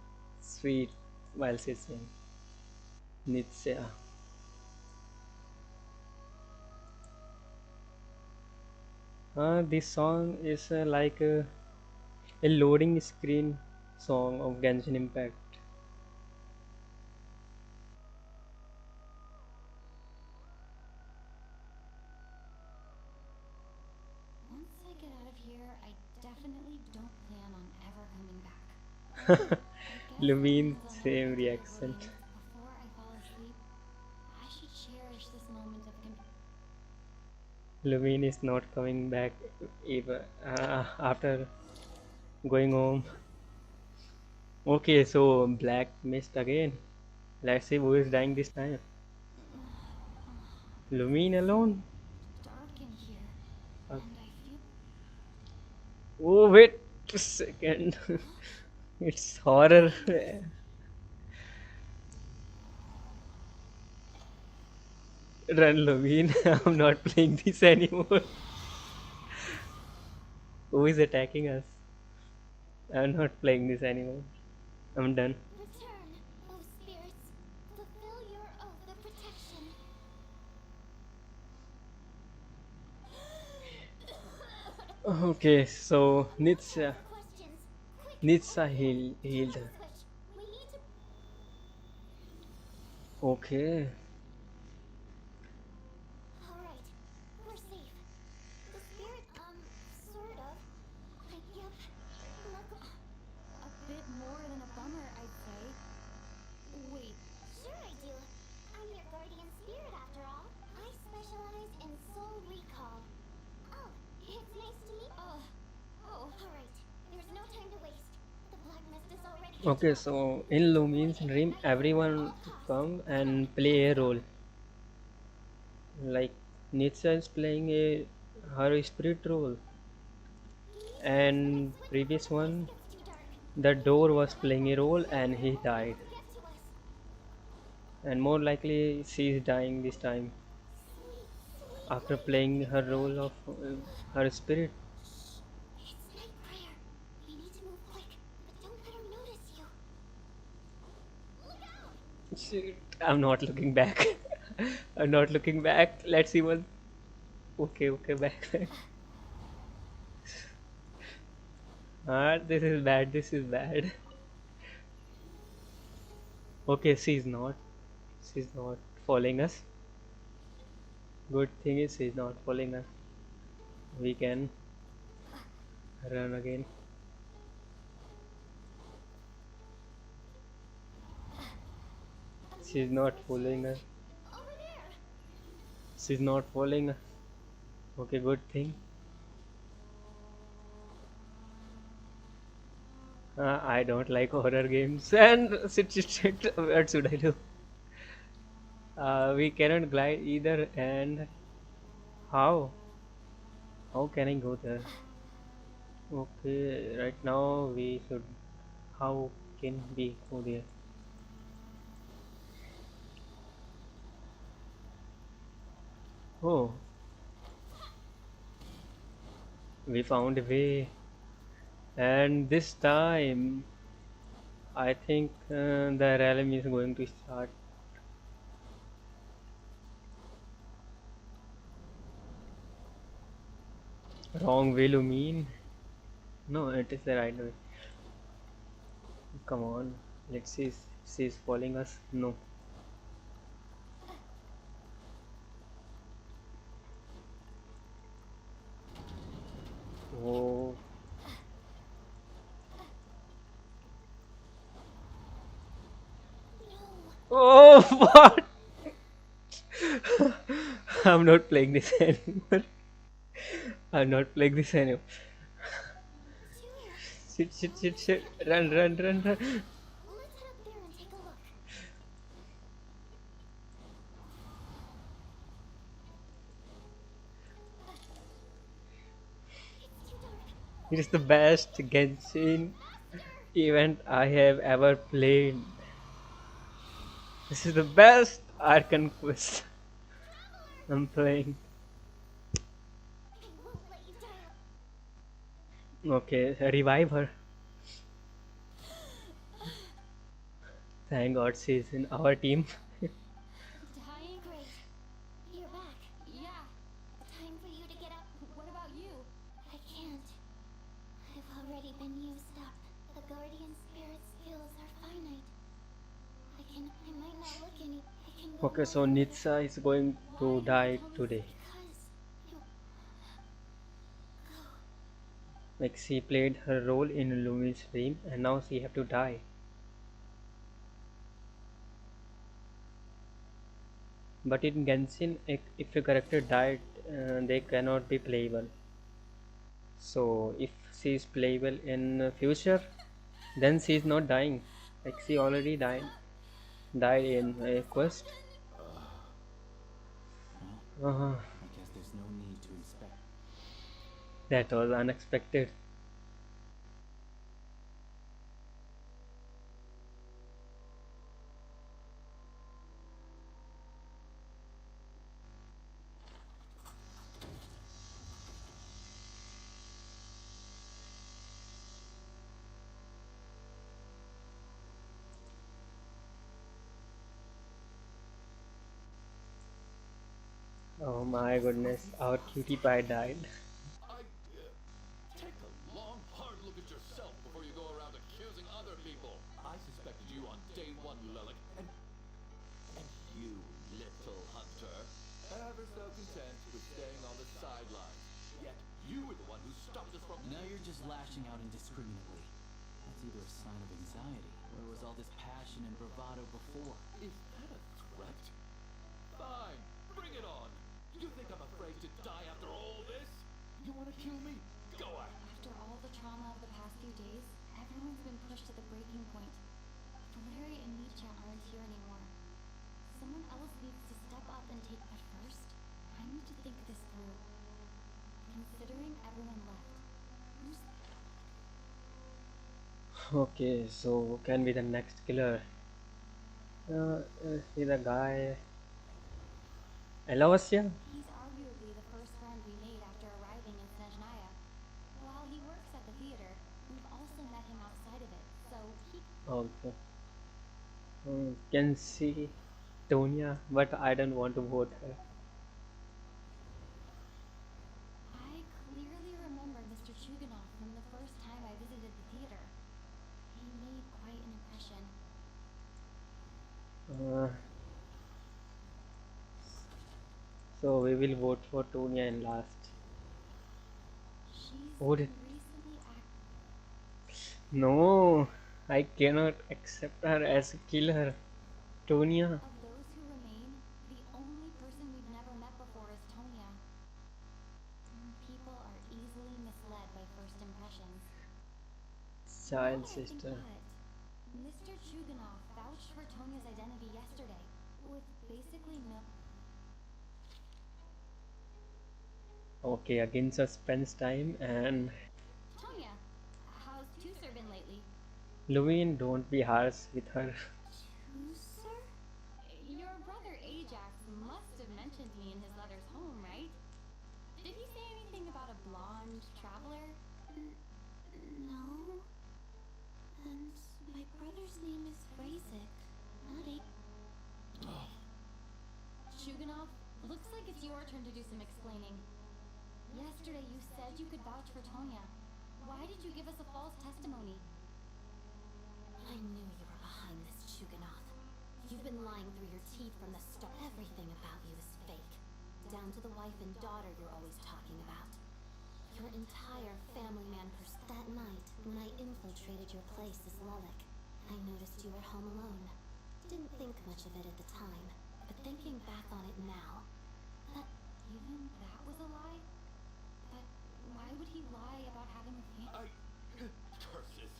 sweet while she's singing. Nitsya. This song is like a loading screen song of Genshin Impact. Once I get out of here, I definitely don't plan on ever coming back. Lumine, same reaction. Before I fall asleep, I should cherish this moment of Lumine is not coming back even after going home. Okay, so Black missed again. Let's see who is dying this time. Lumine alone? dark in here, Uh, and I feel oh, wait a second. It's horror. Run, Lumine. I'm not playing this anymore. Who is attacking us? I'm not playing this anymore. I'm done. Return, O spirits. Fulfill your oath of protection. Okay, so Nitsa Questions. Quick. healed her. Switch. We need to. Okay. Alright. We're safe. The spirit, sort of. Yep. Luckily. a bit more than a bummer, I'd say. Wait, Sure I do. I'm your guardian spirit after all. I specialize in soul recall. Oh, it's nice to meet. Alright. There's no time to waste. The black mist is already. Okay, so in Lumine's dream, everyone come and play a role. Like Nitsa is playing her spirit role, and previous one, the door was playing a role and he died. And more likely she is dying this time after playing her role of her spirit. It's night prayer. We need to move quick, but don't let her notice you. Look out! Shit, I'm not looking back. I'm not looking back. Let's see what. Okay, back. This is bad. This is bad. Okay, she's not. She's not following us. Good thing is she's not following us. We can run again. She's not following us. She's not following us. Okay, good thing. I don't like horror games. And shit, what should I do? We cannot glide either. And how? How can I go there? Okay, right now we should. How can we go there? Oh, we found a way, and this time I think the realm is going to start. Wrong way, you mean? No, it is the right way. Come on, let's see if she's following us. No. Oh. Oh, what? I'm not playing this anymore. I'm not playing this anymore. Shit. Run. Let's head up there and take a look. It is the best Genshin event I have ever played. This is the best. Arkan Quest. I'm playing. I won't let you die. Okay, revive her. Thank God she's in our team. Dying? Great. You're back. Yeah. Time for you to get up. What about you? I can't. I've already been used up. The guardian spirit's skills are finite. I might not look any. I can go Okay, no so further. Nitsa is going Why to did you die tell me today. Because you go. Like she played her role in Lumi's dream and now she have to die. But in Genshin, if a character died, they cannot be playable. So if she is playable in future, then she is not dying. Like she already died in a quest. Well, I guess there's no need to inspect. That was unexpected. Oh my goodness, our cutie pie died. Take a long, hard look at yourself before you go around accusing other people. I suspected you on day one, Lilith, and you, little hunter, ever so content with staying on the sidelines. Yet you were the one who stopped us from. Now you're just lashing out indiscriminately. That's either a sign of anxiety, or was all this passion and bravado before? Is that a threat? Fine, bring it on. You think I'm afraid to die after all this? You want to kill me? Go ahead. After all the trauma of the past few days, everyone's been pushed to the breaking point. Valeri and Nietzsche aren't here anymore. Someone else needs to step up and take. But first, I need to think this through. Considering everyone left, who's Okay, so who can be the next killer? See the guy. Aloysia? He's arguably the first friend we made after arriving in Snezhnaya. While he works at the theater, we've also met him outside of it, so he... Okay. Can see Tonya, but I don't want to vote her. I clearly remember Mr. Chuganov from the first time I visited the theater. He made quite an impression. So we will vote for Tonya in last. She's Vote it. recently No, I cannot accept her as a killer. Tonya. Of those who remain, the only person we've never met before is Tonya. People are easily misled by first impressions. Child Now that I think sister. about it, Mr. Chuganov vouched for Tonya's identity yesterday, with basically no... Okay, again suspense time and Tonya, how's Tusser been lately? Luvine, don't be harsh with her. Tusser? Your brother Ajax must have mentioned me in his letters home, right? Did he say anything about a blonde traveler? No. And my brother's name is Razik, not a. Chuganov, looks like it's your turn to do some explaining. Yesterday you said you could vouch for Tonya. Why did you give us a false testimony? I knew you were behind this, Chuganov. You've been lying through your teeth from the start. Everything about you is fake. Down to the wife and daughter you're always talking about. Your entire family man That night, when I infiltrated your place as Lelek, I noticed you were home alone. Didn't think much of it at the time, but thinking back on it now, Even that was a lie? But why would he lie about having a family? Curses!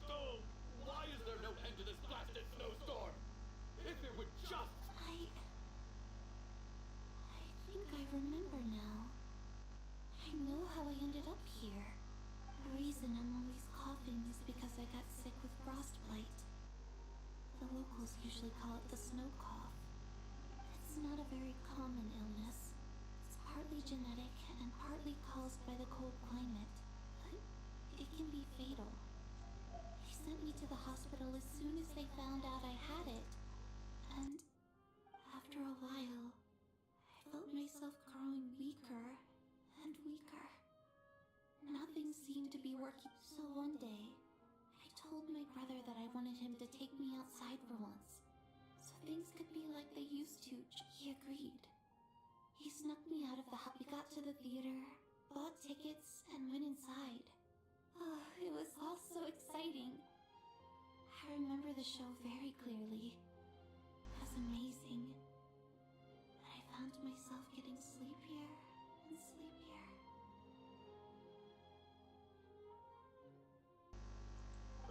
Oh, why is there no end to this blasted snowstorm? If it would just... I think I remember now. I know how I ended up here. The reason I'm always coughing is because I got sick with frostbite. The locals usually call it the snow cough. very common illness. It's partly genetic and partly caused by the cold climate, but it can be fatal. They sent me to the hospital as soon as they found out I had it, and after a while, I felt myself growing weaker and weaker. Nothing seemed to be working, so one day, I told my brother that I wanted him to take me outside for once, so things could be like they used to. He agreed. He snuck me out of the house. We got to the theater, bought tickets, and went inside. Oh, it was all so exciting. I remember the show very clearly. It was amazing. But I found myself getting sleepier and sleepier.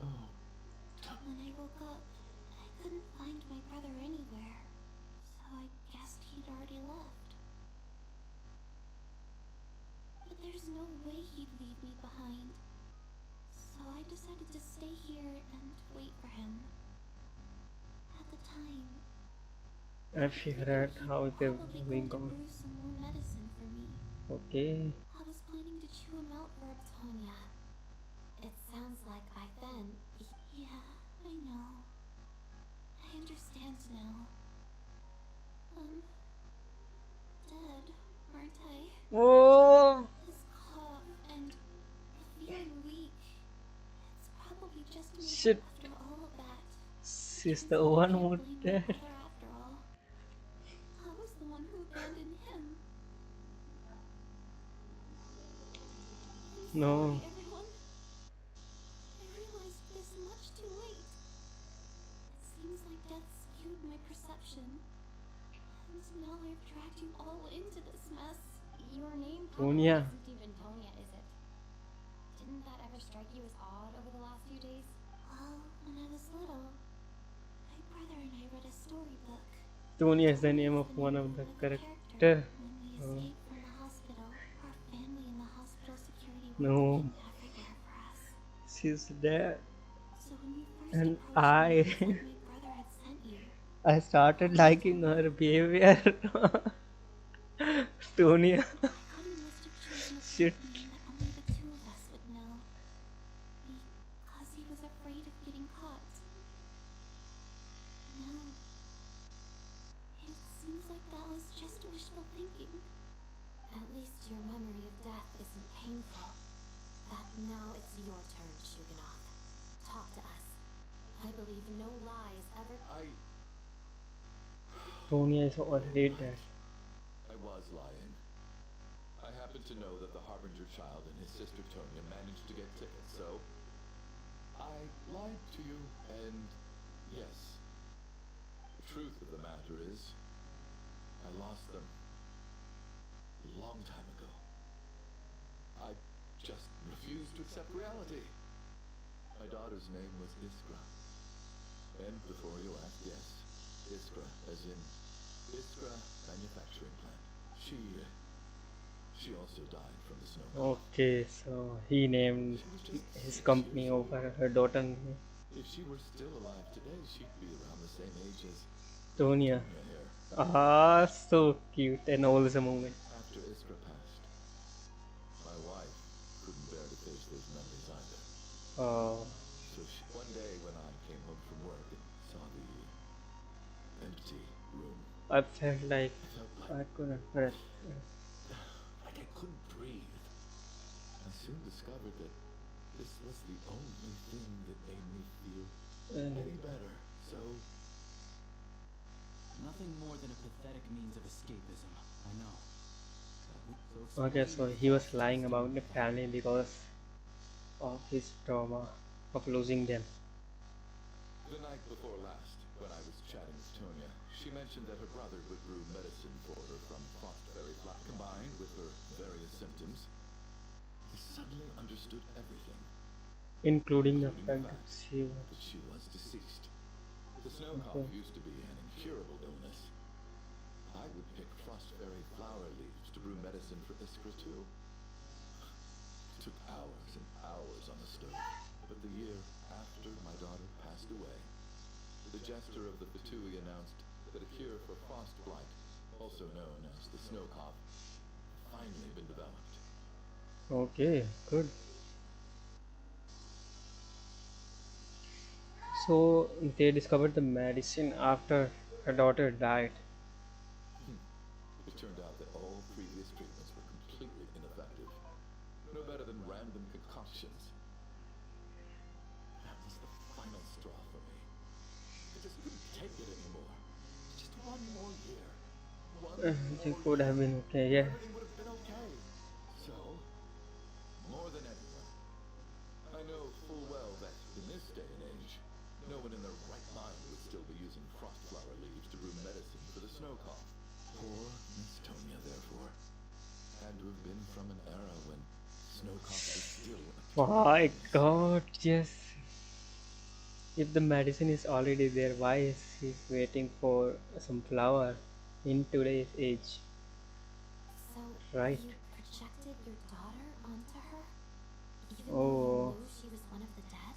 Oh. When I woke up, I couldn't find my brother anywhere, so I guessed he'd already left. But there's no way he'd leave me behind, so I decided to stay here and wait for him. At the time, I figured out how they're probably going going to on. brew some more medicine for me. Okay. I was planning to chew him out for Tonya. It sounds like I then. Yeah, I know. I understand now. Dead, aren't I? Oh His cough and feeling weak. It's probably just me shit! after all of that. She's the one who dead. After all, I was the one who abandoned him. I'm No. sorry, everyone. I realized this much too late. It seems like death skewed my perception. And now I've dragged you all into this mess. Your name probably Tonya. isn't even Tonya, is it? Didn't that ever strike you as odd over the last few days? Well, when I was little, my brother and I read a storybook. Tonya is the name of one of the character. When we Oh, escaped from the hospital, our family and the hospital security were no, looking everywhere for us. she's dead. So when you first And approached me and said my brother had sent you, I started liking her behavior. Tonya. I thought he must have chosen a Shit. name that only the two of us would know. Because he was afraid of getting caught. No. It seems like that was just wishful thinking. At least your memory of death isn't painful. That now it's your turn, Shugenov. Talk to us. I believe no lies ever. Tonya is already dead. I was lying. I happen to know that the Harbinger child and his sister Tonya managed to get tickets, so I lied to you, and yes, the truth of the matter is, I lost them a long time ago. I just refused to accept reality. My daughter's name was Iskra. And before you ask, yes, Iskra, as in Iskra Manufacturing Plant. She also died from the snow. Okay, so he named his company over her daughter name. If she were still alive today, she'd be around the same age as Tonya. here. Ah, so cute and wholesome moment. After Iskra passed, my wife couldn't bear to face those memories either. Oh, So one day when I came home from work and saw the empty room, I felt like I couldn't breathe. like I couldn't breathe. I soon discovered that this was the only thing that made me feel any better. So Nothing more than a pathetic means of escapism. I know. Okay, so he was lying about the family because of his trauma of losing them. the night before last, when I was chatting with Tonya, she mentioned that her brother would brew medicine for her from Frostberry flower. Combined with her various symptoms, I suddenly understood everything. Including the fact that she was. That she was deceased. The snow cough used to be an incurable illness. I would pick Frostberry flower leaves to brew medicine for Iskra too. It took hours and hours on the stove. But the year after my daughter passed away, the jester of the Fatui announced that a cure for frostblight also known as the snow cough, finally been developed. Okay, good. So they discovered the medicine after her daughter died. It turned out that all previous treatments were completely ineffective. No better than random concoctions. That was the final straw for me. I just couldn't take it anymore. Just one more year. One She more could year. have been okay, yeah. Everything would have been okay. So, more than anyone, I know full well that in this day and age, no one in their right mind would still be using frostflower leaves to brew medicine for the snow cough. Poor Miss Tonya, therefore, had to have been from an era when snow cough was still a My God, yes. If the medicine is already there, why is she waiting for some flower in today's age? So, Right? you projected your daughter onto her? Even though Oh, you knew she was one of the dead?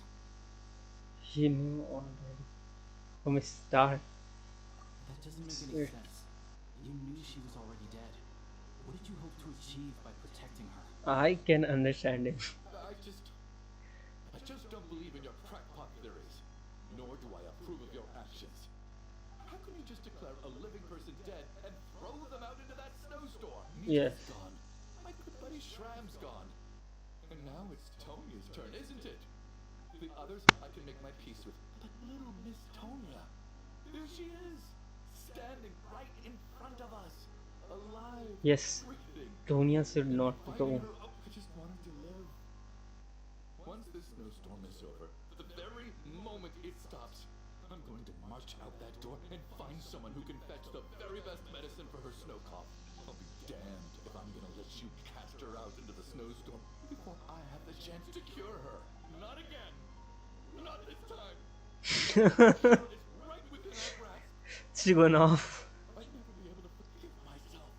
he knew already from the start. That doesn't make any Wait, sense. You knew she was already dead. What did you hope to achieve by protecting her? I can understand him. I just don't believe in your crackpot theories, nor do I approve of your actions. How can you just declare a living person dead and throw them out into that snowstorm? Yes. Mita's gone. My good buddy Shram's gone. And now it's Tonya's turn, isn't it? The others I can make my peace with, but little Miss Tonya, there she is, standing right in front of us, alive, Yes. breathing. Tonya should not Finding go. her up, I just want her to live. Once this snowstorm is over, the very moment it stops, I'm going to march out that door and find someone who can fetch the very best medicine for her snow cough. I'll be damned if I'm gonna let you cast her out into the snowstorm before I have the chance to cure her. Not again. Not this time. It's right within our grasp. She gone off. I'd never be able to forgive myself.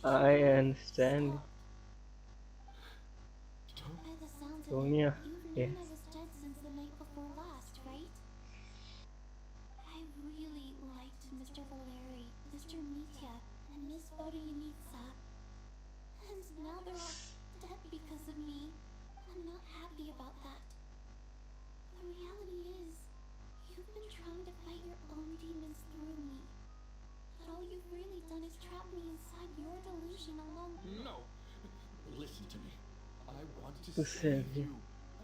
I understand. By the sounds of Tonya, it, you've yes. known I was dead since the night before last, right? I really liked Mr. Valeri, Mr. Mitya, and Miss Vodyanitsa. And now they're all dead because of me. I'm not happy about that. The reality is, you've been trying to fight your own demons through me. But all you've really done is trap me inside your delusion along. No. Listen to me. I want to To save save you. you.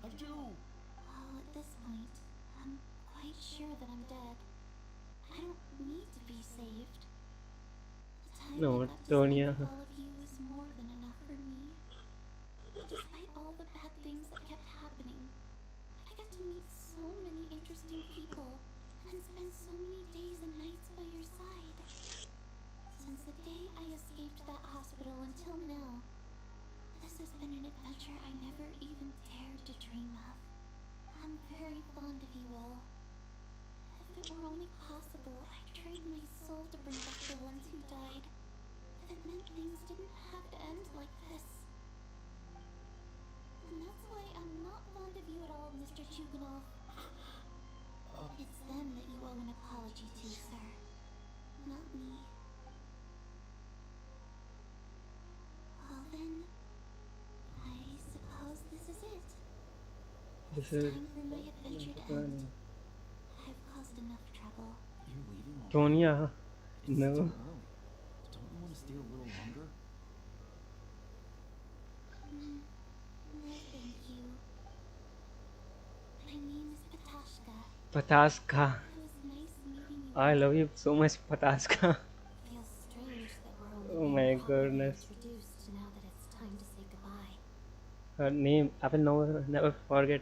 I do. Well, at this point, I'm quite sure that I'm dead. I don't need to be saved. The time No, I got to Tonya. spend with all of you was more than enough for me. Despite all the bad things that kept happening, I got to meet so many interesting people and spend so many days and nights by your side. Since the day I escaped that hospital until now, this has been an adventure I never even dared to dream of. I'm very fond of you all. If it were only possible, I'd trade my soul to bring back the ones who died. If it meant things didn't have to end like this. And that's why I'm not fond of you at all, Mr. Chuganov. It's them that you owe an apology to, sir. Not me. Well then, I suppose this is it. This It's is time for my adventure to end. I've caused enough trouble. You're leaving already? Tonya. It's No. still early. Don't you want to stay a little longer? No, thank you. My name is Patashka. Pataska. It was nice meeting you. I love you so much, Pataska. Feels strange that we're only Oh being my properly goodness. introduced now that it's time to say goodbye. Her name, I will never forget.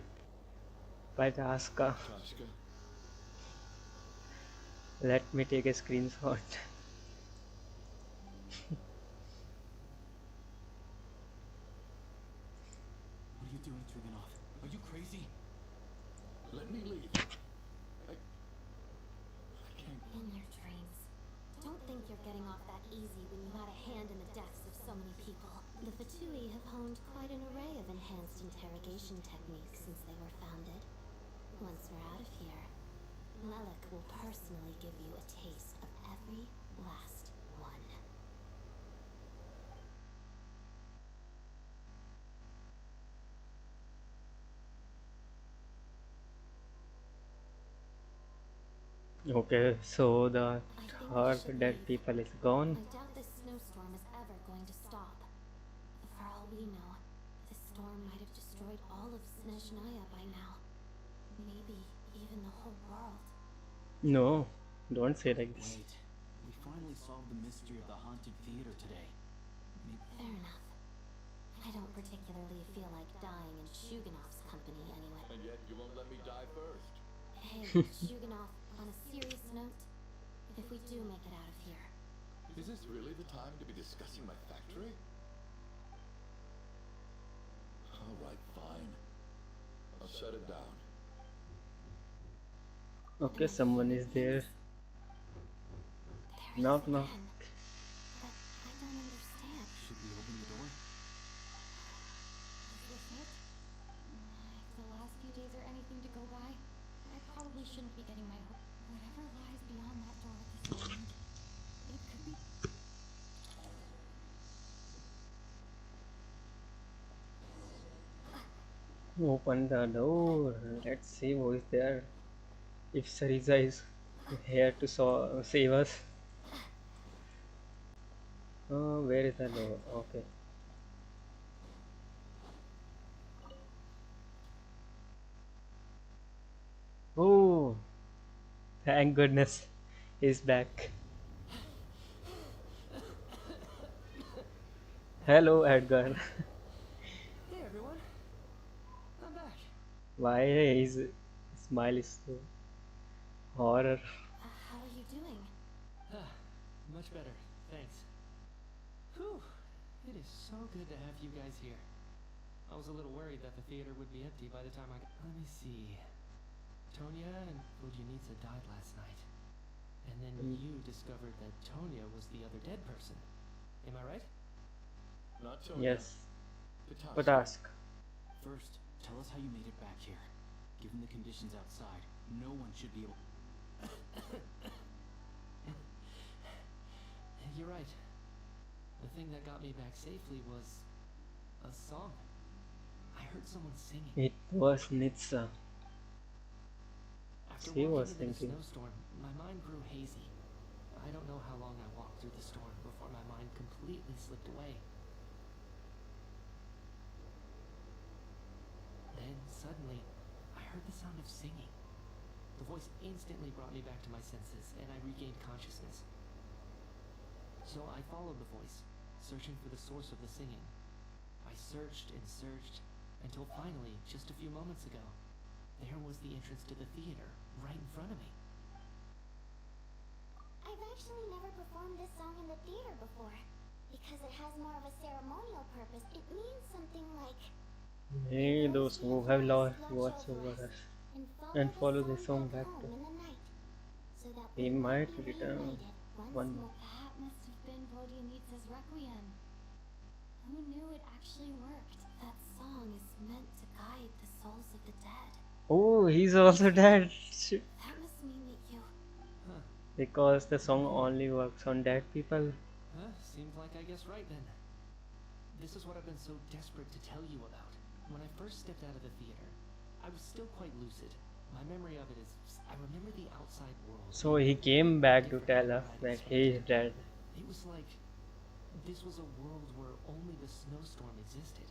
Pataska. Tashka. Let me take a screenshot. What are you doing, Trigonov? Are you crazy? Let me leave. I can't. In your dreams. Don't think you're getting off that easy when you had a hand in the deaths of so many people. The Fatui have honed quite an array of enhanced interrogation techniques since they were founded. Once we're out of here, Lelik will personally give you a taste of Every last one. Okay, so the I think we third should dead leave. people is gone. I doubt this snowstorm is ever going to stop. For all we know, this storm might have destroyed all of Snezhnaya by now. Maybe even the whole world. No, don't say like this. Wait, we finally solved the mystery of the haunted theater today. Fair enough. I don't particularly feel like dying in Shuganov's company anyway. And yet you won't let me die first. Hey, Shuganov, on a serious note, if we do make it out of here, Is this really the time to be discussing my factory? Alright, fine. I'll shut it down. Okay, someone is there. Knock, knock. but I don't understand. Should we open the door? Is this it? If the last few days are anything to go by, I probably shouldn't be getting my hope. Whatever lies beyond that door at this moment, it could be. Open the door. Let's see who is there. If Sariza is here to save us. Where is the door? Okay. Oh, thank goodness he's back. Hello, Edgar. Hey everyone, I'm back. Why his smile is so horror? How are you doing? Much better, thanks. Whew, it is so good to have you guys here. I was a little worried that the theater would be empty by the time I got. Let me see. Tonya and Vodyanitsa died last night. And then you discovered that Tonya was the other dead person. Am I right? Not Tonya. Yes. Pataska. But ask. First, tell us how you made it back here. Given the conditions outside, no one should be able... You're right. The thing that got me back safely was a song. I heard someone singing. It was Nitsa. After She walking was into the thinking. snowstorm, my mind grew hazy. I don't know how long I walked through the storm before my mind completely slipped away. Then, suddenly, I heard the sound of singing. The voice instantly brought me back to my senses, and I regained consciousness. So I followed the voice, searching for the source of the singing. I searched and searched, until finally, just a few moments ago, there was the entrance to the theater, right in front of me. I've actually never performed this song in the theater before. Because it has more of a ceremonial purpose, it means something like... May those who have lost watch over us and follow the song back to. So that We we might be return reunited once one more. more. That must have been Vodyanitsa's Requiem. Who knew it actually worked? That song is meant to guide the souls of the dead. Oh, he's also dead. Shit. That must mean that you... Because the song only works on dead people. Seems like I guessed right then. This is what I've been so desperate to tell you about. When I first stepped out of the theater, I was still quite lucid. My memory of it is, I remember the outside world. So he came back to tell us that he is dead. It was like, this was a world where only the snowstorm existed.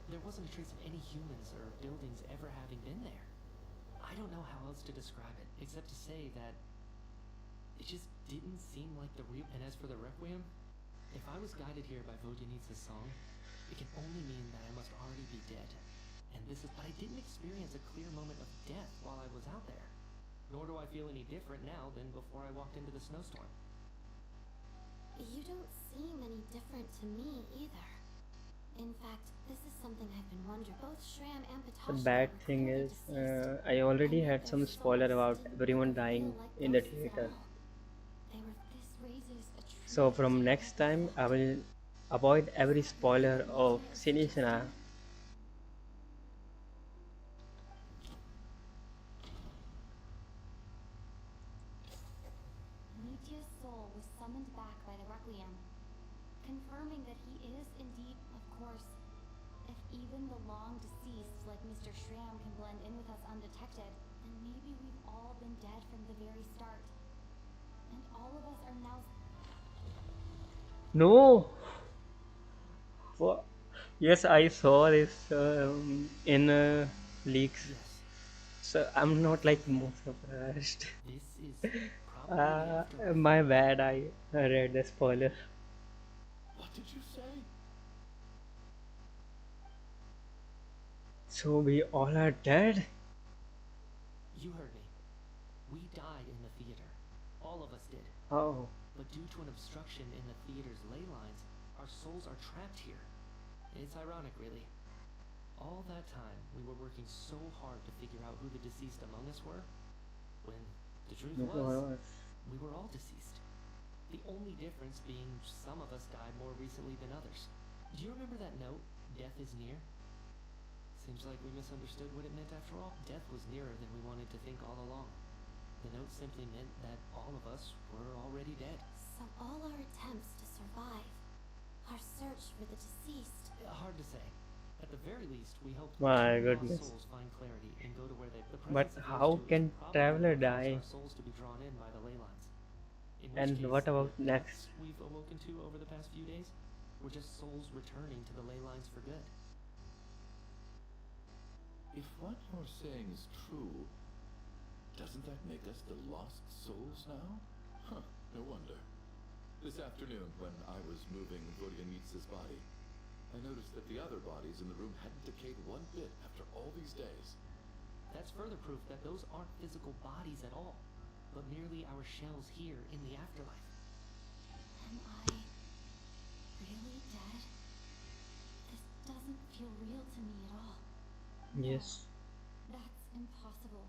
There wasn't a trace of any humans or buildings ever having been there. I don't know how else to describe it, except to say that it just didn't seem like the real. And as for the Requiem, if I was guided here by Vodyanitsa's song, it can only mean that I must already be dead. And this is, but I didn't experience a clear moment of death while I was out there. Nor do I feel any different now than before I walked into the snowstorm. You don't seem any different to me either. In fact, this is something I've been wondering. Both Shram and The Patoshka bad were thing clearly is, deceased. I already And yet had their some spoiler souls about didn't everyone even dying feel like in the ghosts at theater. all. They were. This raises a true So from next time, I will avoid every spoiler of Snezhnaya. Mitya's soul was summoned back by the Requiem, confirming that he is indeed, of course, if even the long deceased like Mr. Shram can blend in with us undetected, then maybe we've all been dead from the very start. And all of us are now... No. What? Yes, I saw this in leaks. So I'm not like more surprised. My bad. I read the spoiler. What did you say? So we all are dead? You heard me. We died in the theater. All of us did. Oh. But due to an obstruction in the theater's ley lines, our souls are trapped here. It's ironic, really. All that time, we were working so hard to figure out who the deceased among us were, when the truth was, we were all deceased. The only difference being some of us died more recently than others. Do you remember that note, "Death is near"? Seems like we misunderstood what it meant after all. Death was nearer than we wanted to think all along. The note simply meant that all of us were already dead. So all our attempts to survive, our search for the deceased... Hard to say. At the very least, we hope My lost goodness. souls find clarity and go to where they... But how can traveler die? Our souls to be drawn in by the ley lines. In which And case, what about the next? deaths we've awoken to over the past few days were just souls returning to the ley lines for good. If what you're saying is true, doesn't that make us the lost souls now? Huh, no wonder. This afternoon, when I was moving Vodyanitsa's body, I noticed that the other bodies in the room hadn't decayed one bit after all these days. That's further proof that those aren't physical bodies at all, but merely our shells here in the afterlife. Am I really dead? This doesn't feel real to me at all. Yes. That's impossible.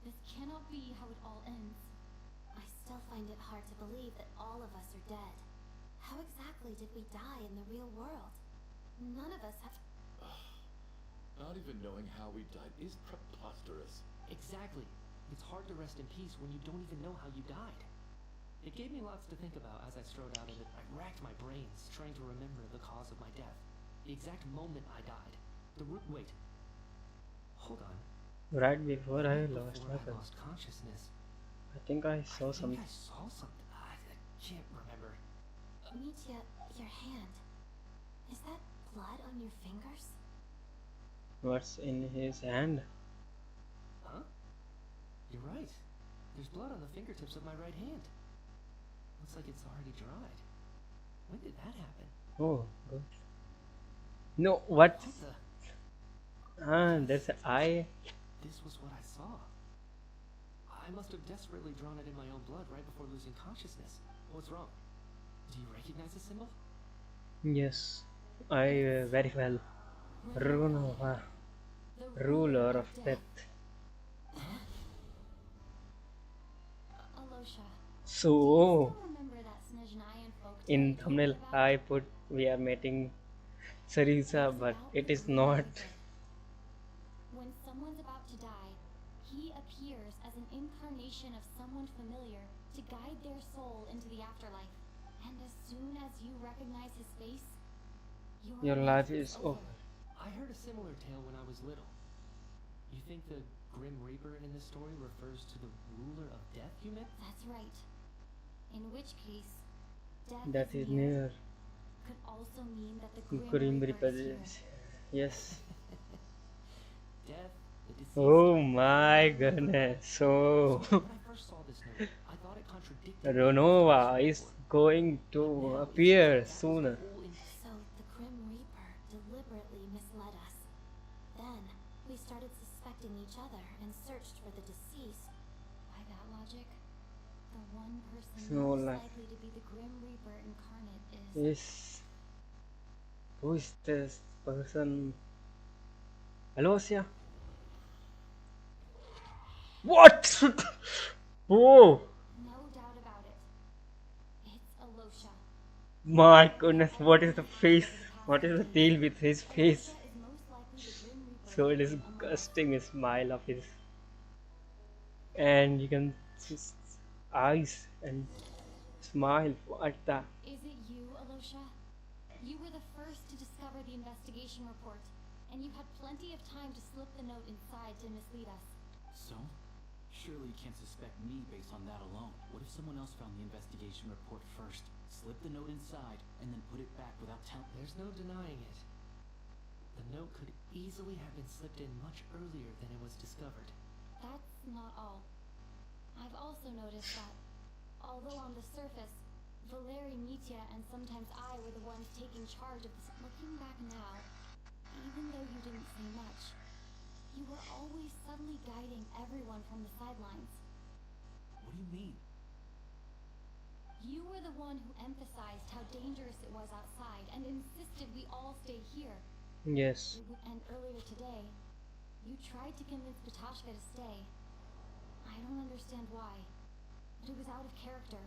This cannot be how it all ends. I still find it hard to believe that all of us are dead. How exactly did we die in the real world? None of us have... Not even knowing how we died is preposterous. Exactly. It's hard to rest in peace when you don't even know how you died. It gave me lots to think about as I strode out of it. I racked my brains, trying to remember the cause of my death. The exact moment I died. Wait. Hold on. Right before I lost Before my I lost consciousness. I think I saw something. I saw something. I can't remember. Mitya, your hand. Is that blood on your fingers? What's in his hand? Huh? You're right. There's blood on the fingertips of my right hand. Looks like it's already dried. When did that happen? Oh, good. No, what? What the? That's an eye. This was what I saw. I must have desperately drawn it in my own blood right before losing consciousness. What's wrong? Do you recognize the symbol? Yes, I very well. Runova, ruler of death. Alosha. So, Remember that Snezhnayan folk in thumbnail I put we are meeting Sarisa, but it is not. When someone's about to die, he appears as an incarnation of someone familiar to guide their soul into the afterlife. And as soon as you recognize his face, Your life is over. I heard a similar tale when I was little. You think the Grim Reaper in this story refers to the ruler of death, you meant? That's right. In which case, That is near. could also mean that the Grim Reaper Reaper. is here. Yes. Death, the deceased. Oh my goodness. So, When I first saw this note, I thought it contradicted Ronova is going to appear sooner. So the Grim Reaper deliberately misled us. Then we started suspecting each other and searched for the deceased. By that logic, the one person So, most like- likely to be the Grim Reaper incarnate is... Is who is this person? Alosia? What? Oh No doubt about it. It's Alosha. my goodness! What is the face? What is the deal with his face? So disgusting smile of his, and you can see his eyes and Smile. What the? Is it you, Alosha? You were the first to discover the investigation report, and you had plenty of time to slip the note inside to mislead us. So? Surely you can't suspect me based on that alone. What if someone else found the investigation report first, slipped the note inside, and then put it back without telling? There's no denying it. The note could easily have been slipped in much earlier than it was discovered. That's not all. I've also noticed that, although on the surface, Valeri, Mitya, and sometimes I were the ones taking charge of this. Looking back now, even though you didn't say much, you were always subtly guiding everyone from the sidelines. What do you mean? You were the one who emphasized how dangerous it was outside and insisted we all stay here. Yes. And earlier today, you tried to convince Patashka to stay. I don't understand why, but it was out of character.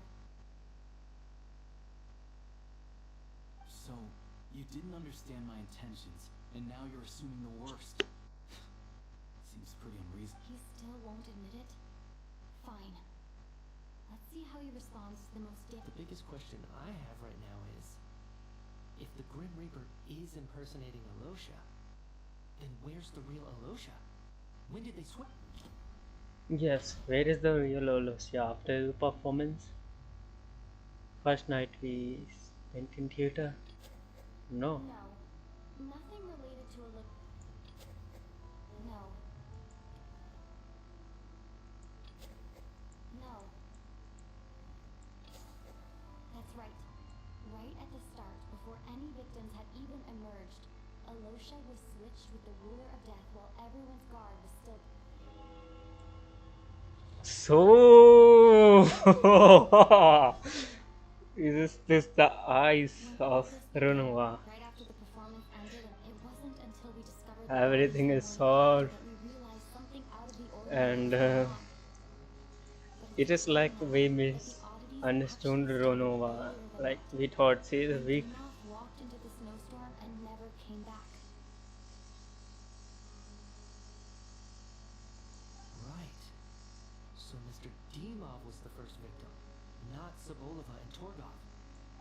So, you didn't understand my intentions, and now you're assuming the worst. Seems pretty unreasonable. He still won't admit it? Fine. Let's see how he responds to the most The biggest question I have right now is, if the Grim Reaper is impersonating Alosha, then where's the real Alosha? When did they switch? Yes, where is the real Olosia after the performance? First night we went in theater? No. No. Nothing related to No. No. That's right. Right at the start, before any victims had even emerged, Alosha was switched with the ruler of death while everyone's guard was still... So is this the eyes of Runova? Right after the performance ended, and it wasn't until we discovered Everything is solved, that we realized something out of the ordinary and was going on. it is like we misunderstood Runova. Like we thought she is weak. Dimov walked into the snowstorm and never came back. Right. So Mr. Dimov was the first victim, not Sobolova and Torgov.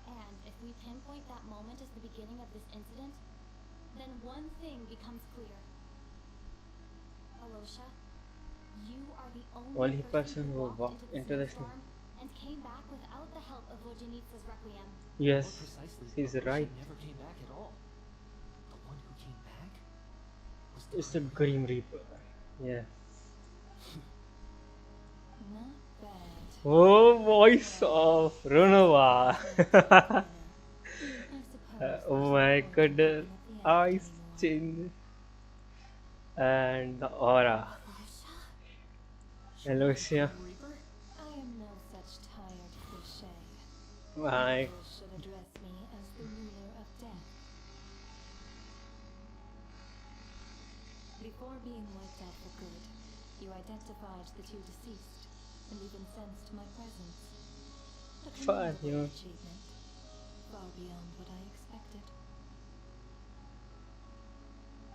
And if we pinpoint that moment as the beginning of this incident, then one thing becomes clear. Alosha, you are the only Person who walked into the snow. snowstorm and came back without the help of Vojanitsa's requiem. Yes, More precisely, she's Alosha right. never came back at all. The one who came back was the It's the Grim Reaper. Yeah. Not bad. Oh, voice of Runova. Oh my goodness. Eyes change. And the aura. Alosia. I am no such tired cliche. My. People should address me as the ruler of death. Before being wiped out for good, you identified the two deceased and even sensed my presence. A Fine, commendable achievement, far beyond what I expected.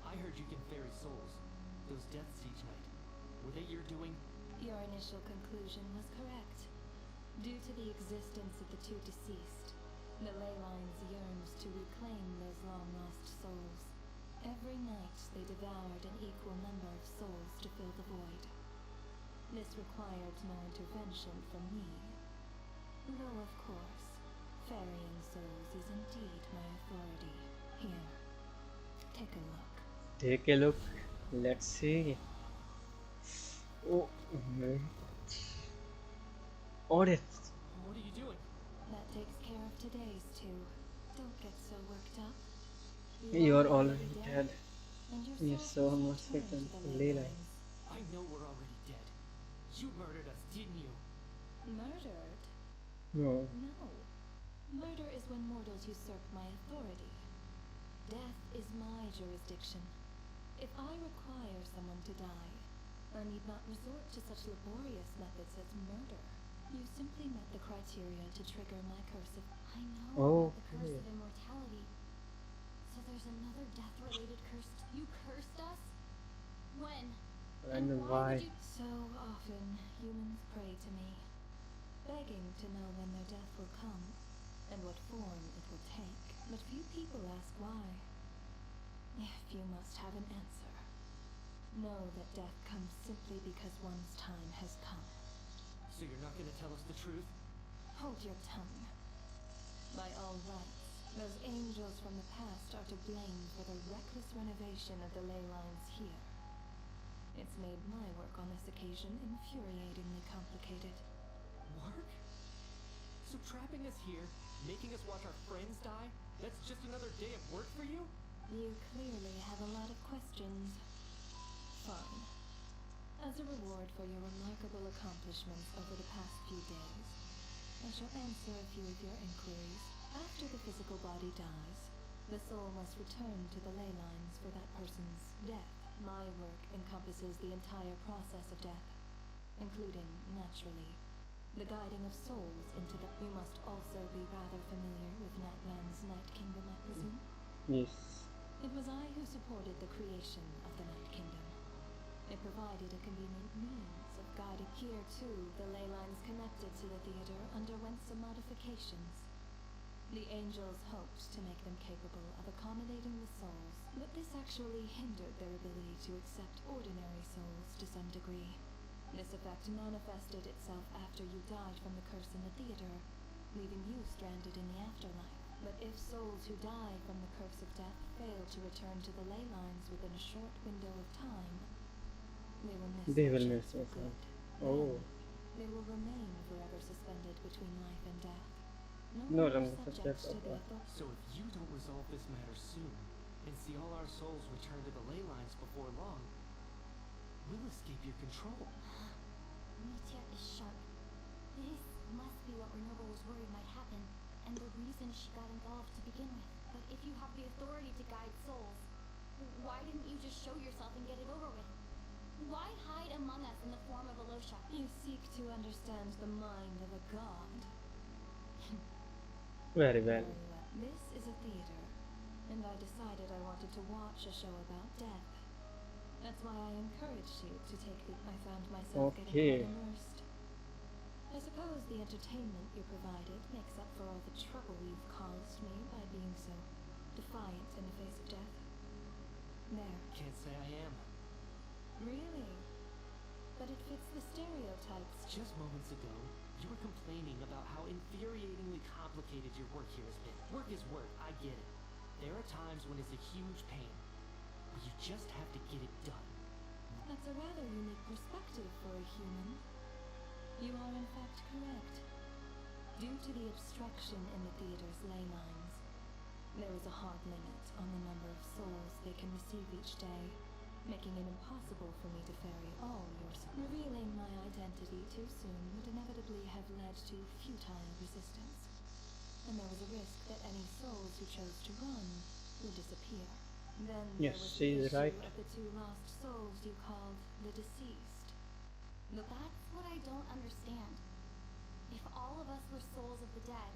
I heard you can ferry souls. Those deaths each night. Were they your doing? Your initial conclusion was correct. Due to the existence of the two deceased, the ley lines yearned to reclaim those long-lost souls. Every night they devoured an equal number of souls to fill the void. This required no intervention from me. Though, of course, ferrying souls is indeed my authority. Here, take a look. Take a look. Let's see. Oh, audit. What are you doing? That takes care of today's two. Don't get so worked up. You are already dead. And your You're soul so has much returned fit to the and ley ley lines. I know we're already dead. You murdered us, didn't you? Murdered? No. No. Murder is when mortals usurp my authority. Death is my jurisdiction. If I require someone to die, I need not resort to such laborious methods as murder. You simply met the criteria to trigger my curse of... I know Oh, about the curse of immortality. So there's another death-related curse. You cursed us? When? And why? did you... So often, humans pray to me. begging to know when their death will come and what form it will take. But few people ask why. If you must have an answer, know that death comes simply because one's time has come. So you're not gonna tell us the truth? Hold your tongue. By all rights, those angels from the past are to blame for the reckless renovation of the ley lines here. It's made my work on this occasion infuriatingly complicated. Work? So trapping us here, making us watch our friends die, that's just another day of work for you? You clearly have a lot of questions. Fine. As a reward for your remarkable accomplishments over the past few days, I shall answer a few of your inquiries. After the physical body dies, the soul must return to the ley lines for that person's death. My work encompasses the entire process of death, including, naturally, the guiding of souls into the... You must also be rather familiar with Natlan's Night Kingdom, I presume? Yes. It was I who supported the creation of the Night Kingdom. It provided a convenient means of guiding. Here, too, the ley lines connected to the theater underwent some modifications. The angels hoped to make them capable of accommodating the souls, but this actually hindered their ability to accept ordinary souls to some degree. This effect manifested itself after you died from the curse in the theater, leaving you stranded in the afterlife. But if souls who die from the curse of death fail to return to the ley lines within a short window of time, they will miss their chance for good. Oh. They will remain forever suspended between life and death. No longer subject of So if you don't resolve this matter soon, and see all our souls return to the ley lines before long, we'll escape your control. Mitya is sharp. This must be what Renoble was worried might happen, and the reason she got involved to begin with. But if you have the authority to guide souls, why didn't you just show yourself and get it over with? Why hide among us in the form of Alosha? You seek to understand the mind of a god. Very well. This is a theater, and I decided I wanted to watch a show about death. That's why I encouraged you to take the... I found myself getting quite immersed. I suppose the entertainment you provided makes up for all the trouble you've caused me by being so defiant in the face of death. There. Can't say I am. Really? But it fits the stereotypes. Just moments ago, you were complaining about how infuriatingly complicated your work here has been. Work is work, I get it. There are times when it's a huge pain, but you just have to get it done. That's a rather unique perspective for a human. You are in fact correct. Due to the obstruction in the theater's ley lines, there is a hard limit on the number of souls they can receive each day, making it impossible for me to ferry all your souls. Revealing my identity too soon would inevitably have led to futile resistance, and there was a risk that any souls who chose to run would disappear. Then there was the issue of the two lost souls you called the deceased. But that's what I don't understand. If all of us were souls of the dead,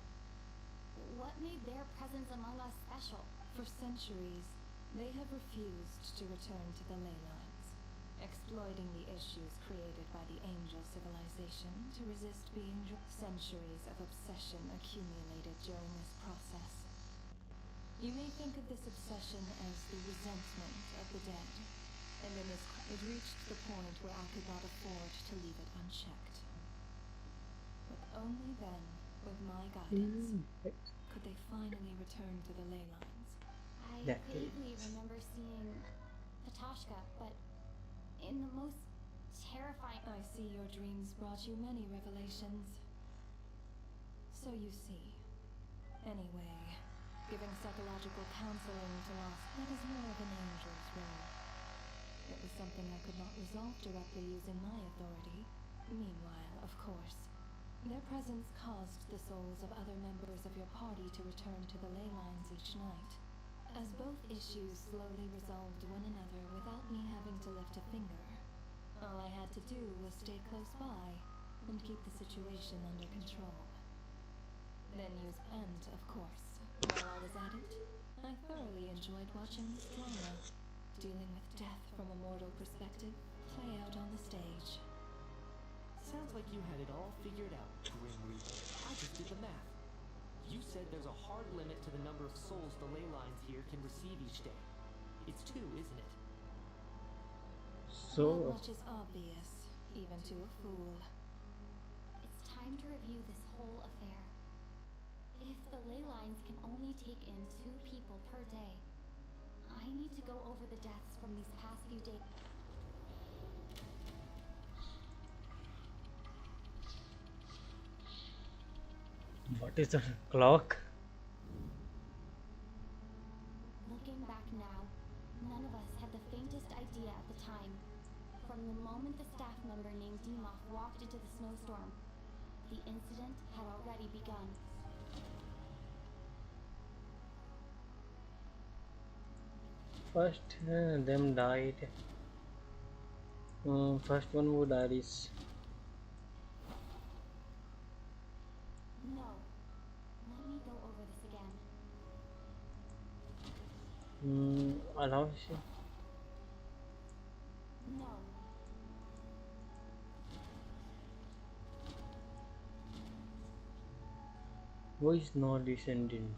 what made their presence among us special? For centuries, they have refused to return to the ley lines, exploiting the issues created by the angel civilization to resist being... Centuries of obsession accumulated during this process. You may think of this obsession as the resentment of the dead, and in this... It reached the point where I could not afford to leave it unchecked. But only then, with my guidance, could they finally return to the ley lines. I vaguely remember seeing Patashka, but in the most terrifying... I see your dreams brought you many revelations. So you see. Anyway, giving psychological counseling to lost... That is more of an angel's role. It was something I could not resolve directly using my authority. Meanwhile, of course, their presence caused the souls of other members of your party to return to the ley lines each night. As both issues slowly resolved one another without me having to lift a finger, all I had to do was stay close by and keep the situation under control. Then of course, while I was at it, I thoroughly enjoyed watching this drama, dealing with death from a mortal perspective, play out on the stage. Sounds like you had it all figured out, Grim just did the math. You said there's a hard limit to the number of souls the ley lines here can receive each day. It's 2, isn't it? So Not much is obvious, even to a fool. It's time to review this whole affair. If the ley lines can only take in 2 people per day, I need to go over the deaths from these past few days. What is the clock? Looking back now, none of us had the faintest idea at the time. From the moment the staff member named Dimov walked into the snowstorm, the incident had already begun. First, them died. First one who died is No. Let me go over this again. Alavisha. No. Who is not descending?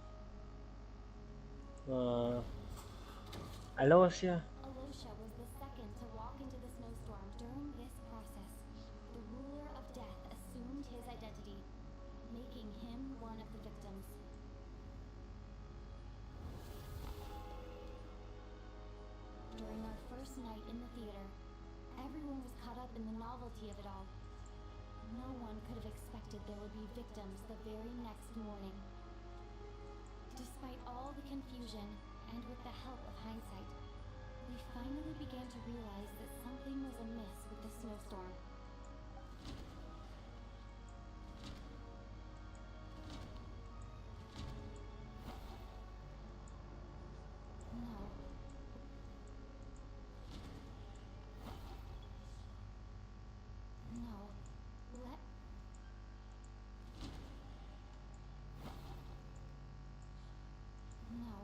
Alavisha. Alosha was the second to walk into the snowstorm. During this process, the ruler of death assumed his identity, making him one of the victims. During our first night in the theater, everyone was caught up in the novelty of it all. No one could have expected there would be victims the very next morning. Despite all the confusion, and with the help of hindsight, we finally began to realize that something was amiss with the snowstorm. No. No. No. No.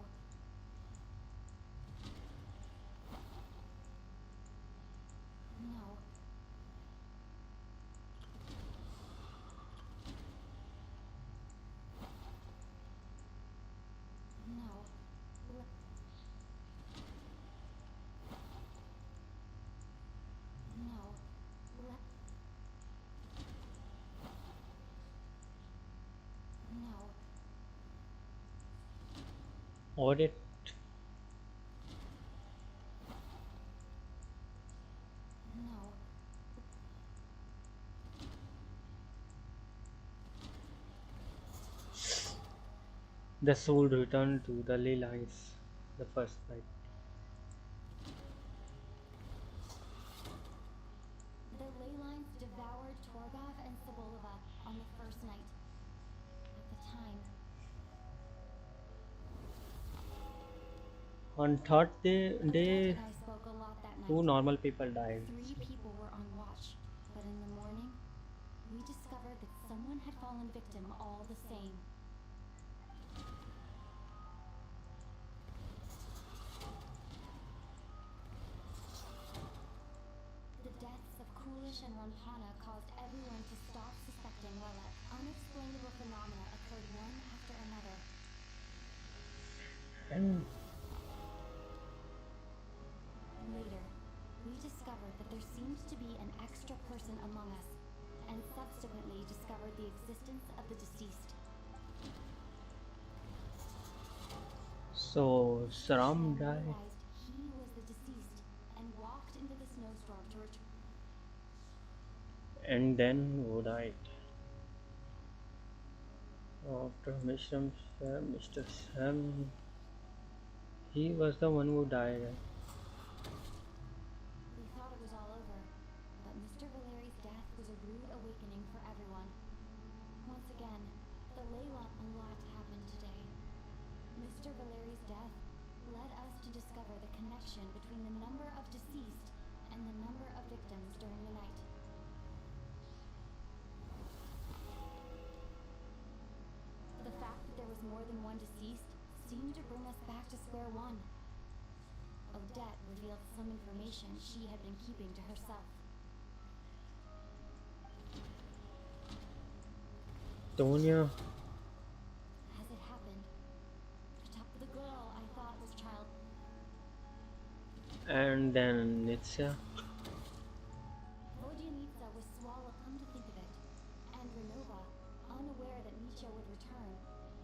No. No. No. Audit. No. The soul returned to the ley lines the first night. The ley lines devoured Torgov and Sobolova on the first night. At the time, On third day, Odette and I spoke a lot that night. 2 normal people died. 3 people were on watch, but in the morning, we discovered that someone had fallen victim all the same. The deaths of Kulish and Rampana caused everyone to stop suspecting Welek. Unexplainable phenomena occurred one after another. And Later, we discovered that there seemed to be an extra person among us, and subsequently discovered the existence of the deceased. so Saram died. Realized he was the deceased and walked into the snowstorm to return. And then who died? After Mr. Sam, he was the one who died. We thought it was all over, but Mr. Valeri's death was a rude awakening for everyone. Once again, the Layla a lot happened today. Mr. Valeri's death led us to discover the connection between the number of deceased and the number of victims during the night. The fact that there was more than one deceased seemed to bring us back to square one. Odette revealed some information she had been keeping to herself. Tonya. As it happened, the girl I thought was child. And then Nitsya. Vodyanitsa was swallowed, come to think of it. And Renova, unaware that Misha would return,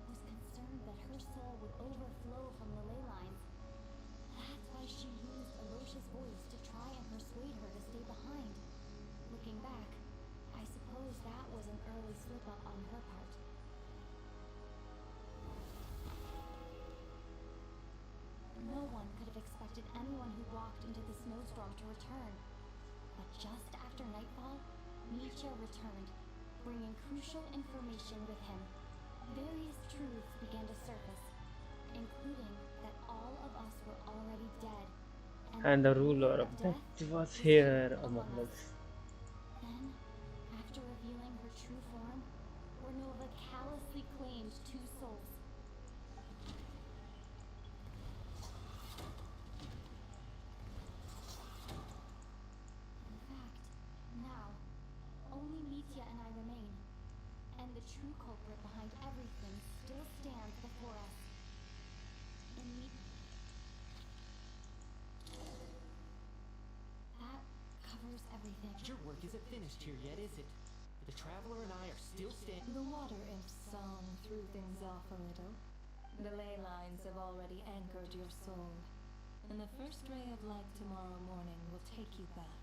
was concerned that her soul would overflow from the ley lines. That's why she used Alosha's voice to try and persuade her to stay behind. Looking back, I suppose that was an early slip-up on her part. No one could have expected anyone who walked into the snowstorm to return. But just after nightfall, Misha returned, bringing crucial information with him. Various truths began to surface, including that all of us were already dead, And the ruler of death was here among us. Then, after revealing her true form, Renova callously claimed 2 souls. In fact, now, only Mitya and I remain, and the true culprit behind everything still stands before us. That covers everything. Your work isn't finished here yet, is it? The Traveler and I are still standing. The water imp's song threw things off a little. The ley lines have already anchored your soul, and the first ray of light tomorrow morning will take you back.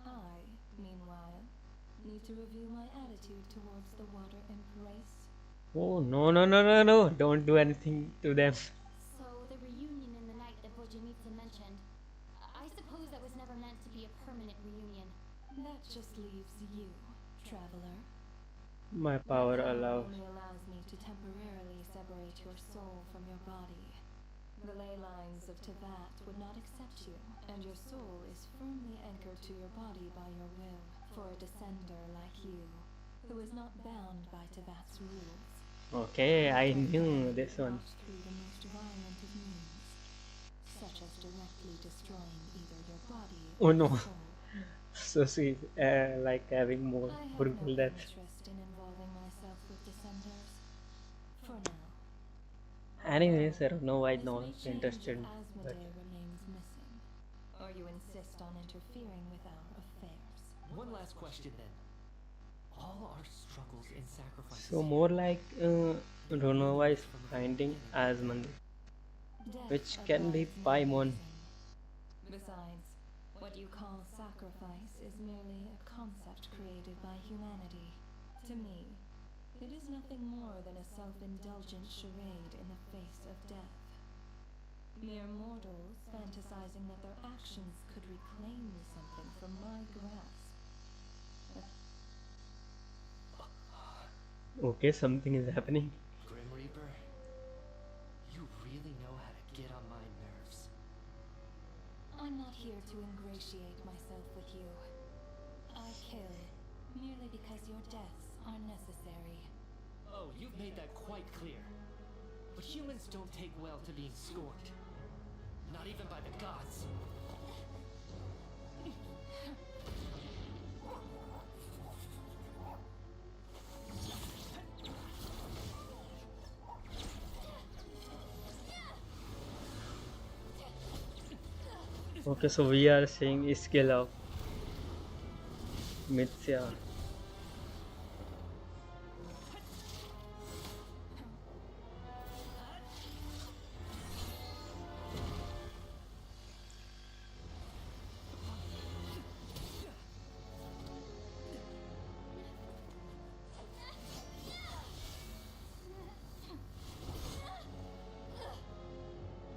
I, meanwhile, need to review my attitude towards the water imp race. Oh, no, no, no, no, no. Don't do anything to them. So, the reunion in the night that Vodyanitsa mentioned, I suppose that was never meant to be a permanent reunion. That just leaves you, Traveler. My power allows. Only allows me to temporarily separate your soul from your body. The ley lines of Teyvat would not accept you, and your soul is firmly anchored to your body by your will. For a descender like you, who is not bound by Teyvat's rules. Okay, I knew this one. Through the most violent of means, such as directly destroying either your body Oh or no. your soul. So she's like having more I have brutal no death. interest in involving myself with descenders. For now. Anyways, I don't know why This not may change interested. if But Asmodee remains missing, or you insist on interfering with our affairs. One last question then. All our struggles and sacrifices. so more like Ronova is finding Asmund, which can be Paimon. Besides, what you call sacrifice is merely a concept created by humanity. To me, it is nothing more than a self-indulgent charade in the face of death. Mere mortals fantasizing that their actions could reclaim something from my grasp. Okay, something is happening. Grim Reaper, you really know how to get on my nerves. I'm not here to ingratiate myself with you. I kill merely because your deaths are necessary. Oh, you've made that quite clear. But humans don't take well to being scorned. Not even by the gods. Okay, so we are seeing skill of Mithya.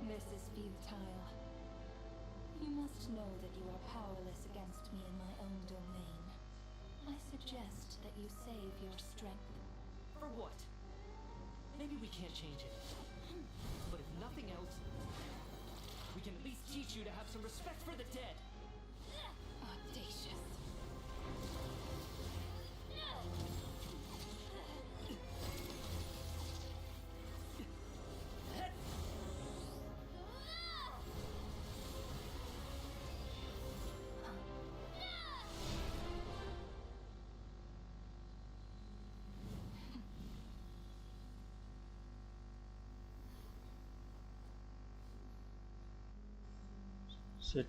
This is futile. You must know that you are powerless against me in my own domain. I suggest that you save your strength. For what? Maybe we can't change it. But if nothing else, we can at least teach you to have some respect for the dead. Audacious. Shit.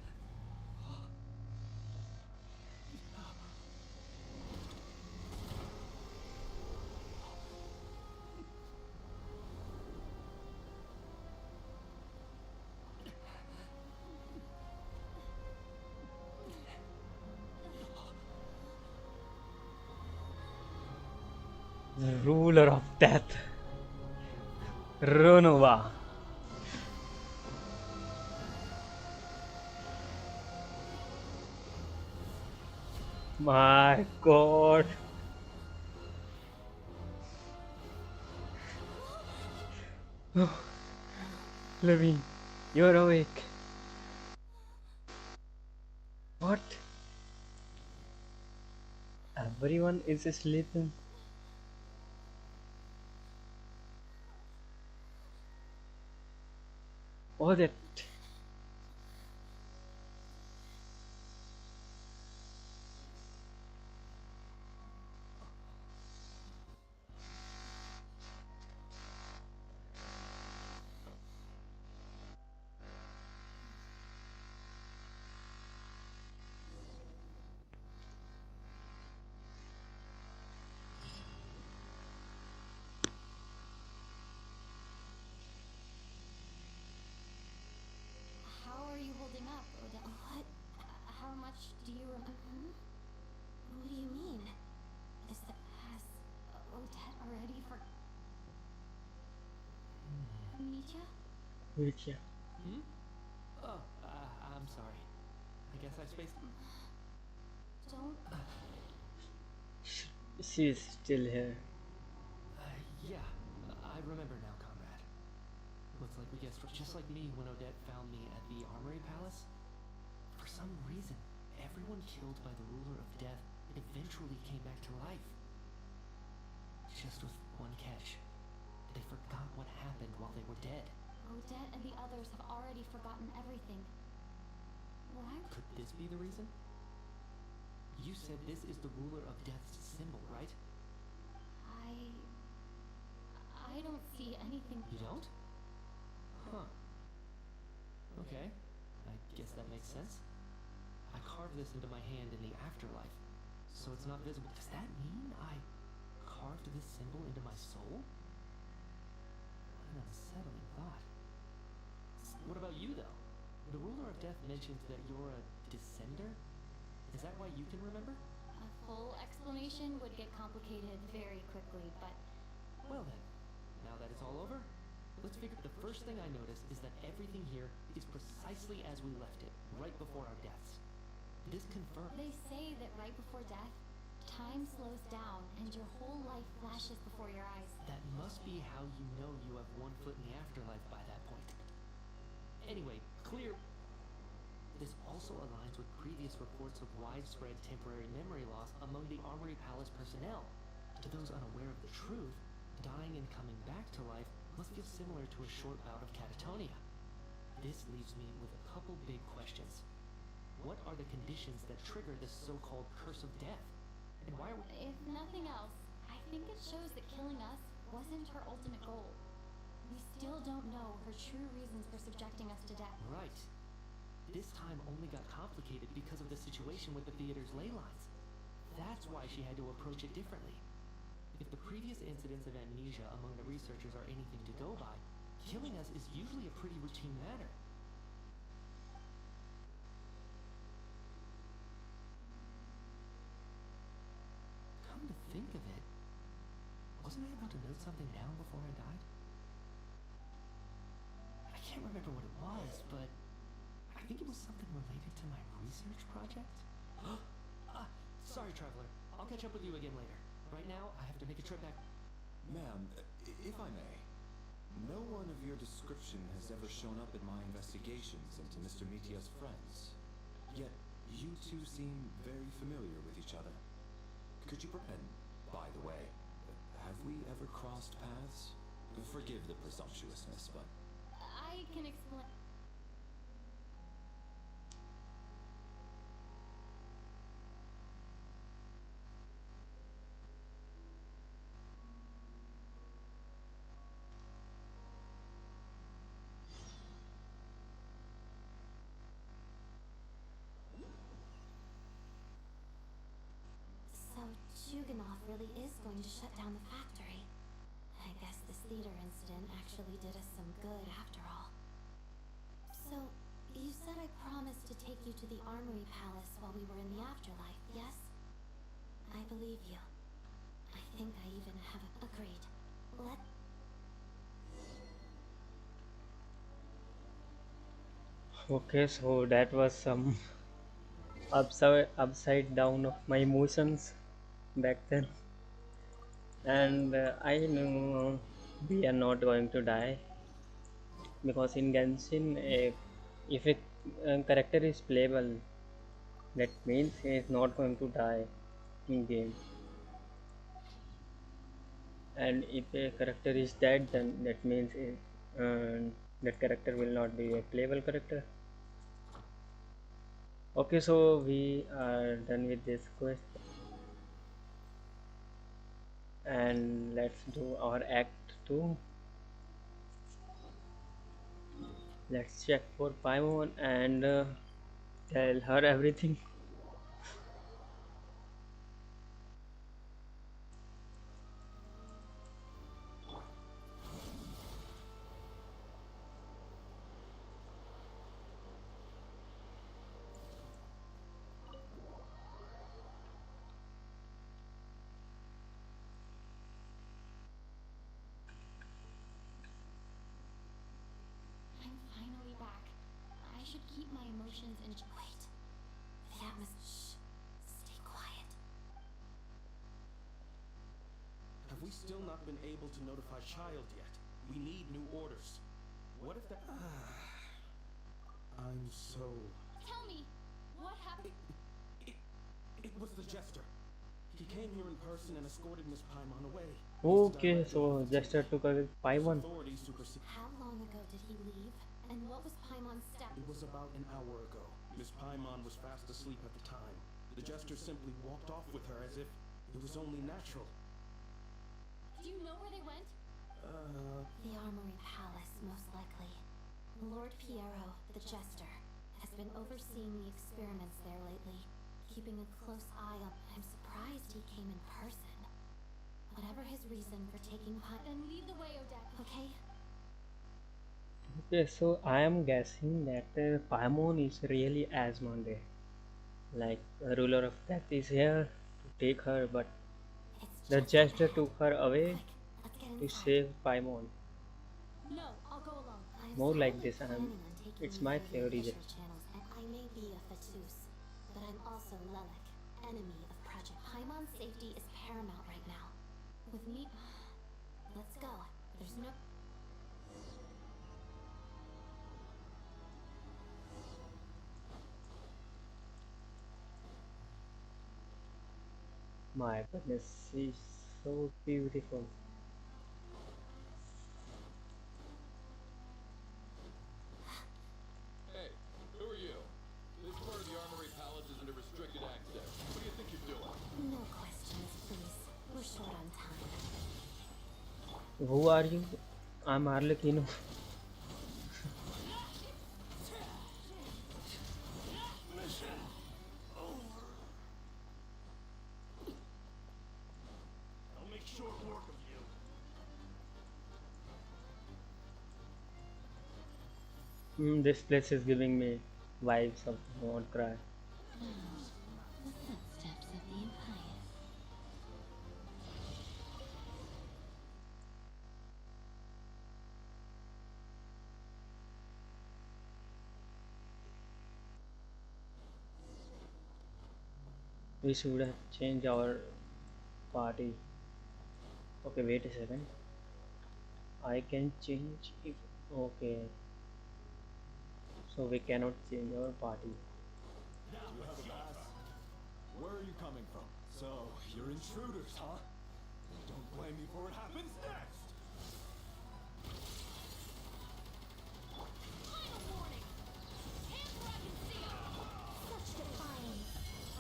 The ruler of death, Ronova. My God. Oh, Levine, you're awake. What? Everyone is sleeping. Oh, that. How are you holding up, Odette? What? How much do you remember? What do you mean? Has Odette already for... Mitya? Mitya. Hmm? Oh, I'm sorry. I guess I spaced... Don't... She is still here. Yeah, I remember now, comrade. Looks like we guessed just like me when Odette found me at the Armory Palace. For some reason, everyone killed by the ruler of death eventually came back to life. Just with one catch. They forgot what happened while they were dead. Odette and the others have already forgotten everything. Why? Could this be the reason? You said this is the ruler of death's symbol, right? I don't see anything. You don't? Huh. Okay. I guess that makes sense. I carved this into my hand in the afterlife, so it's not visible. Does that mean I carved this symbol into my soul? What an unsettling thought. What about you, though? The ruler of death mentions that you're a descender? Is that why you can remember? A full explanation would get complicated very quickly, but... Well then, now that it's all over, let's figure the first thing I notice is that everything here is precisely as we left it, right before our deaths. This confirms... They say that right before death, time slows down and your whole life flashes before your eyes. That must be how you know you have one foot in the afterlife by that point. Anyway, clear... This also aligns with previous reports of widespread temporary memory loss among the Armory Palace personnel. To those unaware of the truth, dying and coming back to life must feel similar to a short bout of catatonia. This leaves me with a couple big questions. What are the conditions that trigger this so-called curse of death? And why are we... If nothing else, I think it shows that killing us wasn't her ultimate goal. We still don't know her true reasons for subjecting us to death. Right. This time only got complicated because of the situation with the theater's ley lines. That's why she had to approach it differently. If the previous incidents of amnesia among the researchers are anything to go by, killing us is usually a pretty routine matter. Come to think of it, wasn't I about to note something down before I died? I can't remember what it was, but I think it was something related to my research project. Sorry, Traveler. I'll catch up with you again later. Right now, I have to make a trip back. Ma'am, if I may, no one of your description has ever shown up in my investigations into Mr. Mitya's friends. Yet, you two seem very familiar with each other. Could you and by the way, have we ever crossed paths? Forgive the presumptuousness, but... I can explain... going to shut down the factory. I guess this theater incident actually did us some good after all. So, you said I promised to take you to the Armory Palace while we were in the afterlife, yes? I believe you. I think I even have agreed. Let... Okay, so that was some upside down of my emotions back then, and I know we are not going to die because in Genshin, if a character is playable, that means he is not going to die in game, and if a character is dead, then that means that character will not be a playable character. Okay, so we are done with this quest, and let's do our act 2. Let's check for Paimon and tell her everything. I'm finally back. I should keep my emotions in... Wait. The atmosphere... Shh. Stay quiet. Have we still not been able to notify Child yet? We need new orders. What if that... I'm so... Tell me, what happened? It was the Jester. He came here in person and escorted Miss Paimon away. Okay, so Jester took away Paimon. How long ago did he leave? And what was Paimon's step? It was about an hour ago. Miss Paimon was fast asleep at the time. The Jester simply walked off with her as if it was only natural. Do you know where they went? The Armory Palace, most likely. Lord Piero, the Jester, has been overseeing the experiments there lately, keeping a close eye on... I'm surprised he came in person. Whatever his reason for taking Then lead the way, Odette. Okay? Okay, so I am guessing that Paimon is really Asmonde. Like, a ruler of death is here to take her, but the Jester took her away to save Paimon. No, I'll go alone. More like this, it's my theory. Channels, and I may be a Fatus, but I'm also Lelek, enemy of Project. Paimon's safety is paramount right now. With me, let's go. There's no... My goodness, she's so beautiful. Hey, who are you? This part of the Armory Palace is under restricted access. What do you think you're doing? No questions, please. We're short on time. Who are you? I'm Arlecchino. I'll make short work of you. This place is giving me vibes of Won't Cry. The footsteps of the Empire. We should have changed our party. Okay, wait a second. I can change if... Okay. So we cannot change our party. Do you have a pass? Where are you coming from? So, you're intruders, huh? Don't blame me for what happens next! Such defiance.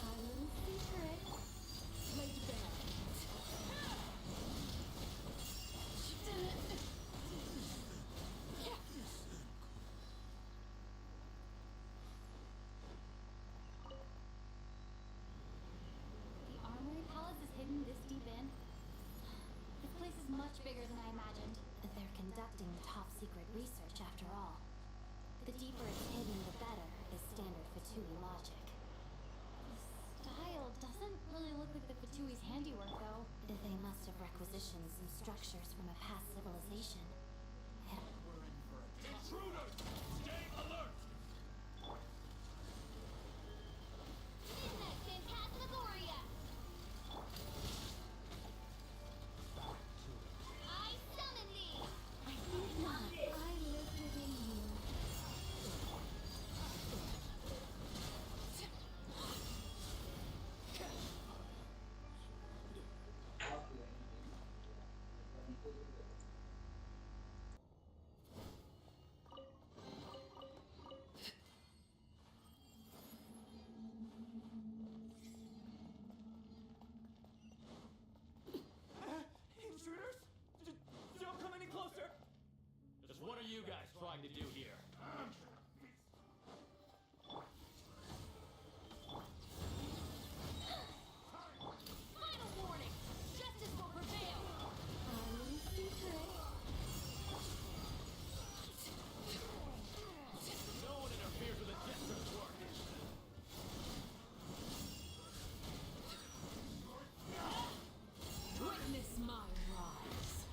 Island secret. Laid bare. She did it. The Armory Palace is hidden this deep in? conducting top secret research after all. The deeper it's hidden, the better, is standard Fatui logic. The style doesn't really look like the Fatui's handiwork, though. They must have requisitioned some structures from a past civilization. Intruders! Stay alert! Next, Phantasmagoria! I summon thee! I think not. I live within you. Intruders? Don't come any closer! Just what are you guys trying to do here? Final warning! Justice will prevail! No one interferes with a jester's work! Witness my rise.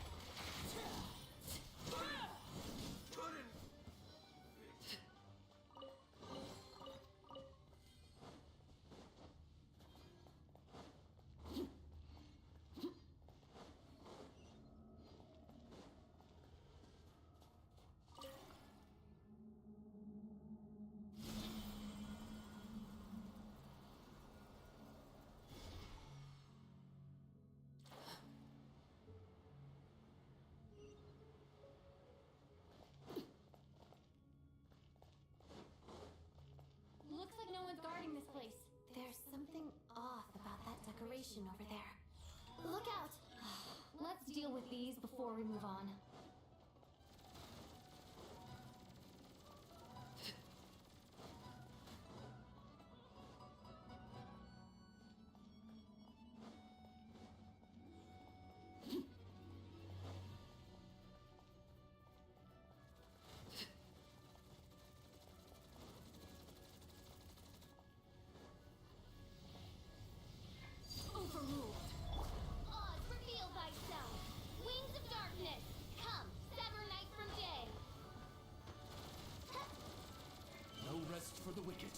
Looks like no one's guarding this place. There's something off about that decoration over there. Look out! Let's deal with these before we move on. Overruled. Oz, reveal thyself! Wings of darkness! Come, sever night from day! No rest for the wicked.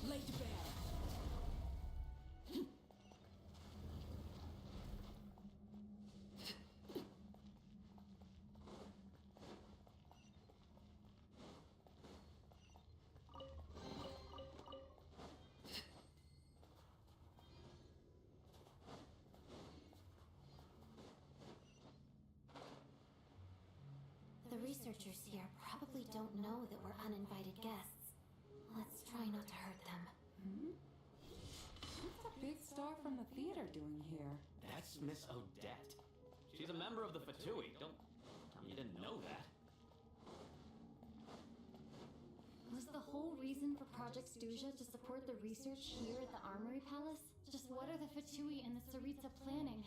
Laid bare. The researchers here probably don't know that we're uninvited guests. Let's try not to hurt them. What's the big star from the theater doing here? That's Miss Odette. She's a member of the Fatui. Don't tell me you didn't know that. Was the whole reason for Project Stuja to support the research here at the Armory Palace? Just what are the Fatui and the Tsaritsa planning?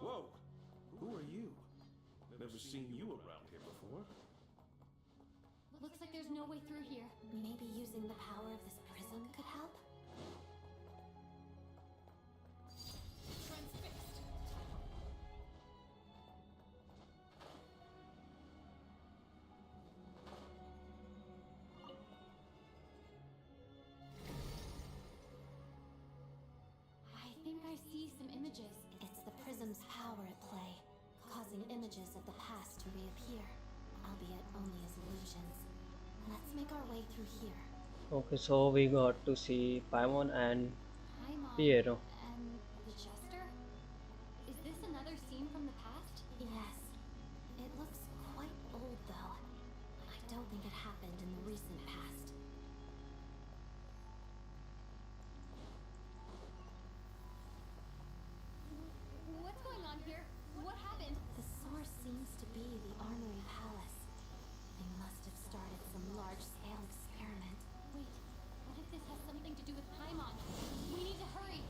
Whoa! Who are you? Never seen you around here before. Looks like there's no way through here. Maybe using the power of this prism could help? Transfixed. images of the past to reappear, albeit only as illusions. Let's make our way through here. Okay, so we got to see Paimon and Paimon Piero. and the Jester? Is this another scene from the past? Yes. It looks quite old, though. I don't think it happened in the recent past. What's going on here? What happened? The source seems to be the Armory Palace. They must have started some large-scale experiment. Wait, what if this has something to do with Paimon? We need to hurry!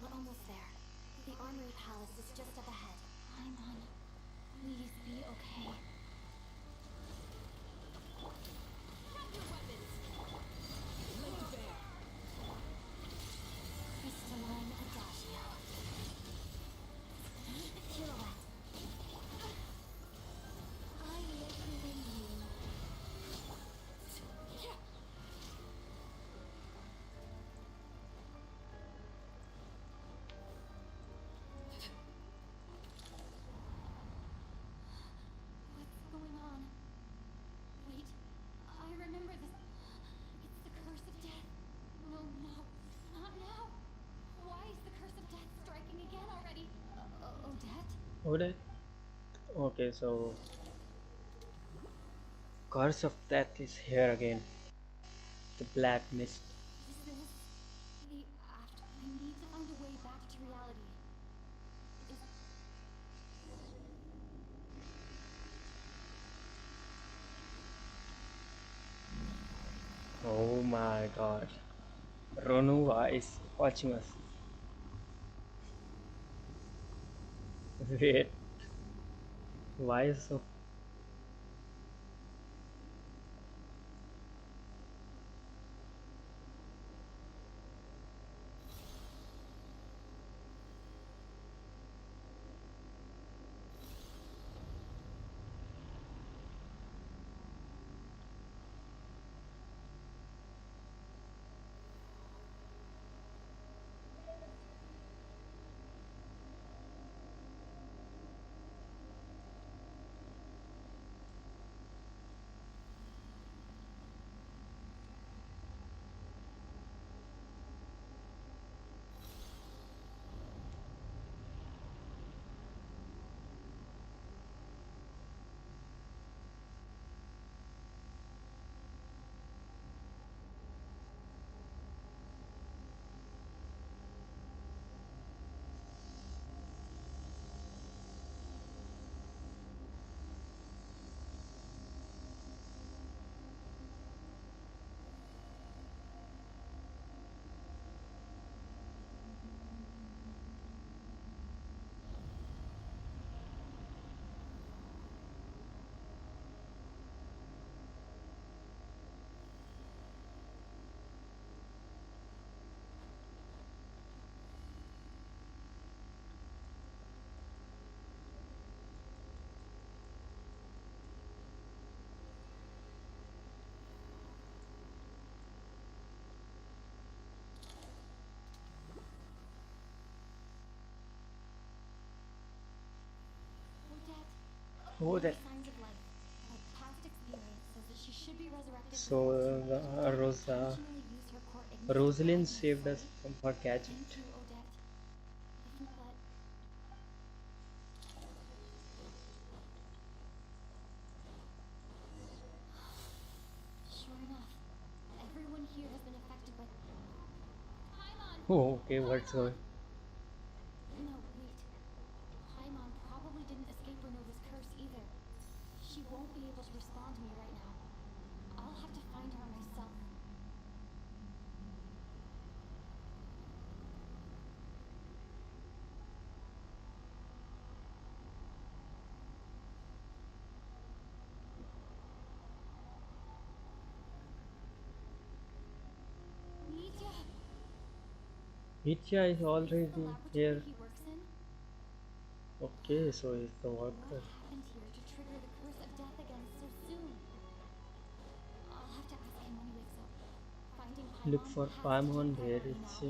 We're almost there. The Armory Palace is just up ahead. Paimon, please be okay. Drop your weapons! Lay bare! Crystalline Adagio. Teyvat. I live within you. What's going on? Wait, I remember this. It's the curse of death. No, not now. Why is the curse of death striking again already? Odette? Odette? Okay, so Curse of Death is here again. The Black Mist. Is this the after? I need to find a way back to reality. Is Oh my god. Ronua is watching us. Wait. Why so? Odette. signs of life. My past experience says that she should be resurrected. So Rosalind saved us from her gadget. Thank you, Odette. But sure enough, everyone here has been affected by Paimon. Oh, okay, what's going? No, wait. Paimon probably didn't escape Renova's curse either. She won't be able to respond to me right now. I'll have to find her myself. Nitya! Nitya is already here. He works in? Okay, so he's the worker. What happened here to trigger the curse of death again so soon? Look for Paimon there. It's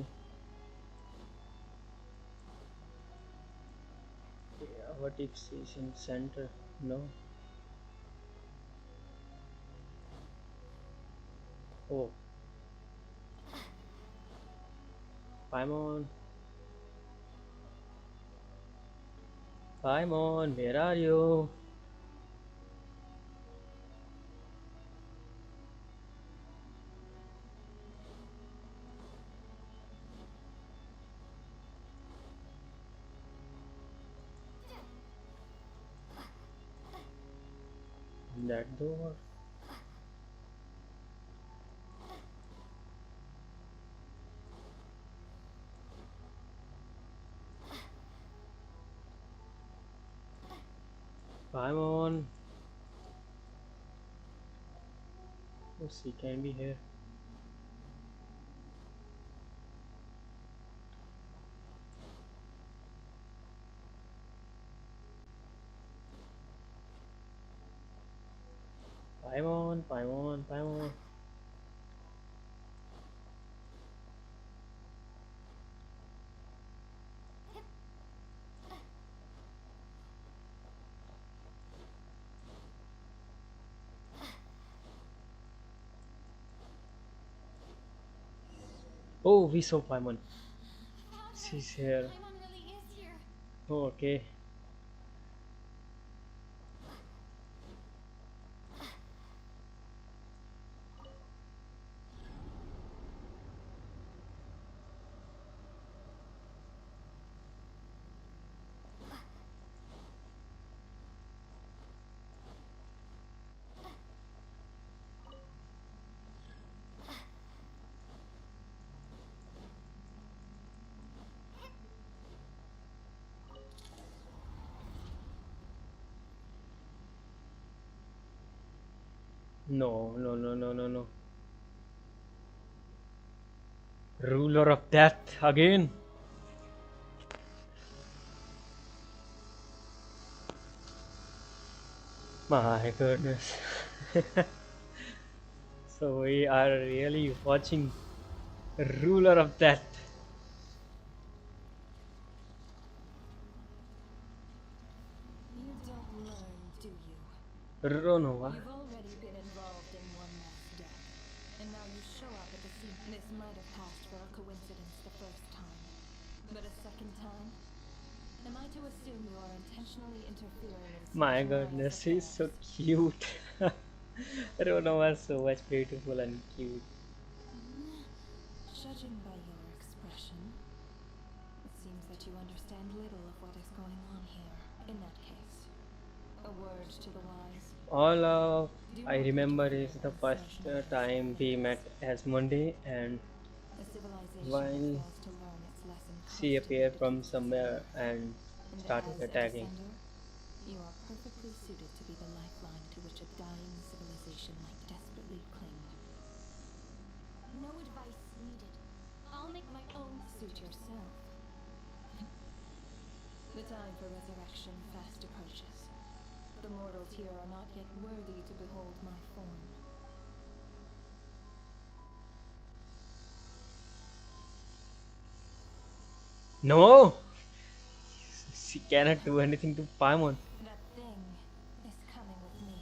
what if she's in center? No. Oh, Paimon. Paimon, where are you? That door. Paimon. Oh, she can be here. Paimon, Paimon, Paimon. Oh, we saw Paimon. She's here. Paimon really is here. Oh, okay. No, no, no, no, no, no. Ruler of Death again. My goodness. So we are really watching Ruler of Death. You don't learn, do you? Ronova. You've already been involved in one mass death, and now you show up at the scene. This might have passed for a coincidence the first time, but a second time? Am I to assume you are intentionally interfering in My Snezhnaya's goodness, he's affairs? so cute. Ronova is so much beautiful and cute. Judging by your expression, it seems that you understand little of what is going on here. In that case, a word to the wise. All I remember is the first time we met as Monday, and A civilization while fails to learn its lesson she appeared constantly from repeats somewhere itself. and And started as a attacking. defender, you are perfectly suited to be the lifeline to which a dying civilization might desperately cling. No advice needed. I'll make my own. Suit yourself. The time for resurrection fast approaches. The mortals here are not yet worthy to behold my form. No! She cannot do anything to Paimon. That thing is coming with me.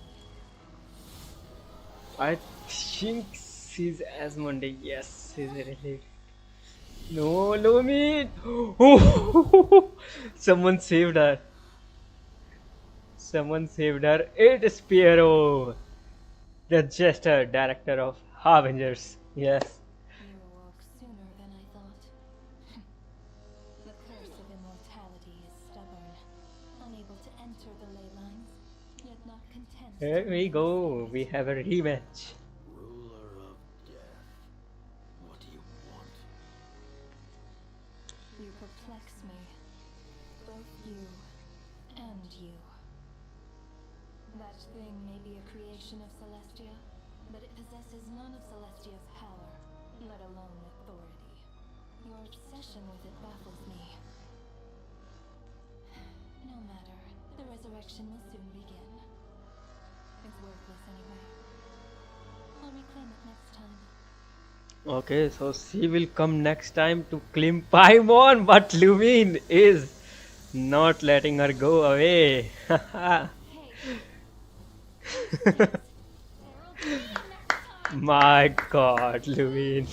I think she's as Monday. Yes, she's related. No, Lumi! Oh! Someone saved her. Someone saved her. It's Piero, the jester director of Avengers. Yes. You awoke sooner than I thought. The curse of immortality is stubborn, unable to enter the ley lines, yet not content. Here we go. We have a rematch. Ruler of Death. What do you want? You perplex me. Both you and you. That thing may be a creation of Celestia, but it possesses none of Celestia's power, let alone authority. Your obsession with it baffles me. No matter, the resurrection will soon begin. It's worthless anyway. I'll reclaim it next time. Okay, so she will come next time to claim Paimon, but Lumine is not letting her go away. My god, Lumine.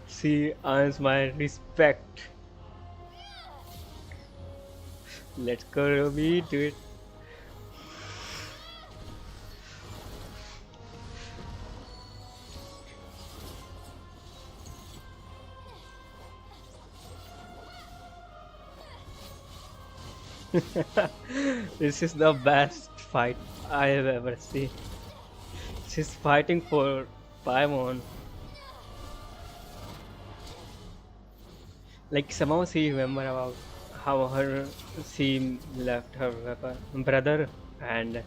She earns my respect. Let's go, Ruby, do it. This is the best fight I have ever seen. She's fighting for Paimon. Like somehow she remember about how her she left her brother, and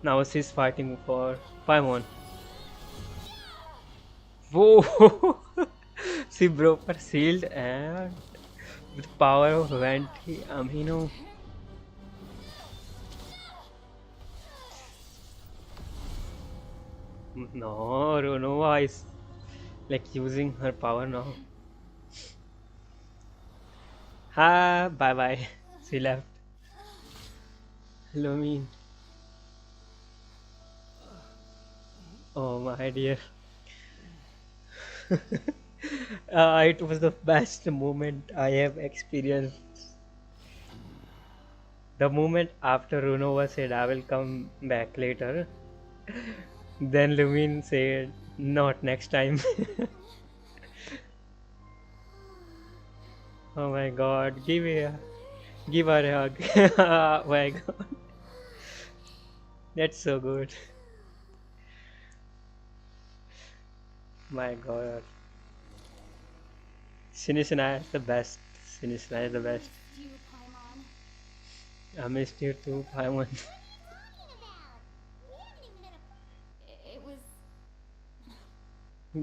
now she's fighting for Paimon. Whoa! She broke her shield and with power of Venti Amino. No, Ronova is like using her power now. Ha! Bye bye. She left. Hello, me. Oh my dear. It was the best moment I have experienced. The moment after Runova said I will come back later, then Lumin said not next time. Oh my god, give her a hug. Oh my god. That's so good. My god. Snezhnaya is the best. Snezhnaya is the best. I missed you too, Paimon. It was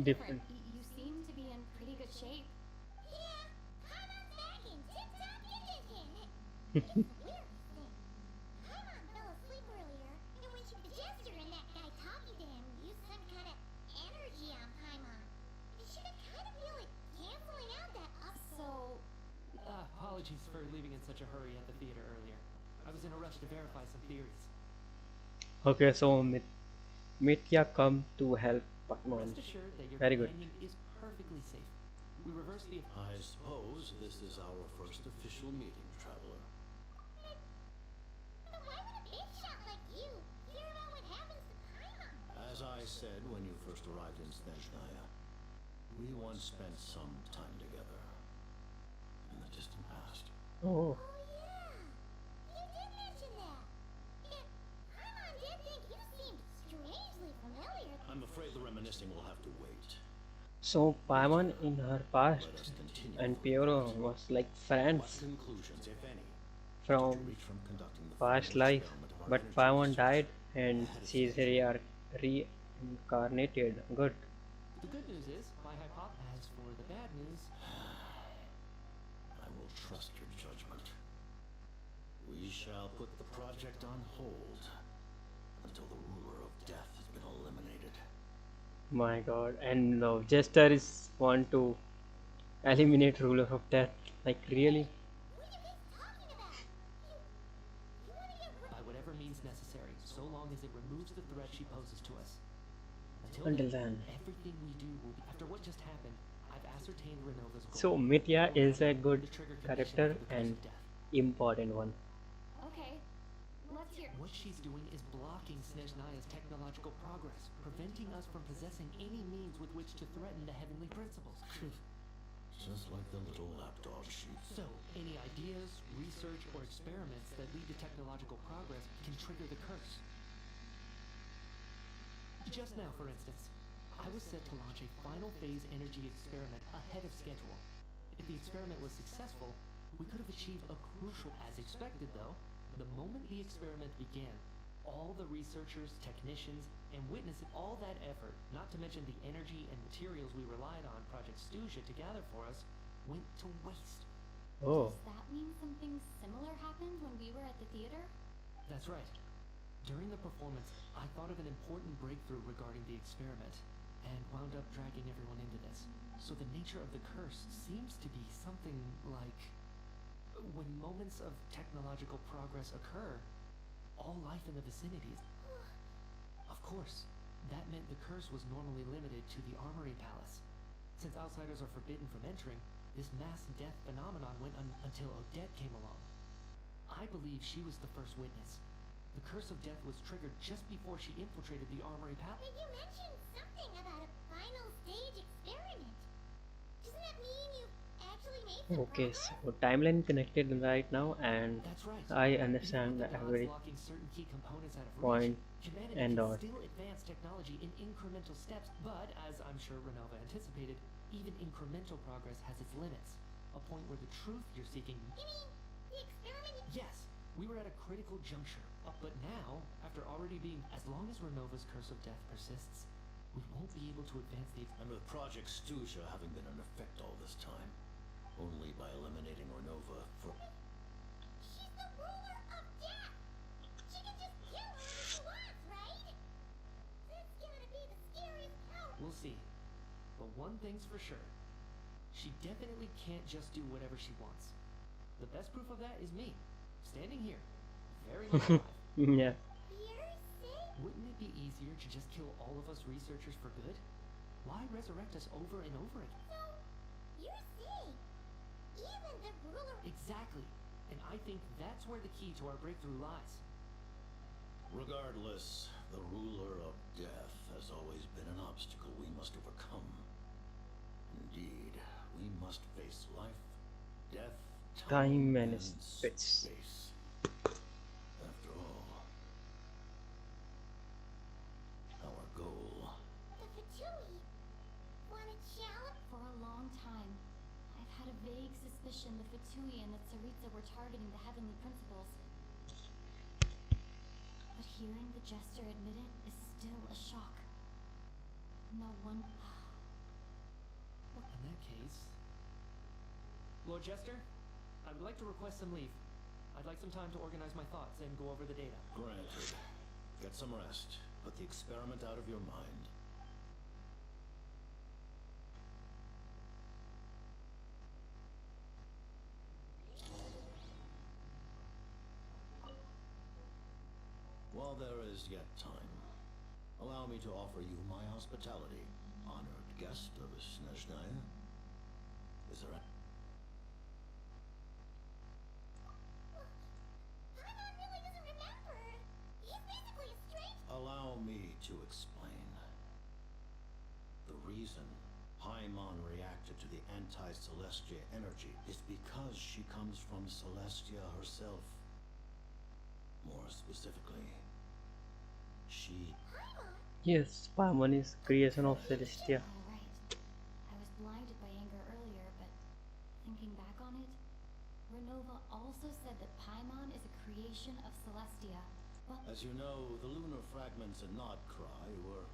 Different. You seem to be in pretty good shape. Yeah, Paimon's back in tip-top condition. Weird thing. Paimon fell asleep earlier, and when she the jester and that guy talking to him used some kind of energy on Paimon. And she could kind of feel it canceling out that up. So, Apologies for leaving in such a hurry at the theater earlier. I was in a rush to verify some theories. Okay, so Mitya come to help Paimon. Rest assured that your Very good. companion is perfectly safe. We reversed the. I suppose this is our first official meeting, traveler. But why would a big shot like you care about what happens to Paimon? As I said when you first arrived in Snezhnaya, we once spent some time together in the distant past. Oh. You did mention that. And Paimon did think you seemed strangely familiar. I'm afraid the reminiscing will have to wait. So Paimon in her past and Piero was like friends What conclusions, if any, from did you reach from conducting the past final life, experiment of our but energy Paimon research? died and she's reincarnated. Good. The good news is, my hypothesis. As for the bad news, I will trust your judgment. We shall put the project on hold until the ruler of death has been eliminated. My god. And no, Jester is want to eliminate ruler of death. Like really? by whatever means necessary, so long as it removes the threat she poses to us. Until then. Everything we do will be. After what just happened, I've ascertained Renova's goal. So Mitya is a good The trigger character condition for the and cause of death. important one. okay. Let's hear. What she's doing is blocking Snezhnaya's technological progress, preventing us from possessing any means with which to threaten the heavenly principles. Just like the little lapdog sheep. So, any ideas, research, or experiments that lead to technological progress can trigger the curse. Just now, for instance, I was set to launch a final phase energy experiment ahead of schedule. If the experiment was successful, we could have achieved a crucial, as expected though, the moment the experiment began, all the researchers, technicians, and witnesses, all that effort, not to mention the energy and materials we relied on Project Snezhnaya to gather for us, went to waste. Oh. Does that mean something similar happened when we were at the theater? That's right. During the performance, I thought of an important breakthrough regarding the experiment. and wound up dragging everyone into this. So the nature of the curse seems to be something like when moments of technological progress occur, all life in the vicinity is... Of course, that meant the curse was normally limited to the Armory Palace. Since outsiders are forbidden from entering, this mass death phenomenon went until Odette came along. I believe she was the first witness. The curse of death was triggered just before she infiltrated the Armory Palace. But you mentioned something about a final stage experiment. Doesn't that mean you actually made some Okay, progress? so timeline connected right now, and That's right. I Even understand with the gods every locking certain key components out of point reach, humanity and can all. still advance technology in incremental steps, but as I'm sure Renova anticipated, even incremental progress has its limits. A point where the truth you're seeking... You mean the experiment? Yes, we were at a critical juncture. But now, after already being... As long as Renova's curse of death persists, we won't be able to advance the... And with Project Stusha having been in effect all this time, only by eliminating Renova for... She's the ruler of death! She can just kill whoever she wants, right? That's gotta be the scariest power. We'll see. But one thing's for sure. She definitely can't just do whatever she wants. The best proof of that is me, standing here, very much alive. Yeah. You're sick? Wouldn't it be easier to just kill all of us researchers for good? Why resurrect us over and over again? So, you're saying even the ruler... Exactly. And I think that's where the key to our breakthrough lies. Regardless, the ruler of death has always been an obstacle we must overcome. Indeed, we must face life, death, Time and and space. After all, our goal. The Fatui want to challenge... For a long time, I've had a vague suspicion the Fatui and the Tsaritsa were targeting the Heavenly Principles. But hearing the Jester admit it is still a shock. No one... In that case... Lord Jester, I would like to request some leave. I'd like some time to organize my thoughts and go over the data. Granted. Get some rest. Put the experiment out of your mind. While there is yet time, allow me to offer you my hospitality, honored guest of Snezhnaya. Is there a... Paimon really doesn't remember. He's basically a stranger. Allow me to explain. The reason Paimon reacted to the anti-Celestia energy is because she comes from Celestia herself. More specifically, she... Yes, Paimon is creation of Celestia. Right. I was blinded by anger earlier, but thinking back on it, Renova also said that Paimon is a creation of Celestia. But As you know, the lunar fragments in Nodcry were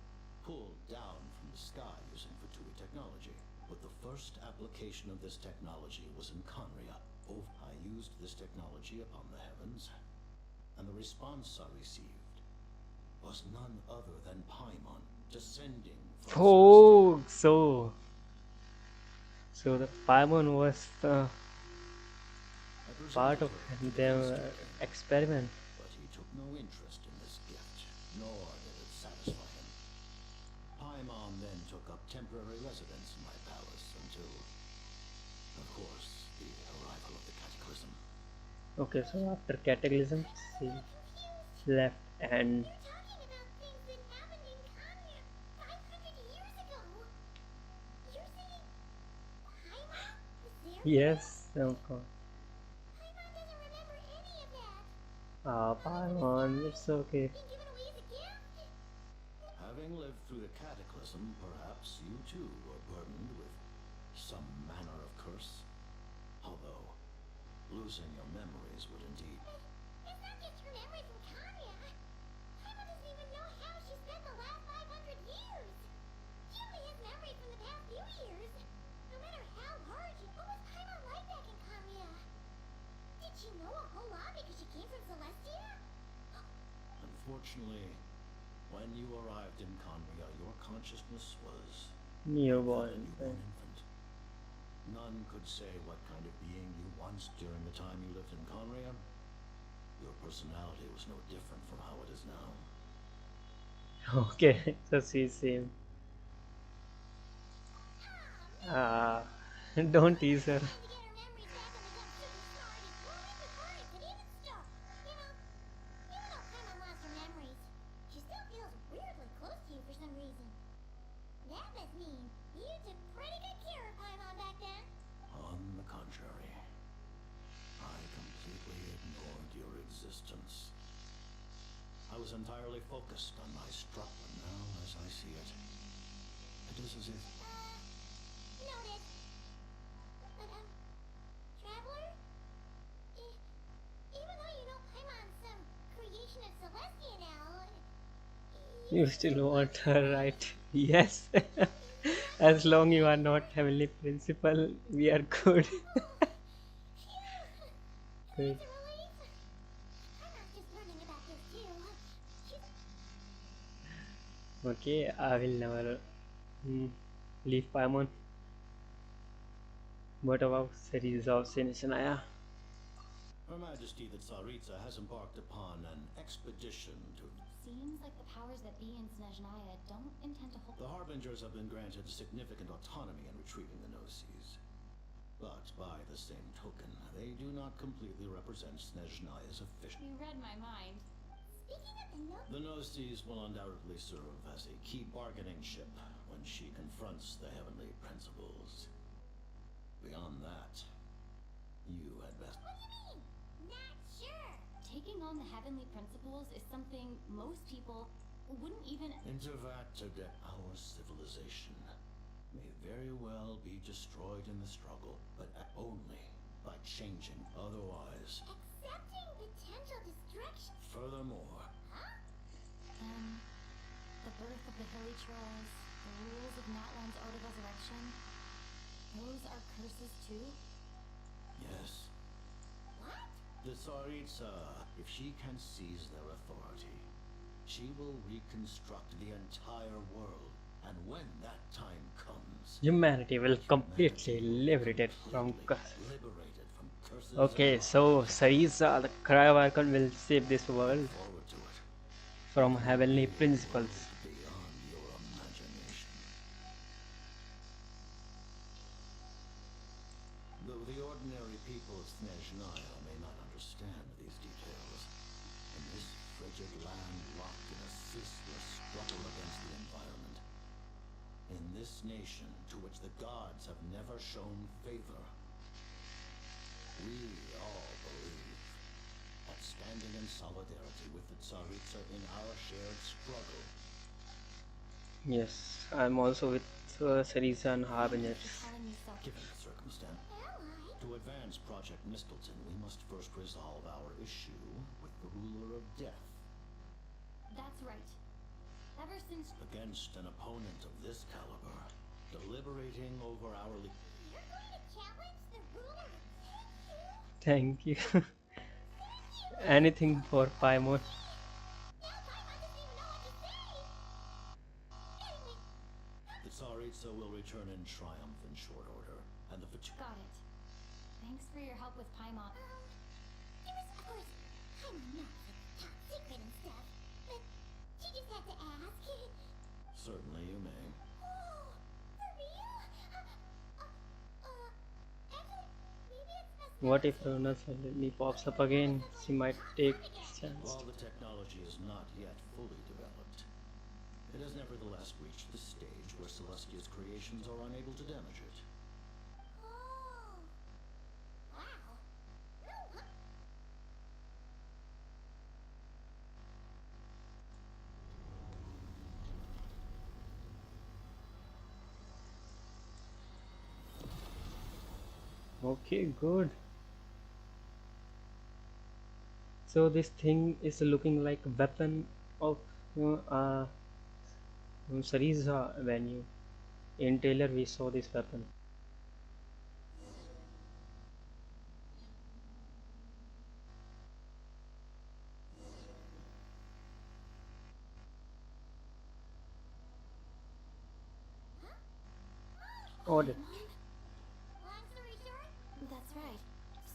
pulled down from the sky using Fatui technology. But the first application of this technology was in Conria. I used this technology upon the heavens, and the response I received was none other than Paimon descending from Oh, so the Paimon was the part of their experiment. But he took no interest in this gift, nor did it satisfy him. Paimon then took up temporary residence in my palace until, of course, the arrival of the Cataclysm. Okay, so after Cataclysm, she left and Talking about things that happened in Kanya 500 years ago. You're saying Paimon was there? yes, of course. Paimon doesn't remember any of that. Paimon, it's okay. Being given away as a gift? Having lived through the Cataclysm, perhaps you too were burdened with some manner of curse. Although, losing your memories would indeed... It's not just her memory from Kanya. Paimon doesn't even know how she spent the last 500 years. She only has memories from the past few years. No matter how hard she... What was Paimon like back in Kanya? Did she know a whole lot because she came from Celestia? Unfortunately, When you arrived in Conria, your consciousness was Newborn. a newborn infant. None could say what kind of being you once during the time you lived in Conria. Your personality was no different from how it is now. Okay, so she's same. Ah, don't tease her. She still feels weirdly close to you for some reason. That must mean you took pretty good care of Paimon back then. On the contrary, I completely ignored your existence. I was entirely focused on my struggle, and now, as I see it, it is as if... Noted. But, Traveler? Even though you know Paimon's some creation of Celestia now... You still want her, right? Yes. As long you are not heavenly principal, we are good. Good. Okay, I will never leave Paimon. What about series of Snezhnaya? Her Majesty the Tsaritsa has embarked upon an expedition to... Seems like the powers that be in Snezhnaya don't intend to hold... The Harbingers have been granted significant autonomy in retrieving the Gnosis. But by the same token, they do not completely represent Snezhnaya's official... You read my mind. Speaking of The Gnosis will undoubtedly serve as a key bargaining chip when she confronts the Heavenly Principles. Beyond that, you had best... What do you mean? Not sure. Taking on the heavenly principles is something most people wouldn't even... In Teyvat, our civilization may very well be destroyed in the struggle, but only by changing. Otherwise... Accepting potential destruction? Furthermore... The birth of the Hilly Trolls, the rules of Natlan's Ode of Resurrection, those are curses too? Yes. What? The Tsaritsa, if she can seize their authority, she will reconstruct the entire world. And when that time comes... Humanity will completely liberated from curses. Liberated from curses. Okay, so Sarisa, the Cryovarcon, will save this world from heavenly principles. Beyond your imagination. Though the ordinary people of Snezhnaya may not understand these details, in this frigid land locked in a ceaseless struggle against the environment, in this nation to which the gods have never shown favor, we all believe that standing in solidarity with the Tsaritsa in our shared struggle. Yes, I'm also with Sarisa and Harbingers. Given the circumstance, to advance Project Mistleton, we must first resolve our issue with the ruler of death. That's right. Ever since... Against an opponent of this caliber, deliberating over our... You're going to challenge the ruler of death? Thank you. Anything for Paimon. The Tsaritsa will return in triumph in short order, and the Got it. Thanks for your help with Paimon. There was, of course, Paimon knows it's top secret and stuff, but she just had to ask. Certainly you may. Oh, for real? Maybe it's best... What if Rona suddenly pops up again? She might take this chance. While the technology is not yet fully developed, it has nevertheless reached the stage where Celestia's creations are unable to damage it. Oh. Wow. No, Okay, good. So this thing is looking like a weapon of Sarisa venue. In trailer we saw this weapon. Or That's right.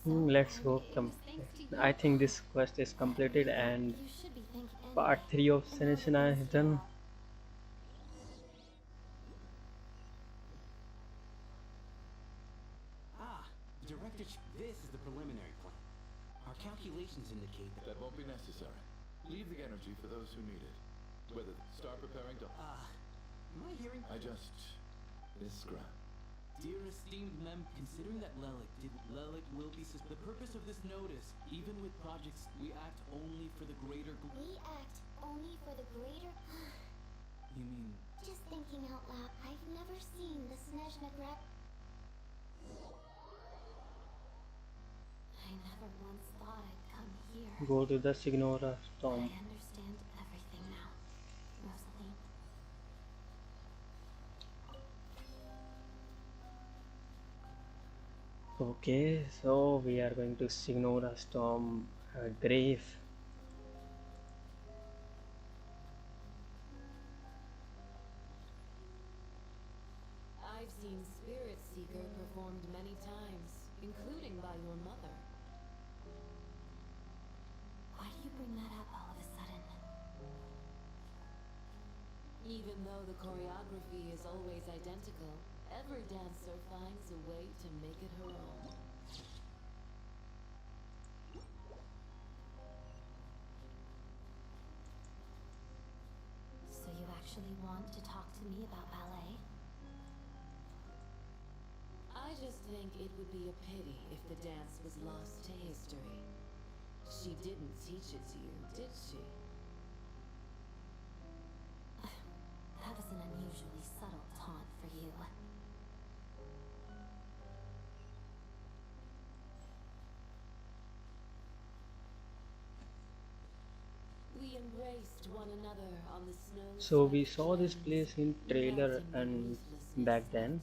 let's go complete. I think this quest is completed and You should be thanking part 3 of Snezhnaya is done. Director, this is the preliminary plan. Our calculations indicate that... That won't be necessary. Leave the energy for those who need it. Whether start preparing to... am I hearing... I just... Miss Scrap. Dear esteemed mem, considering that Lelik will be the purpose of this notice, even with projects, we act only for the greater We act only for the greater... You mean... Just thinking out loud, I've never seen the Snezhnaya. I never once thought I'd come here. Go to the Signora Storm. I understand everything now, Rosaline. Okay, so we are going to Signora Storm grave. I've seen Spirit Seeker performed many times, including by your mother. Why do you bring that up all of a sudden? Even though the choreography is always identical, every dancer finds a way to make it her own. So you actually want to talk to me about ballet? I just think it would be a pity if the dance was lost to history. She didn't teach it to you, did she? That was an unusually subtle taunt for you. We embraced one another on the snow. So we saw this place in trailer and back then.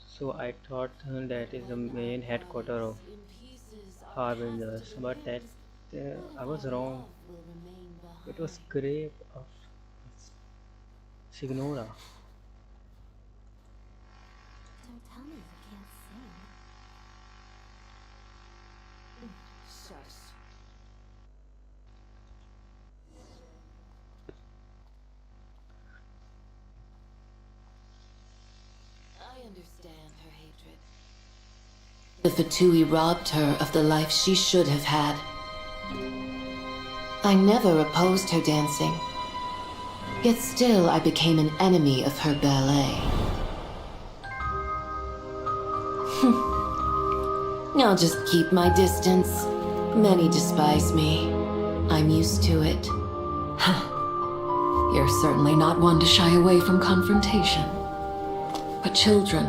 So I thought that is the main headquarter of Harbingers, but that I was wrong. It was grave of Signora. Don't tell me you can't sing. Shush. I understand her hatred. The Fatui robbed her of the life she should have had. I never opposed her dancing. Yet still I became an enemy of her ballet. I'll just keep my distance. Many despise me. I'm used to it. You're certainly not one to shy away from confrontation. But children,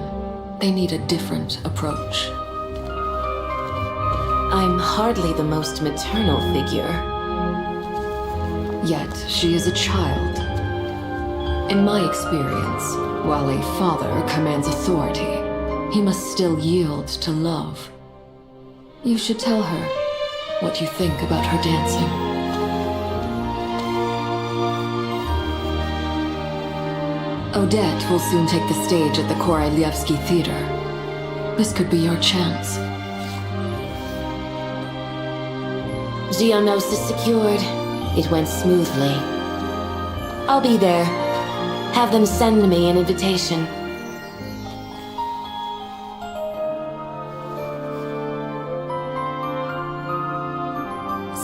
they need a different approach. I'm hardly the most maternal figure. Yet she is a child. In my experience, while a father commands authority, he must still yield to love. You should tell her what you think about her dancing. Odette will soon take the stage at the Koralyevsky Theater. This could be your chance. Geonosis secured. It went smoothly. I'll be there. Have them send me an invitation.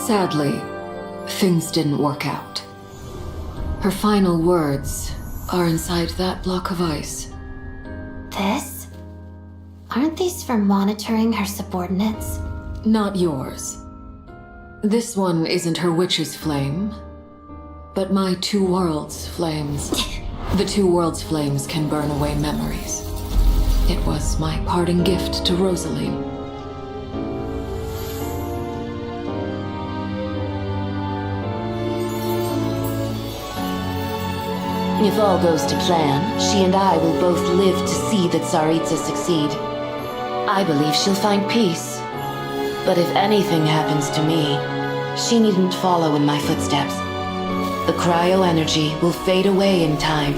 Sadly, things didn't work out. Her final words are inside that block of ice. This? Aren't these for monitoring her subordinates? Not yours. This one isn't her witch's flame, but my two worlds' flames. The two worlds' flames can burn away memories. It was my parting gift to Rosaline. If all goes to plan, she and I will both live to see the Tsaritsa succeed. I believe she'll find peace. But if anything happens to me, she needn't follow in my footsteps. The cryo energy will fade away in time.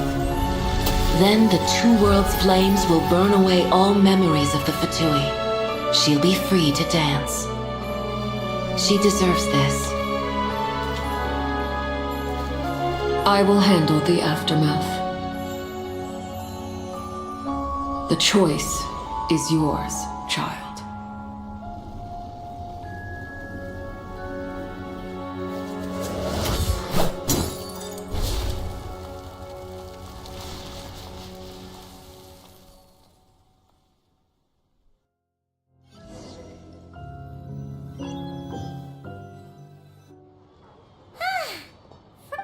Then the Two Worlds flames will burn away all memories of the Fatui. She'll be free to dance. She deserves this. I will handle the aftermath. The choice is yours, child.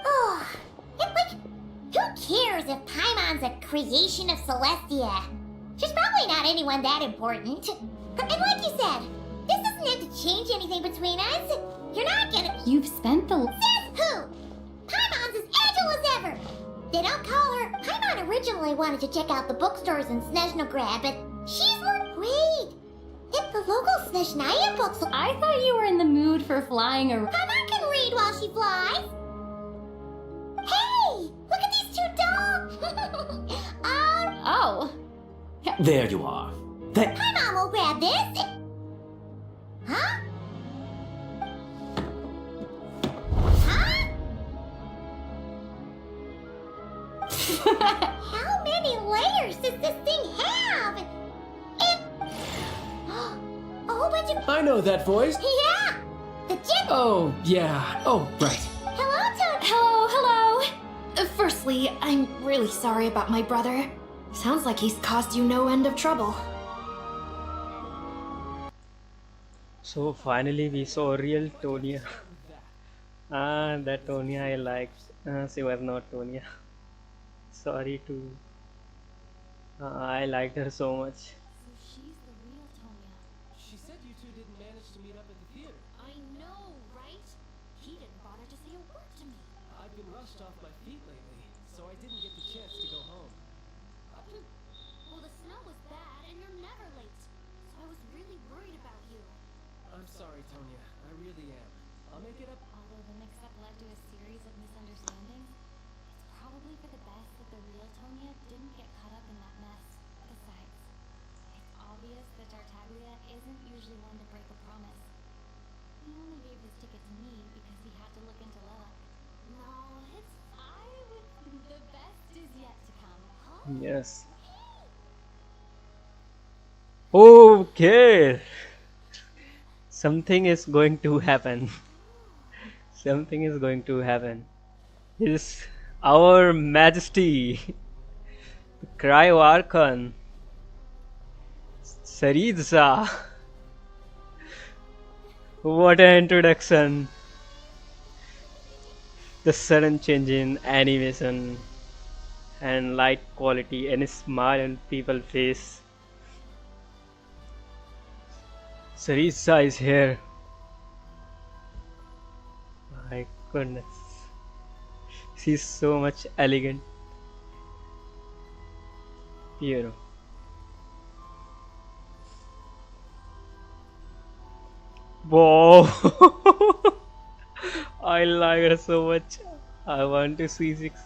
Oh, who cares if Paimon's a creation of Celestia? She's probably not anyone that important. And like you said, this doesn't have to change anything between us. You're not gonna... You've spent the... Says who? Paimon's as agile as ever. They don't call her. Paimon originally wanted to check out the bookstores in Snezhnaya, but she's more... Wait. If the local Snezhnaya books... I thought you were in the mood for flying around. Paimon can read while she flies. Hey! Look at these two dogs! Oh. There you are. Paimon will grab this. Huh? Huh? How many layers does this thing have? It... A whole bunch of... I know that voice. Yeah! The Jip... Oh, yeah. Oh, right. Hello, Toad. Hello. Firstly, I'm really sorry about my brother. Sounds like he's caused you no end of trouble. So finally we saw real Tonya. That Tonya I liked. She was not Tonya. Sorry to... I liked her so much. So she's the real Tonya. She said you two didn't manage to meet up at the theater. I know, right? He didn't bother to say a word to me. I've been rushed off my feet lately, so I didn't get the chance to go home. Well, the snow was bad, and you're never late. So I was really worried about you. I'm sorry, Tonya. I really am. I'll make it up. Although the mix-up led to a series of misunderstandings, it's probably for the best that the real Tonya didn't get caught up in that mess. Besides, it's obvious that Tartaglia isn't usually one to break a promise. He only gave his ticket to me because he had to look into Lilac. No, it's fine. The best is yet to come. Huh? Yes. Okay. Something is going to happen. Something is going to happen. Is our Majesty Cryo Archon Saritza. What an introduction. The sudden change in animation and light quality and a smile on people's face. Saritza is here. My goodness. She's so much elegant. Pure. Whoa. I like her so much. I want to see six.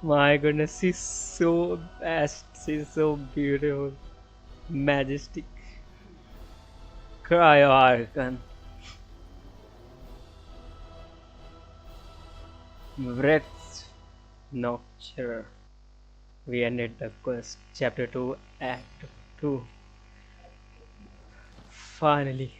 My goodness, she's so best. She's so beautiful. Majestic. Cryo Archon. Breath Nocture. We ended the quest. Chapter 2, Act 2. Finally.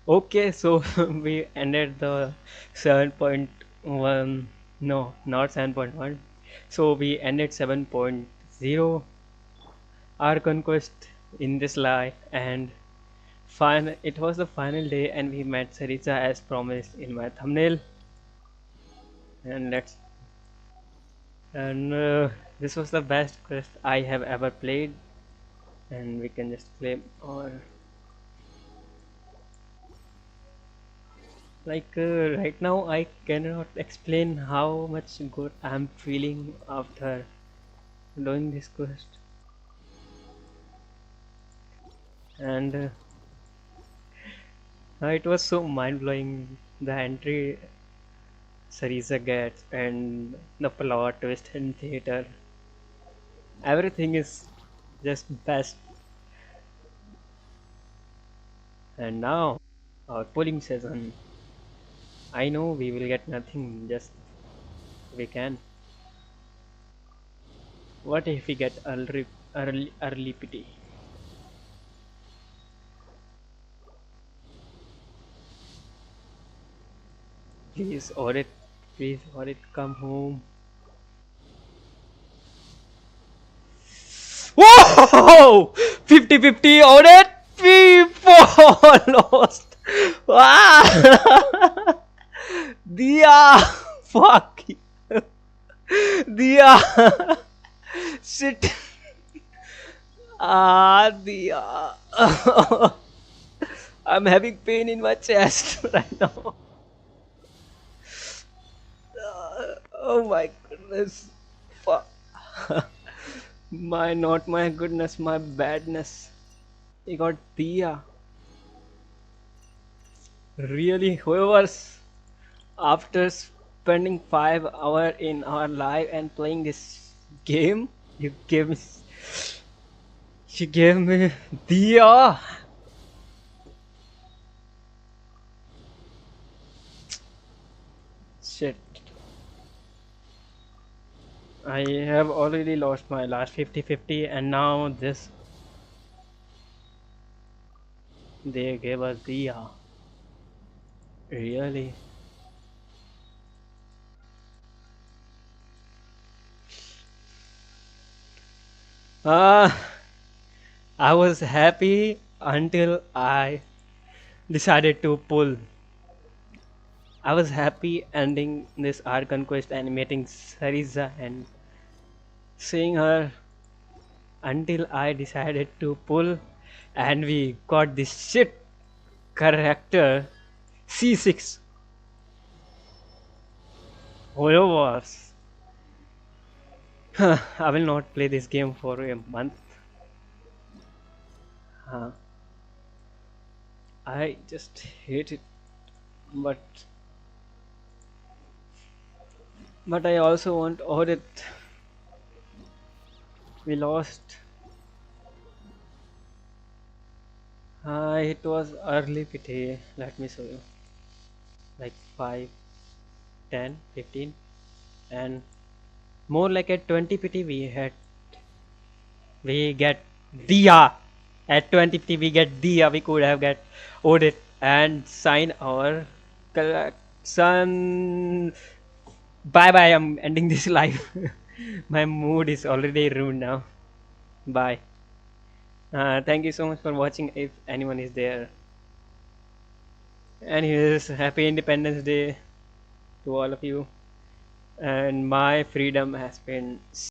Okay, so we ended the 7.1. No, not 7.1. So we ended 7.0 our conquest in this life, and it was the final day, and we met Saritza as promised in my thumbnail. And this was the best quest I have ever played, and we can just claim or right now I cannot explain how much good I'm feeling after doing this quest. And it was so mind-blowing, the entry, Sarisa gets and the plot twist in theater. Everything is just best. And now our polling season. I know we will get nothing, just we can. What if we get early pity? Please audit, please audit, come home. Whoa! 50-50 audit. People lost. Ah! Dia, fuck you. Dia, shit. Ah, Dia. I'm having pain in my chest right now. Oh my goodness. Fuck. Not my goodness, my badness. You got Dia. Really, whoever's after spending 5 hours in our life and playing this game, you gave me. She gave me Dia. Shit. I have already lost my last 50-50 and now this. They gave us Dia. Really? Ah, I was happy until I decided to pull. I was happy ending this art conquest and meeting Sarisa and seeing her until I decided to pull and we got this shit character C6. Wars. I will not play this game for a month. I just hate it, but I also want audit. We lost. It was early pity. Let me show you. Like 5, 10, 15, and more like at 20 pity we get Dia. At 20 pity we get Dia. We could have get audit and sign our collection. Bye bye. I'm ending this live. My mood is already ruined now. Bye. Thank you so much for watching. If anyone is there. Anyways, happy Independence Day to all of you. And my freedom has been